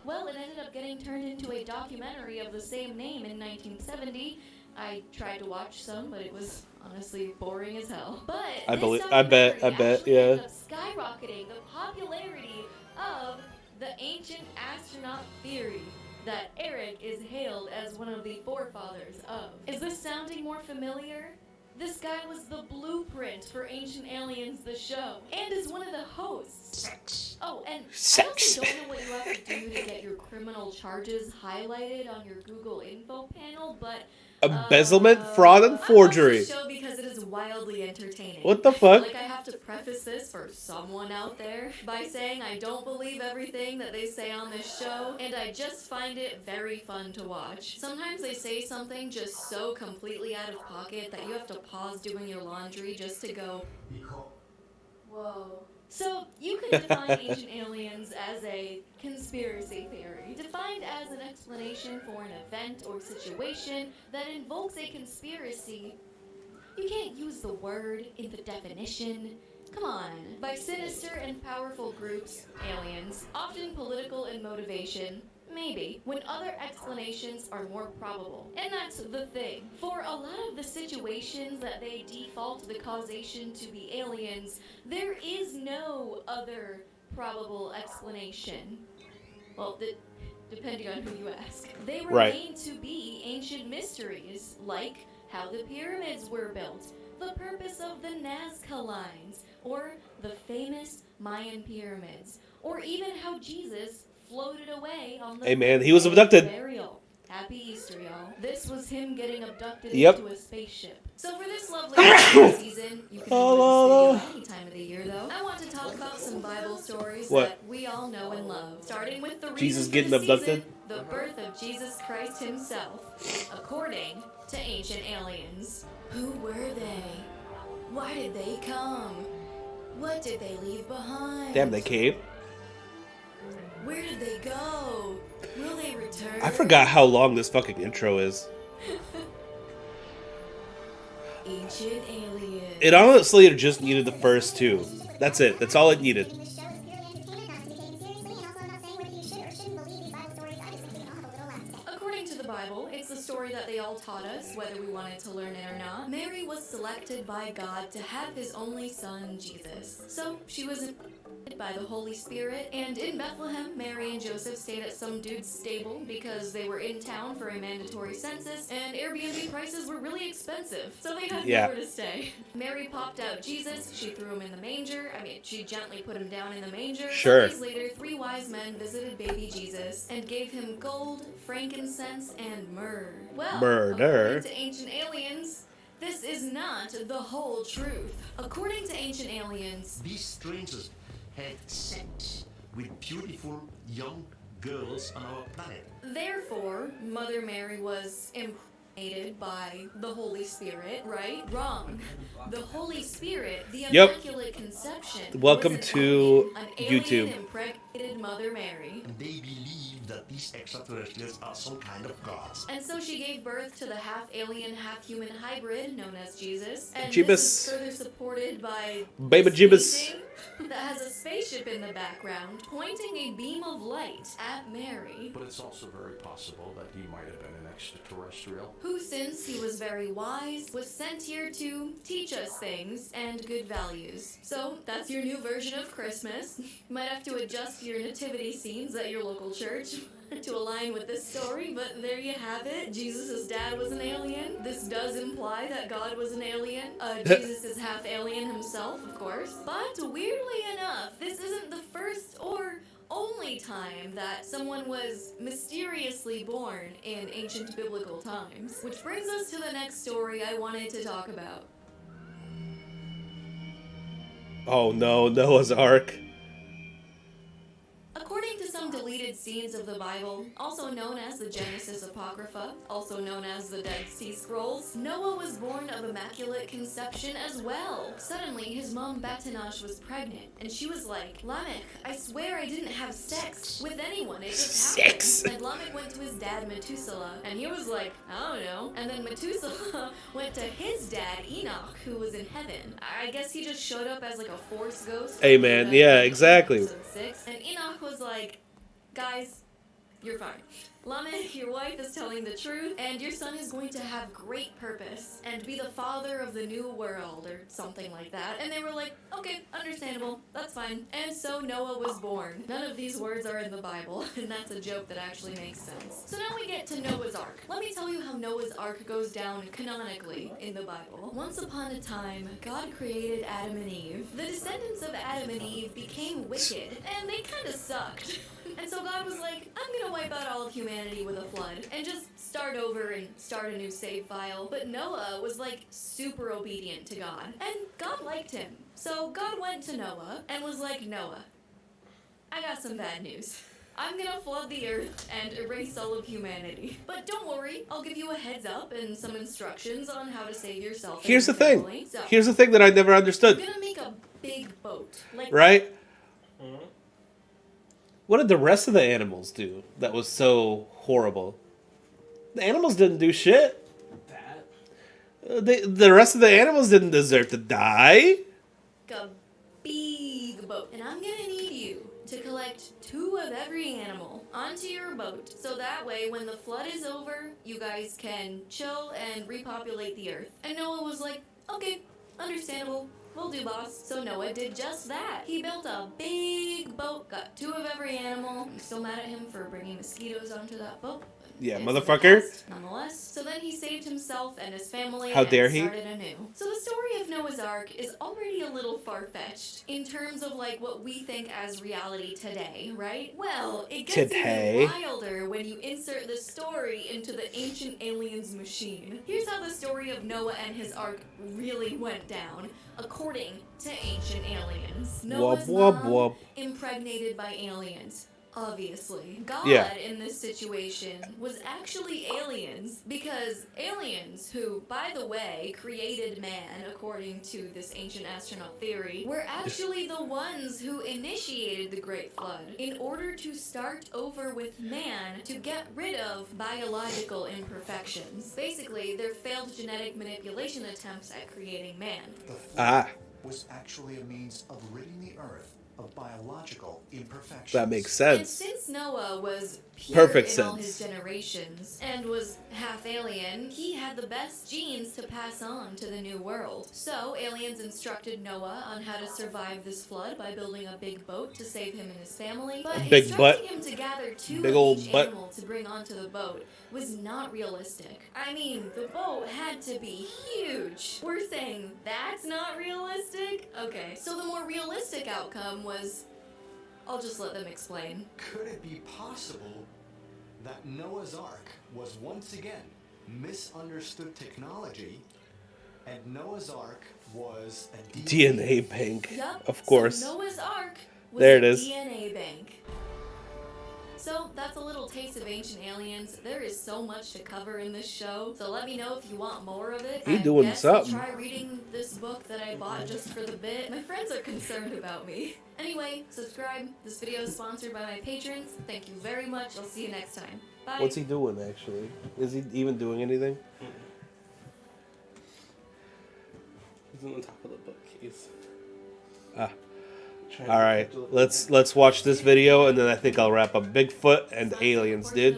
Well, it ended up getting turned into a documentary of the same name in 1970. I tried to watch some, but it was honestly boring as hell. But I this bet, documentary actually yeah. ended up skyrocketing the popularity of the ancient astronaut theory that Eric is hailed as one of the forefathers of. Is this sounding more familiar? This guy was the blueprint for Ancient Aliens, the show, and is one of the hosts. Sex. Oh, and Sex. I also don't know what you have to do to get your criminal charges highlighted on your Google info panel, but Embezzlement, fraud, and forgery. I watch the show because it is wildly entertaining. What the fuck? Like, I have to preface this for someone out there by saying I don't believe everything that they say on this show, and I just find it very fun to watch. Sometimes they say something just so completely out of pocket that you have to pause doing your laundry just to go, whoa. So, you could define Ancient Aliens as a conspiracy theory, defined as an explanation for an event or situation that invokes a conspiracy. You can't use the word in the definition. Come on. By sinister and powerful groups, aliens, often political in motivation, maybe, when other explanations are more probable. And that's the thing. For a lot of the situations that they default the causation to be aliens, there is no other probable explanation. Well, depending on who you ask. They remain to be ancient mysteries, like how the pyramids were built, the purpose of the Nazca lines, or the famous Mayan pyramids, or even how Jesus floated away on the Hey man, he was abducted. burial. Happy Easter, y'all. This was him getting abducted Yep. into a spaceship. So for this lovely season, you can enjoy this video any time of the year, though. I want to talk about some Bible stories What? that we all know and love. Starting with the Jesus reason getting for the abducted? season, the birth of Jesus Christ himself, according to ancient aliens. Who were they? Why did they come? What did they leave behind? Damn, they came. Where did they go? Will they return? I forgot how long this fucking intro is. Ancient aliens. It honestly just needed the first two. That's it. That's all it needed. According to the Bible, it's the story that they all taught us, whether we wanted to learn it or not. Mary was selected by God to have his only son, Jesus. So she was by the Holy Spirit, and in Bethlehem, Mary and Joseph stayed at some dude's stable because they were in town for a mandatory census, and Airbnb prices were really expensive, so they had nowhere to stay. Mary popped out Jesus, she threw him in the manger, she gently put him down in the manger. Sure. 2 days later, 3 wise men visited baby Jesus and gave him gold, frankincense, and myrrh. Well, according to ancient aliens, this is not the whole truth. According to ancient aliens, these strangers had sex with beautiful young girls on our planet. Therefore, Mother Mary was impregnated by the Holy Spirit, right? Wrong. The Holy Spirit, the Immaculate Conception. Welcome to an YouTube. alien impregnated Mother Mary. And they believe that these extraterrestrials are some kind of gods. And so she gave birth to the half-alien, half-human hybrid known as Jesus. And Jeebus. this is further supported by Baby this Jeebus. painting that has a spaceship in the background pointing a beam of light at Mary. But it's also very possible that he might have been an extraterrestrial. Who, since he was very wise, was sent here to teach us things and good values. So that's your new version of Christmas. You might have to adjust your nativity scenes at your local church to align with this story, but there you have it. Jesus' dad was an alien. This does imply that God was an alien. Jesus is half alien himself, of course. But weirdly enough, this isn't the first or only time that someone was mysteriously born in ancient biblical times. Which brings us to the next story I wanted to talk about. Oh no, Noah's Ark. According to some deleted scenes of the Bible, also known as the Genesis Apocrypha, also known as the Dead Sea Scrolls, Noah was born of immaculate conception as well. Suddenly, his mom Betanosh was pregnant, and she was like, Lamech, I swear I didn't have sex with anyone, it just happened. And Lamech went to his dad Methuselah, and he was like, I don't know. And then Methuselah went to his dad Enoch, who was in heaven. I guess he just showed up as like a force ghost. Amen. Yeah, exactly. Episode 6. And Enoch was like, guys, you're fine. Lamech, your wife is telling the truth, and your son is going to have great purpose and be the father of the new world, or something like that. And they were like, okay, understandable, that's fine. And so Noah was born. None of these words are in the Bible, and that's a joke that actually makes sense. So now we get to Noah's Ark. Let me tell you how Noah's Ark goes down canonically in the Bible. Once upon a time, God created Adam and Eve. The descendants of Adam and Eve became wicked, and they kind of sucked. And so God was like, I'm gonna wipe out all of humanity with a flood and just start over and start a new save file. But Noah was like super obedient to God, and God liked him. So God went to Noah and was like, Noah, I got some bad news. I'm gonna flood the earth and erase all of humanity. But don't worry, I'll give you a heads up and some instructions on how to save yourself. And Here's the your thing. family. So, Here's the thing that I never understood. I'm gonna make a big boat. Like, Right? What did the rest of the animals do that was so horrible? The animals didn't do shit. The rest of the animals didn't deserve to die. a big boat. And I'm gonna need you to collect 2 of every animal onto your boat. So that way, when the flood is over, you guys can chill and repopulate the earth. And Noah was like, okay, understandable. Will do, boss. So Noah did just that. He built a big boat, got 2 of every animal. I'm still mad at him for bringing mosquitoes onto that boat. Yeah, It's motherfucker. the past, nonetheless. So then he saved himself and his family How dare and he? started anew. So the story of Noah's Ark is already a little far-fetched in terms of like what we think as reality today, right? Well, it gets Today. even wilder when you insert the story into the ancient aliens machine. Here's how the story of Noah and his ark really went down, according to ancient aliens. Noah's Whoop, whoop, mom whoop. impregnated by aliens. Obviously, God Yeah. in this situation was actually aliens, because aliens, who, by the way, created man according to this ancient astronaut theory, were actually the ones who initiated the Great Flood in order to start over with man to get rid of biological imperfections. Basically, their failed genetic manipulation attempts at creating man. The flood Ah. was actually a means of ridding the Earth of biological imperfections. That makes And sense. since Noah was pure Perfect in all his sense. generations and was half alien, he had the best genes to pass on to the new world. So aliens instructed Noah on how to survive this flood by building a big boat to save him and his family. But Big instructing butt. him to gather two Big of old each butt. animal to bring onto the boat was not realistic. I mean, the boat had to be huge. We're saying that's not realistic? Okay, so the more realistic outcome was... I'll just let them explain. Could it be possible that Noah's Ark was once again misunderstood technology, and Noah's Ark was a DNA bank. Yup, Of course. So Noah's Ark was There a it is. DNA bank. So that's a little taste of ancient aliens. There is so much to cover in this show, so let me know if you want more of it. He I doing guess I'll something. try reading this book that I bought just for the bit. My friends are concerned about me. Anyway, subscribe. This video is sponsored by my patrons. Thank you very much. I'll see you next time. Bye. What's he doing, actually? Is he even doing anything? He's on the top of the bookcase. Ah. All right, let's watch this video, and then I think I'll wrap up Bigfoot and aliens, dude.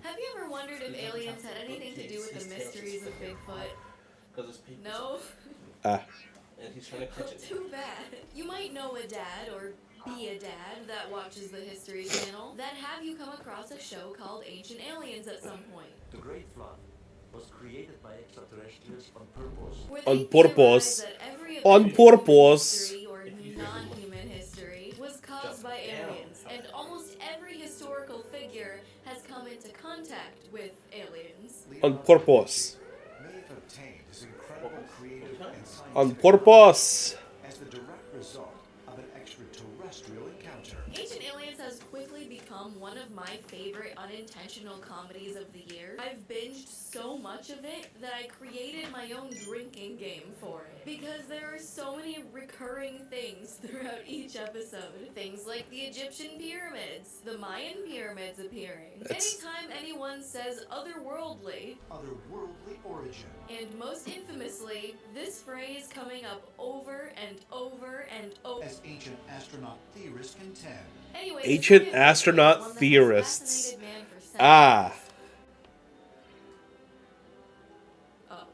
Have you ever wondered if aliens had anything to do with the mysteries of Bigfoot? No? Ah. And he's trying to catch it. Too bad. You might know a dad or be a dad that watches the History Channel that have you come across a show called Ancient Aliens at some point. The Great Flood was created by extraterrestrials on purpose. Where On they purpose. theorize that every event On in human purpose. history or non-human history was caused by aliens, and almost every historical figure has come into contact with aliens. On purpose. May have obtained his incredible creative and scientific On purpose. as the direct result of an extraterrestrial encounter. Ancient Aliens has quickly become one of my favorite unintentional comedies of the year. I've binged so much of it that I created my own drinking game for it. Because there are so many recurring things throughout each episode. Things like the Egyptian pyramids, the Mayan pyramids appearing. Anytime anyone says otherworldly, origin. and most infamously, this phrase coming up over and over and over. As ancient astronaut theorists contend. Anyways, Ancient the story of Bigfoot, astronaut one that has theorists. fascinated man for centuries. Ah. Oh.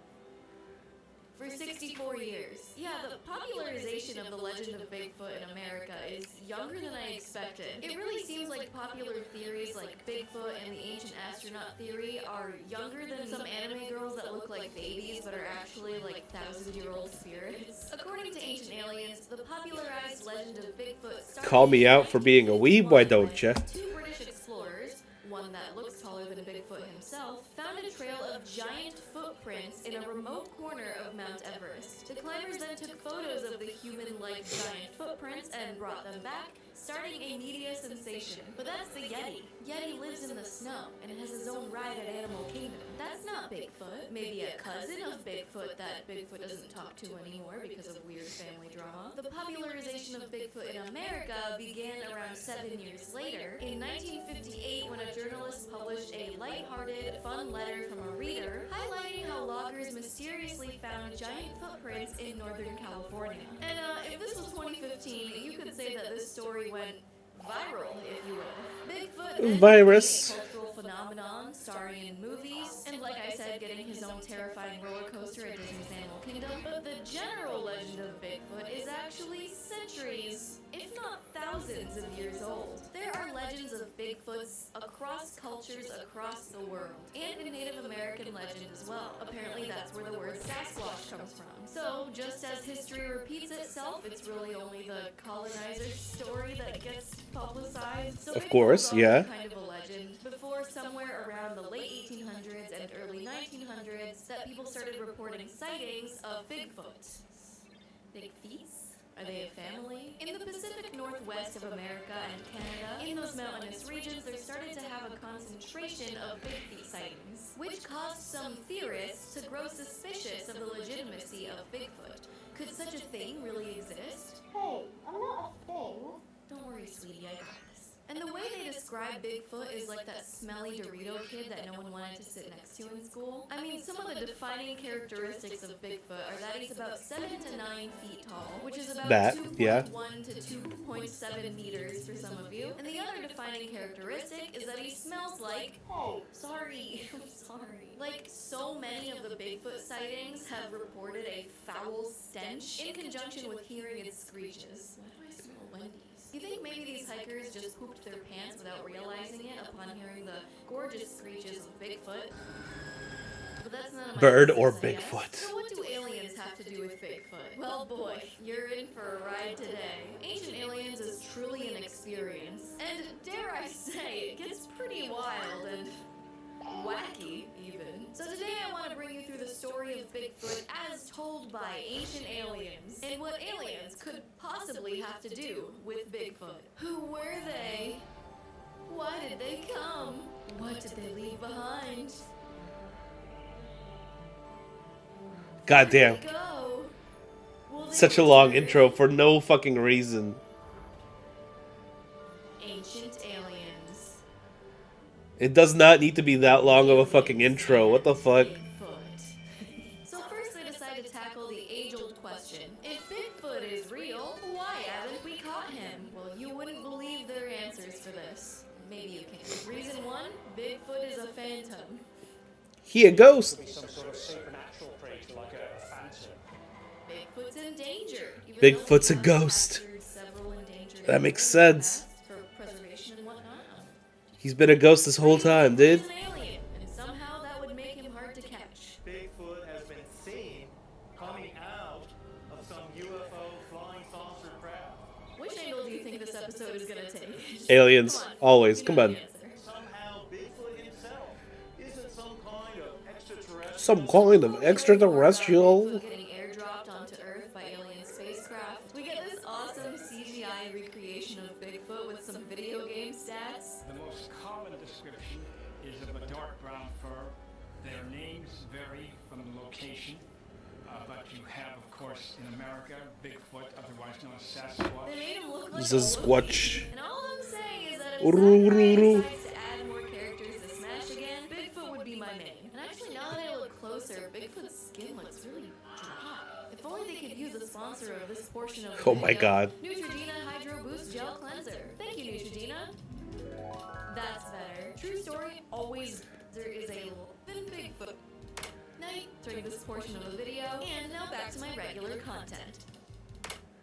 For 64 years. Yeah, the popularization of the legend of Bigfoot in America is younger than I expected. It really seems like popular theories like Bigfoot and the ancient astronaut theory are younger than some anime girls that look like babies but are actually like 1,000-year-old spirits. According to Ancient Aliens, the popularized legend of Bigfoot started Call me out for being a weeb, why don't ya? two British explorers, one that looks taller than Bigfoot himself, found a trail of giant footprints in a remote corner of Mount Everest. The climbers then took photos of the human-like giant footprints and brought them back, starting a media sensation. But that's the Yeti. Yeti lives in the snow and has his own ride at Animal Kingdom. That's not Bigfoot. Maybe a cousin of Bigfoot that Bigfoot doesn't talk to anymore because of weird family drama. The popularization of Bigfoot in America began around 7 years later, in 1958, when a journalist published a lighthearted, fun letter from a reader highlighting how loggers mysteriously found giant footprints in Northern California. And if this was 2015, you could say that this story went viral, if you will. Bigfoot then Virus. became a cultural phenomenon, starring in movies, and like I said, getting his own terrifying roller coaster at Disney's Animal Kingdom. But the general legend of Bigfoot is actually centuries, if not thousands of years old. There are legends of Bigfoots across cultures across the world, and in Native American legend as well. Apparently that's where the word Sasquatch comes from. So, just as history repeats itself, it's really only the colonizer's story that gets publicized. So Of course, Bigfoot was yeah. always kind of a legend before somewhere around the late 1800s and early 1900s that people started reporting sightings of Bigfoot. Big feet? Are they a family? In the Pacific Northwest of America and Canada, in those mountainous regions, there started to have a concentration of big feet sightings, which caused some theorists to grow suspicious of the legitimacy of Bigfoot. Could such a thing really exist? Hey, I'm not a thing. Don't worry, sweetie, I got this. And the way they describe Bigfoot is like that smelly Dorito kid that no one wanted to sit next to in school. I mean, some of the defining characteristics of Bigfoot are that he's about 7 to 9 feet tall, which is about That, 2.1 yeah. to 2.7 meters for some of you. And the other defining characteristic is that he smells like... Oh, sorry. I'm sorry. Like, so many of the Bigfoot sightings have reported a foul stench in conjunction with hearing its screeches. Why do I smell Wendy's? You think maybe these hikers just pooped their pants without realizing it upon hearing the gorgeous screeches of Bigfoot? But that's none of my Bird business, or I guess. Bigfoot? So what do aliens have to do with Bigfoot? Well, boy, you're in for a ride today. Ancient Aliens is truly an experience, and dare I say, it gets pretty wild and wacky, even. So today I want to bring you through the story of Bigfoot as told by ancient aliens, and what aliens could possibly have to do with Bigfoot. Who were they? Why did they come? What did they leave behind? Goddamn. Go. Will they Such a long return? intro for no fucking reason. Ancient aliens. It does not need to be that long of a fucking intro. What the fuck? So first they decide to tackle the age-old question. If Bigfoot is real, why haven't we caught him? Well, you wouldn't believe their answers for this. Maybe you can. Reason 1, Bigfoot is a phantom. He a ghost. Could be some sort of supernatural creature like a phantom. Bigfoot's in danger. even Bigfoot's though a he has ghost. captured several endangered That makes animals sense. for preservation and whatnot. He's been a ghost this whole time, dude. He's an alien, and somehow that would make him hard to catch. Bigfoot has been seen coming out of some UFO flying saucer craft. Which angle do you think this episode is gonna take? Just Aliens, come on, always. you Come know on. the answer. Somehow Bigfoot himself isn't some kind of extraterrestrial. Some kind of extraterrestrial. Bigfoot getting airdropped onto Earth by alien spacecraft. We get this awesome CGI recreation of Bigfoot with some video game stats. The most common description is of a dark brown fur. Their names vary from the location, but you have, of course, in America, Bigfoot, otherwise known as Sasquatch. They made him look like This a is Wookiee. Squatch. And all I'm saying is that if Urururu. Sci-Fi decides to add more characters to Smash again, Bigfoot would be my main. And actually, now that I look closer, Bigfoot's skin looks really dry. If only they could use a sponsor of this portion of the Oh my video. god. Neutrogena Hydro Boost Gel Cleanser. Thank you, Neutrogena. That's better. True story, always there is a thin Bigfoot. Night during this portion of the video, and now back to my regular content.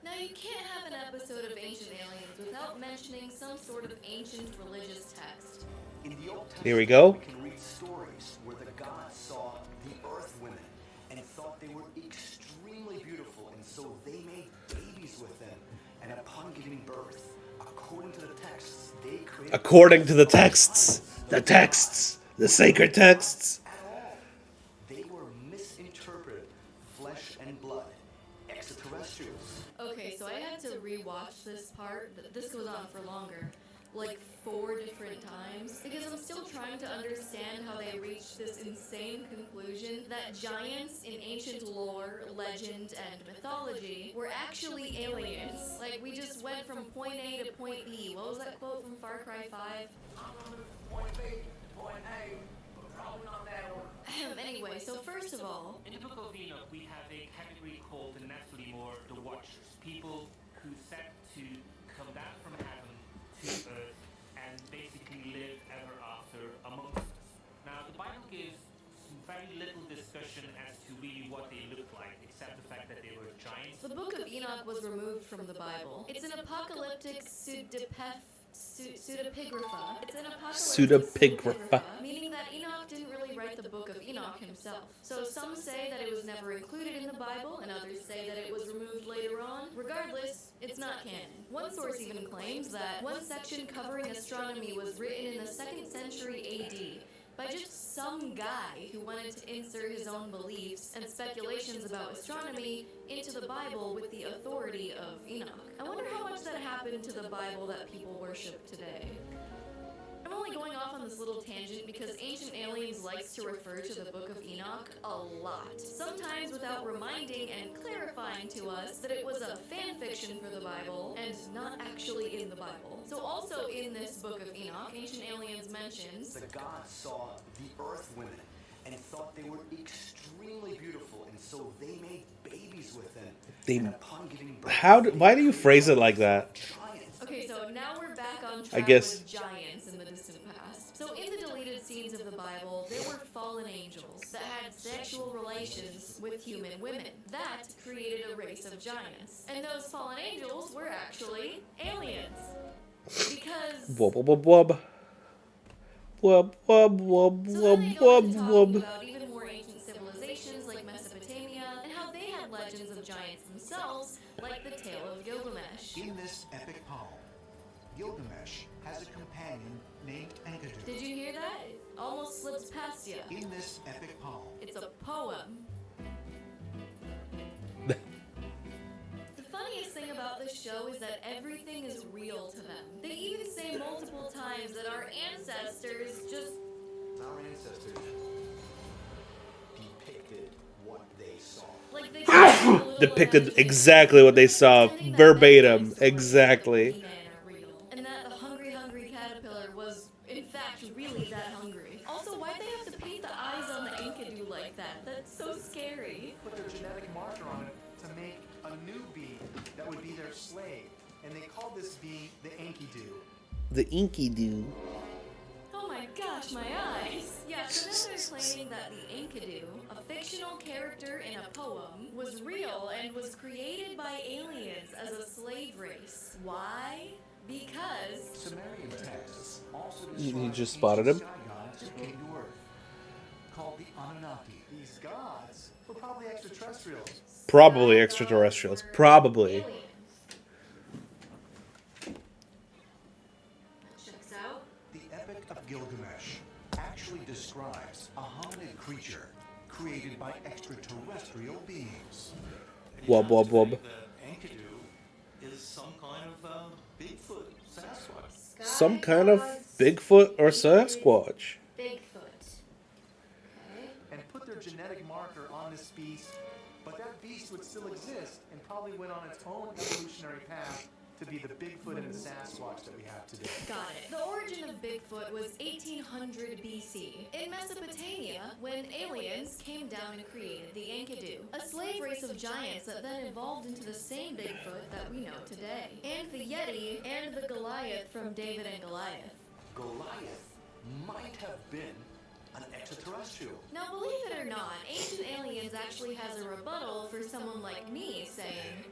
Now you can't have an episode of Ancient Aliens without mentioning some sort of ancient religious text. In the Old Testament, Here we go. we can read stories where the gods saw the earth women and thought they were extremely beautiful, and so they made babies with them. And upon giving birth, according to the texts, they created According to the texts. The sacred texts. They were misinterpreted flesh and blood, extraterrestrials. Okay, so I had to rewatch this part. This goes on for longer, like 4 different times, because I'm still trying to understand how they reached this insane conclusion that giants in ancient lore, legend, and mythology were actually aliens. Like, we just went from point A to point B. What was that quote from Far Cry 5? Point B, point A, but probably not that order. Anyway, so first of all, In the Book of Enoch, we have a category called the Nephilim, or the Watchers, people who set to come down from heaven to earth and basically live ever after amongst us. Now, the Bible gives some very little discussion as to really what they look like, except the fact that they were giants. the Book of Enoch was removed from the Bible. It's an apocalyptic pseudepigrapha. It's an apocalyptic Pseudepigrapha. meaning that Enoch didn't really write the Book of Enoch himself. So some say that it was never included in the Bible, and others say that it was removed later on. Regardless, it's not canon. One source even claims that one section covering astronomy was written in the 2nd century AD. by just some guy who wanted to insert his own beliefs and speculations about astronomy into the Bible with the authority of Enoch. I wonder how much that happened to the Bible that people worship today. I'm only going off on this little tangent because Ancient Aliens likes to refer to the Book of Enoch a lot, sometimes without reminding and clarifying to us that it was a fan fiction for the Bible and not actually in the Bible. So also in this Book of Enoch, Ancient Aliens mentions The gods saw the earth women and thought they were extremely beautiful, and so they made babies with them. And upon giving birth, Why do you phrase it like that? Okay, so now we're back on track I guess. with giants in the distant past. So in the deleted scenes of the Bible, there were fallen angels that had sexual relations with human women. That created a race of giants. And those fallen angels were actually aliens. Because... Wub wub wub. Wub wub wub wub wub wub. about even more ancient civilizations like Mesopotamia and how they had legends of giants themselves, like the tale of Gilgamesh. In this epic poem, Gilgamesh has a companion named Enkidu. Did you hear that? It almost slips past you. In this epic poem, It's a poem. The funniest thing about this show is that everything is real to them. They even say multiple times that our ancestors just... Our ancestors depicted what they saw. Like they Depicted exactly what they saw, verbatim, exactly. and that the hungry caterpillar was, in fact, really that hungry. Also, why'd they have to paint the eyes on the Enkidu like that? That's so scary. Put their genetic marker on it to make a new bee that would be their slave. And they called this bee the Enkidu. The Enkidu. Oh my gosh, my eyes! Yeah, so now they're claiming that the Enkidu, a fictional character in a poem, was real and was created by aliens as a slave race. Why? Because... Sumerian texts also You describe just spotted him? sky gods who came to Earth, called the Anunnaki. These gods were probably extraterrestrials. Probably extraterrestrials. Probably. Checks out. The Epic of Gilgamesh actually describes a hominid creature created by extraterrestrial beings. Wub wub wub. Enkidu is some kind of Bigfoot, Sasquatch. Some kind of Bigfoot or Sasquatch. Bigfoot. And put their genetic marker on this beast, but that beast would still exist and probably went on its own evolutionary path to be the Bigfoot and the Sasquatch that we have today. Got it. The origin of Bigfoot was 1800 BC in Mesopotamia when aliens came down and created the Enkidu, a slave race of giants that then evolved into the same Bigfoot that we know today, and the Yeti and the Goliath from David and Goliath. Goliath might have been an extraterrestrial. Now, believe it or not, Ancient Aliens actually has a rebuttal for someone like me saying,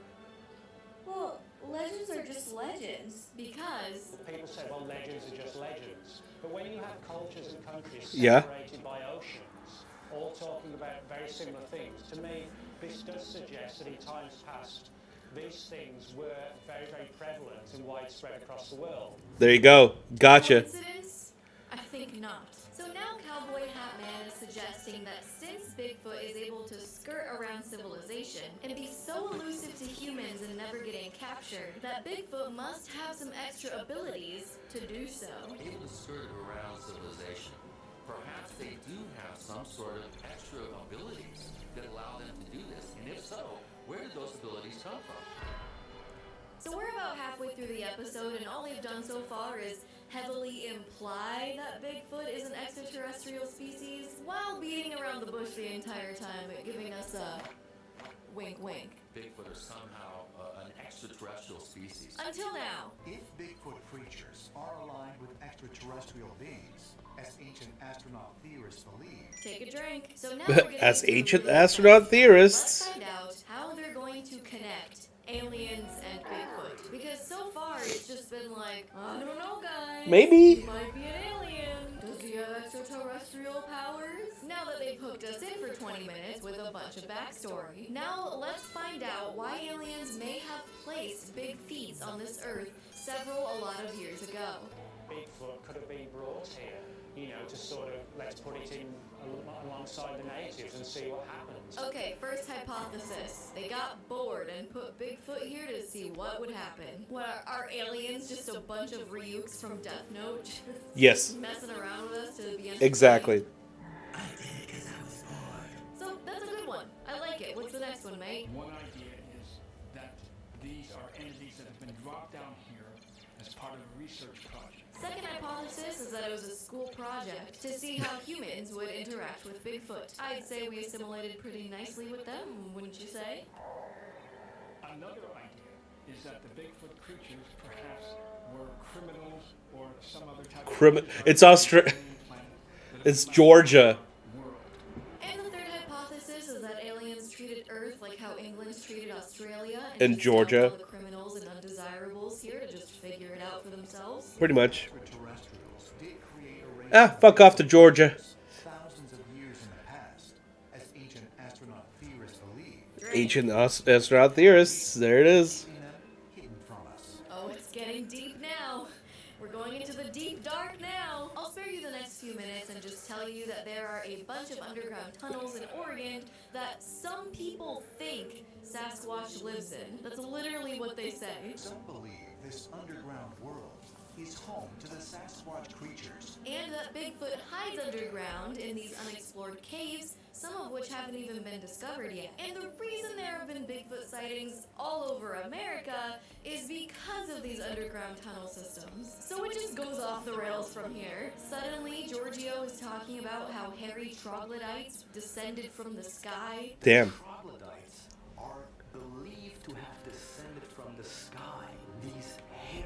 well, legends are just legends because... People say, well, legends are just legends. But when you have cultures and countries Yeah. separated by oceans, all talking about very similar things, to me, this does suggest that in times past, these things were very, very prevalent and widespread across the world. There you go. Gotcha. Coincidence? I think not. So now Cowboy Hat Man is suggesting that since Bigfoot is able to skirt around civilization and be so elusive to humans and never getting captured, that Bigfoot must have some extra abilities to do so. Able to skirt around civilization. Perhaps they do have some sort of extra abilities that allow them to do this. And if so, where did those abilities come from? So we're about halfway through the episode, and all we've done so far is heavily imply that Bigfoot is an extraterrestrial species, while beating around the bush the entire time, but giving us a wink wink. Bigfoot are somehow an extraterrestrial species. Until now. If Bigfoot creatures are aligned with extraterrestrial beings, as ancient astronaut theorists believe... Take a drink. So now we're getting As into ancient the real astronaut part. theorists. Let's find out how they're going to connect aliens and Bigfoot. Because so far it's just been like, I don't know, guys. Maybe. He might be an alien. Does he have extraterrestrial powers? Now that they've hooked us in for 20 minutes with a bunch of backstory, now let's find out why aliens may have placed big feet on this earth a lot of years ago. Bigfoot could have been brought here to sort of, let's put it in alongside the natives and see what happens. Okay, first hypothesis. They got bored and put Bigfoot here to see what would happen. What, are aliens just a bunch of Ryuks from Death Note? Just Yes. messing around with us to be entertained? Exactly. So, that's a good one. I like it. What's the next one, mate? One idea is that these are entities that have been dropped down here as part of a research project. Second hypothesis is that it was a school project to see how humans would interact with Bigfoot. I'd say we assimilated pretty nicely with them, wouldn't you say? Another idea is that the Bigfoot creatures perhaps were criminals or some other type of... It's It's Georgia. And the third hypothesis is that aliens treated Earth like how England's treated Australia And just Georgia. dumped all the criminals and undesirables here to just figure it out for themselves. Pretty much. Ah, fuck off to Georgia. Thousands of years in the past, as ancient astronaut theorists believe. Ancient astronaut theorists. There it is. Oh, it's getting deep now. We're going into the deep dark now. I'll spare you the next few minutes and just tell you that there are a bunch of underground tunnels in Oregon that some people think Sasquatch lives in. That's literally what they say. Some believe this underground world is home to the Sasquatch creatures. And that Bigfoot hides underground in these unexplored caves, some of which haven't even been discovered yet. And the reason there have been Bigfoot sightings all over America is because of these underground tunnel systems. So it just goes off the rails from here. Suddenly, Giorgio is talking about how hairy troglodytes descended from the sky. Damn. Troglodytes are believed to have descended from the sky. These hairy,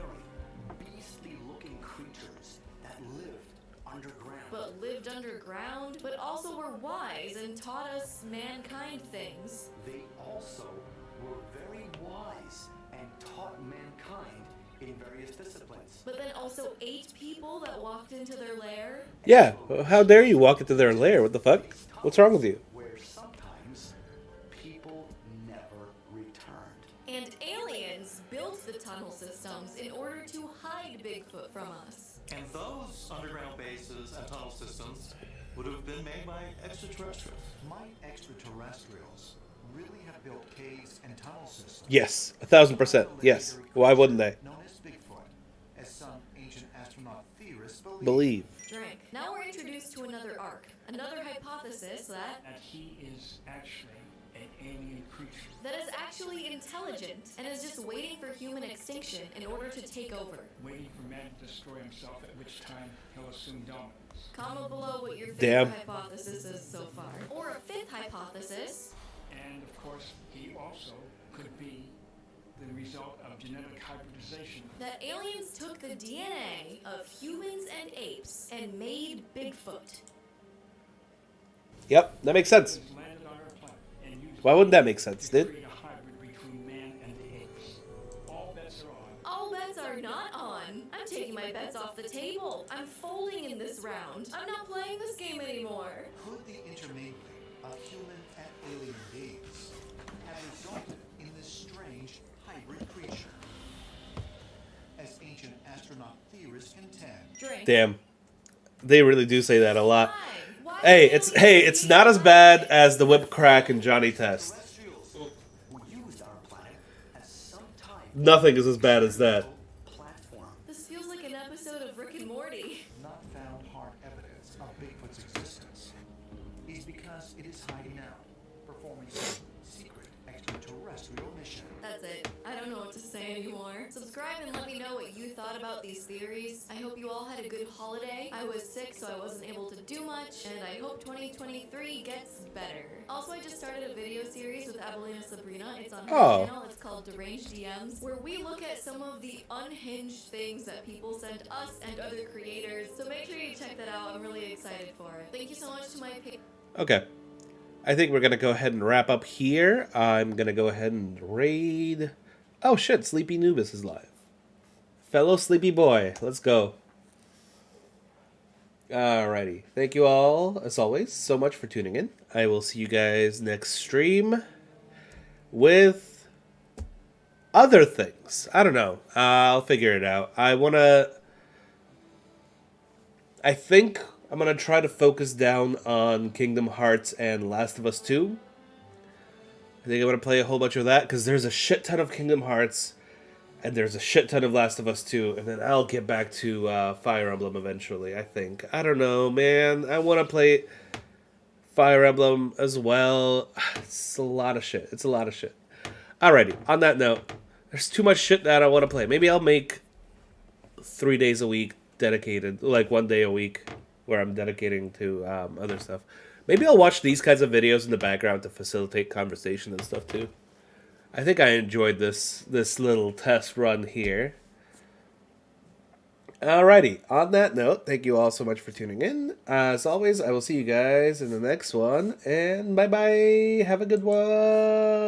beastly-looking creatures that lived underground. But lived underground, but also were wise and taught us mankind things. They also were very wise and taught mankind in various disciplines. But then also ate people that walked into their lair. Yeah. How dare you walk into their lair? What the fuck? What's wrong with you? Where sometimes people never returned. And aliens built the tunnel systems in order to hide Bigfoot from us. And those underground bases and tunnel systems would have been made by extraterrestrials. Might extraterrestrials really have built caves and tunnel systems? Yes. 1000%. Yes. Why wouldn't they? Known as Bigfoot, as some ancient astronaut theorists Believe. Drink. Now we're introduced to another arc. Another hypothesis that he is actually an alien creature. that is actually intelligent and is just waiting for human extinction in order to take over. Waiting for man to destroy himself, at which time he'll assume dominance. Comment below what your favorite Damn. hypothesis is so far. Or a fifth hypothesis. And of course, he also could be the result of genetic hybridization. That aliens took the DNA of humans and apes and made Bigfoot. Yep. That makes sense. Landed on our planet and used Why wouldn't that make sense, to dude? create a hybrid between man and the apes. All bets are on. All bets are not on. I'm taking my bets off the table. I'm folding in this round. I'm not playing this game anymore. Could the intermingling of human and alien beings have resulted in this strange hybrid creature? As ancient astronaut theorists contend. Drink. Damn. They really do say that a lot. Hey, it's not as bad as the whip crack and Johnny Test. Nothing is as bad as that. This feels like an episode of Rick and Morty. Not found hard evidence of Bigfoot's existence is because it is hiding out, performing some secret extraterrestrial mission. That's it. I don't know what to say anymore. Subscribe and let me know what you thought about these theories. I hope you all had a good holiday. I was sick, so I wasn't able to do much, and I hope 2023 gets better. Also, I just started a video series with Abilena Sabrina. It's on her channel. It's called Deranged DMs, where we look at some of the unhinged things that people send us and other creators. So make sure you check that out. I'm really excited for it. Thank you so much to my Okay. I think we're going to go ahead and wrap up here. I'm going to go ahead and raid... Oh shit, Sleepy Nubis is live. Fellow Sleepy Boy, let's go. Alrighty. Thank you all, as always, so much for tuning in. I will see you guys next stream with other things. I don't know. I'll figure it out. I think I'm gonna try to focus down on Kingdom Hearts and Last of Us 2. I think I'm gonna play a whole bunch of that because there's a shit ton of Kingdom Hearts and there's a shit ton of Last of Us 2, and then I'll get back to Fire Emblem eventually, I think. I don't know, man. I want to play Fire Emblem as well. It's a lot of shit. It's a lot of shit. Alrighty, on that note, there's too much shit that I want to play. Maybe I'll make 3 days a week dedicated, like 1 day a week where I'm dedicating to other stuff. Maybe I'll watch these kinds of videos in the background to facilitate conversation and stuff too. I think I enjoyed this little test run here. Alrighty, on that note, thank you all so much for tuning in. As always, I will see you guys in the next one, and bye-bye. Have a good one.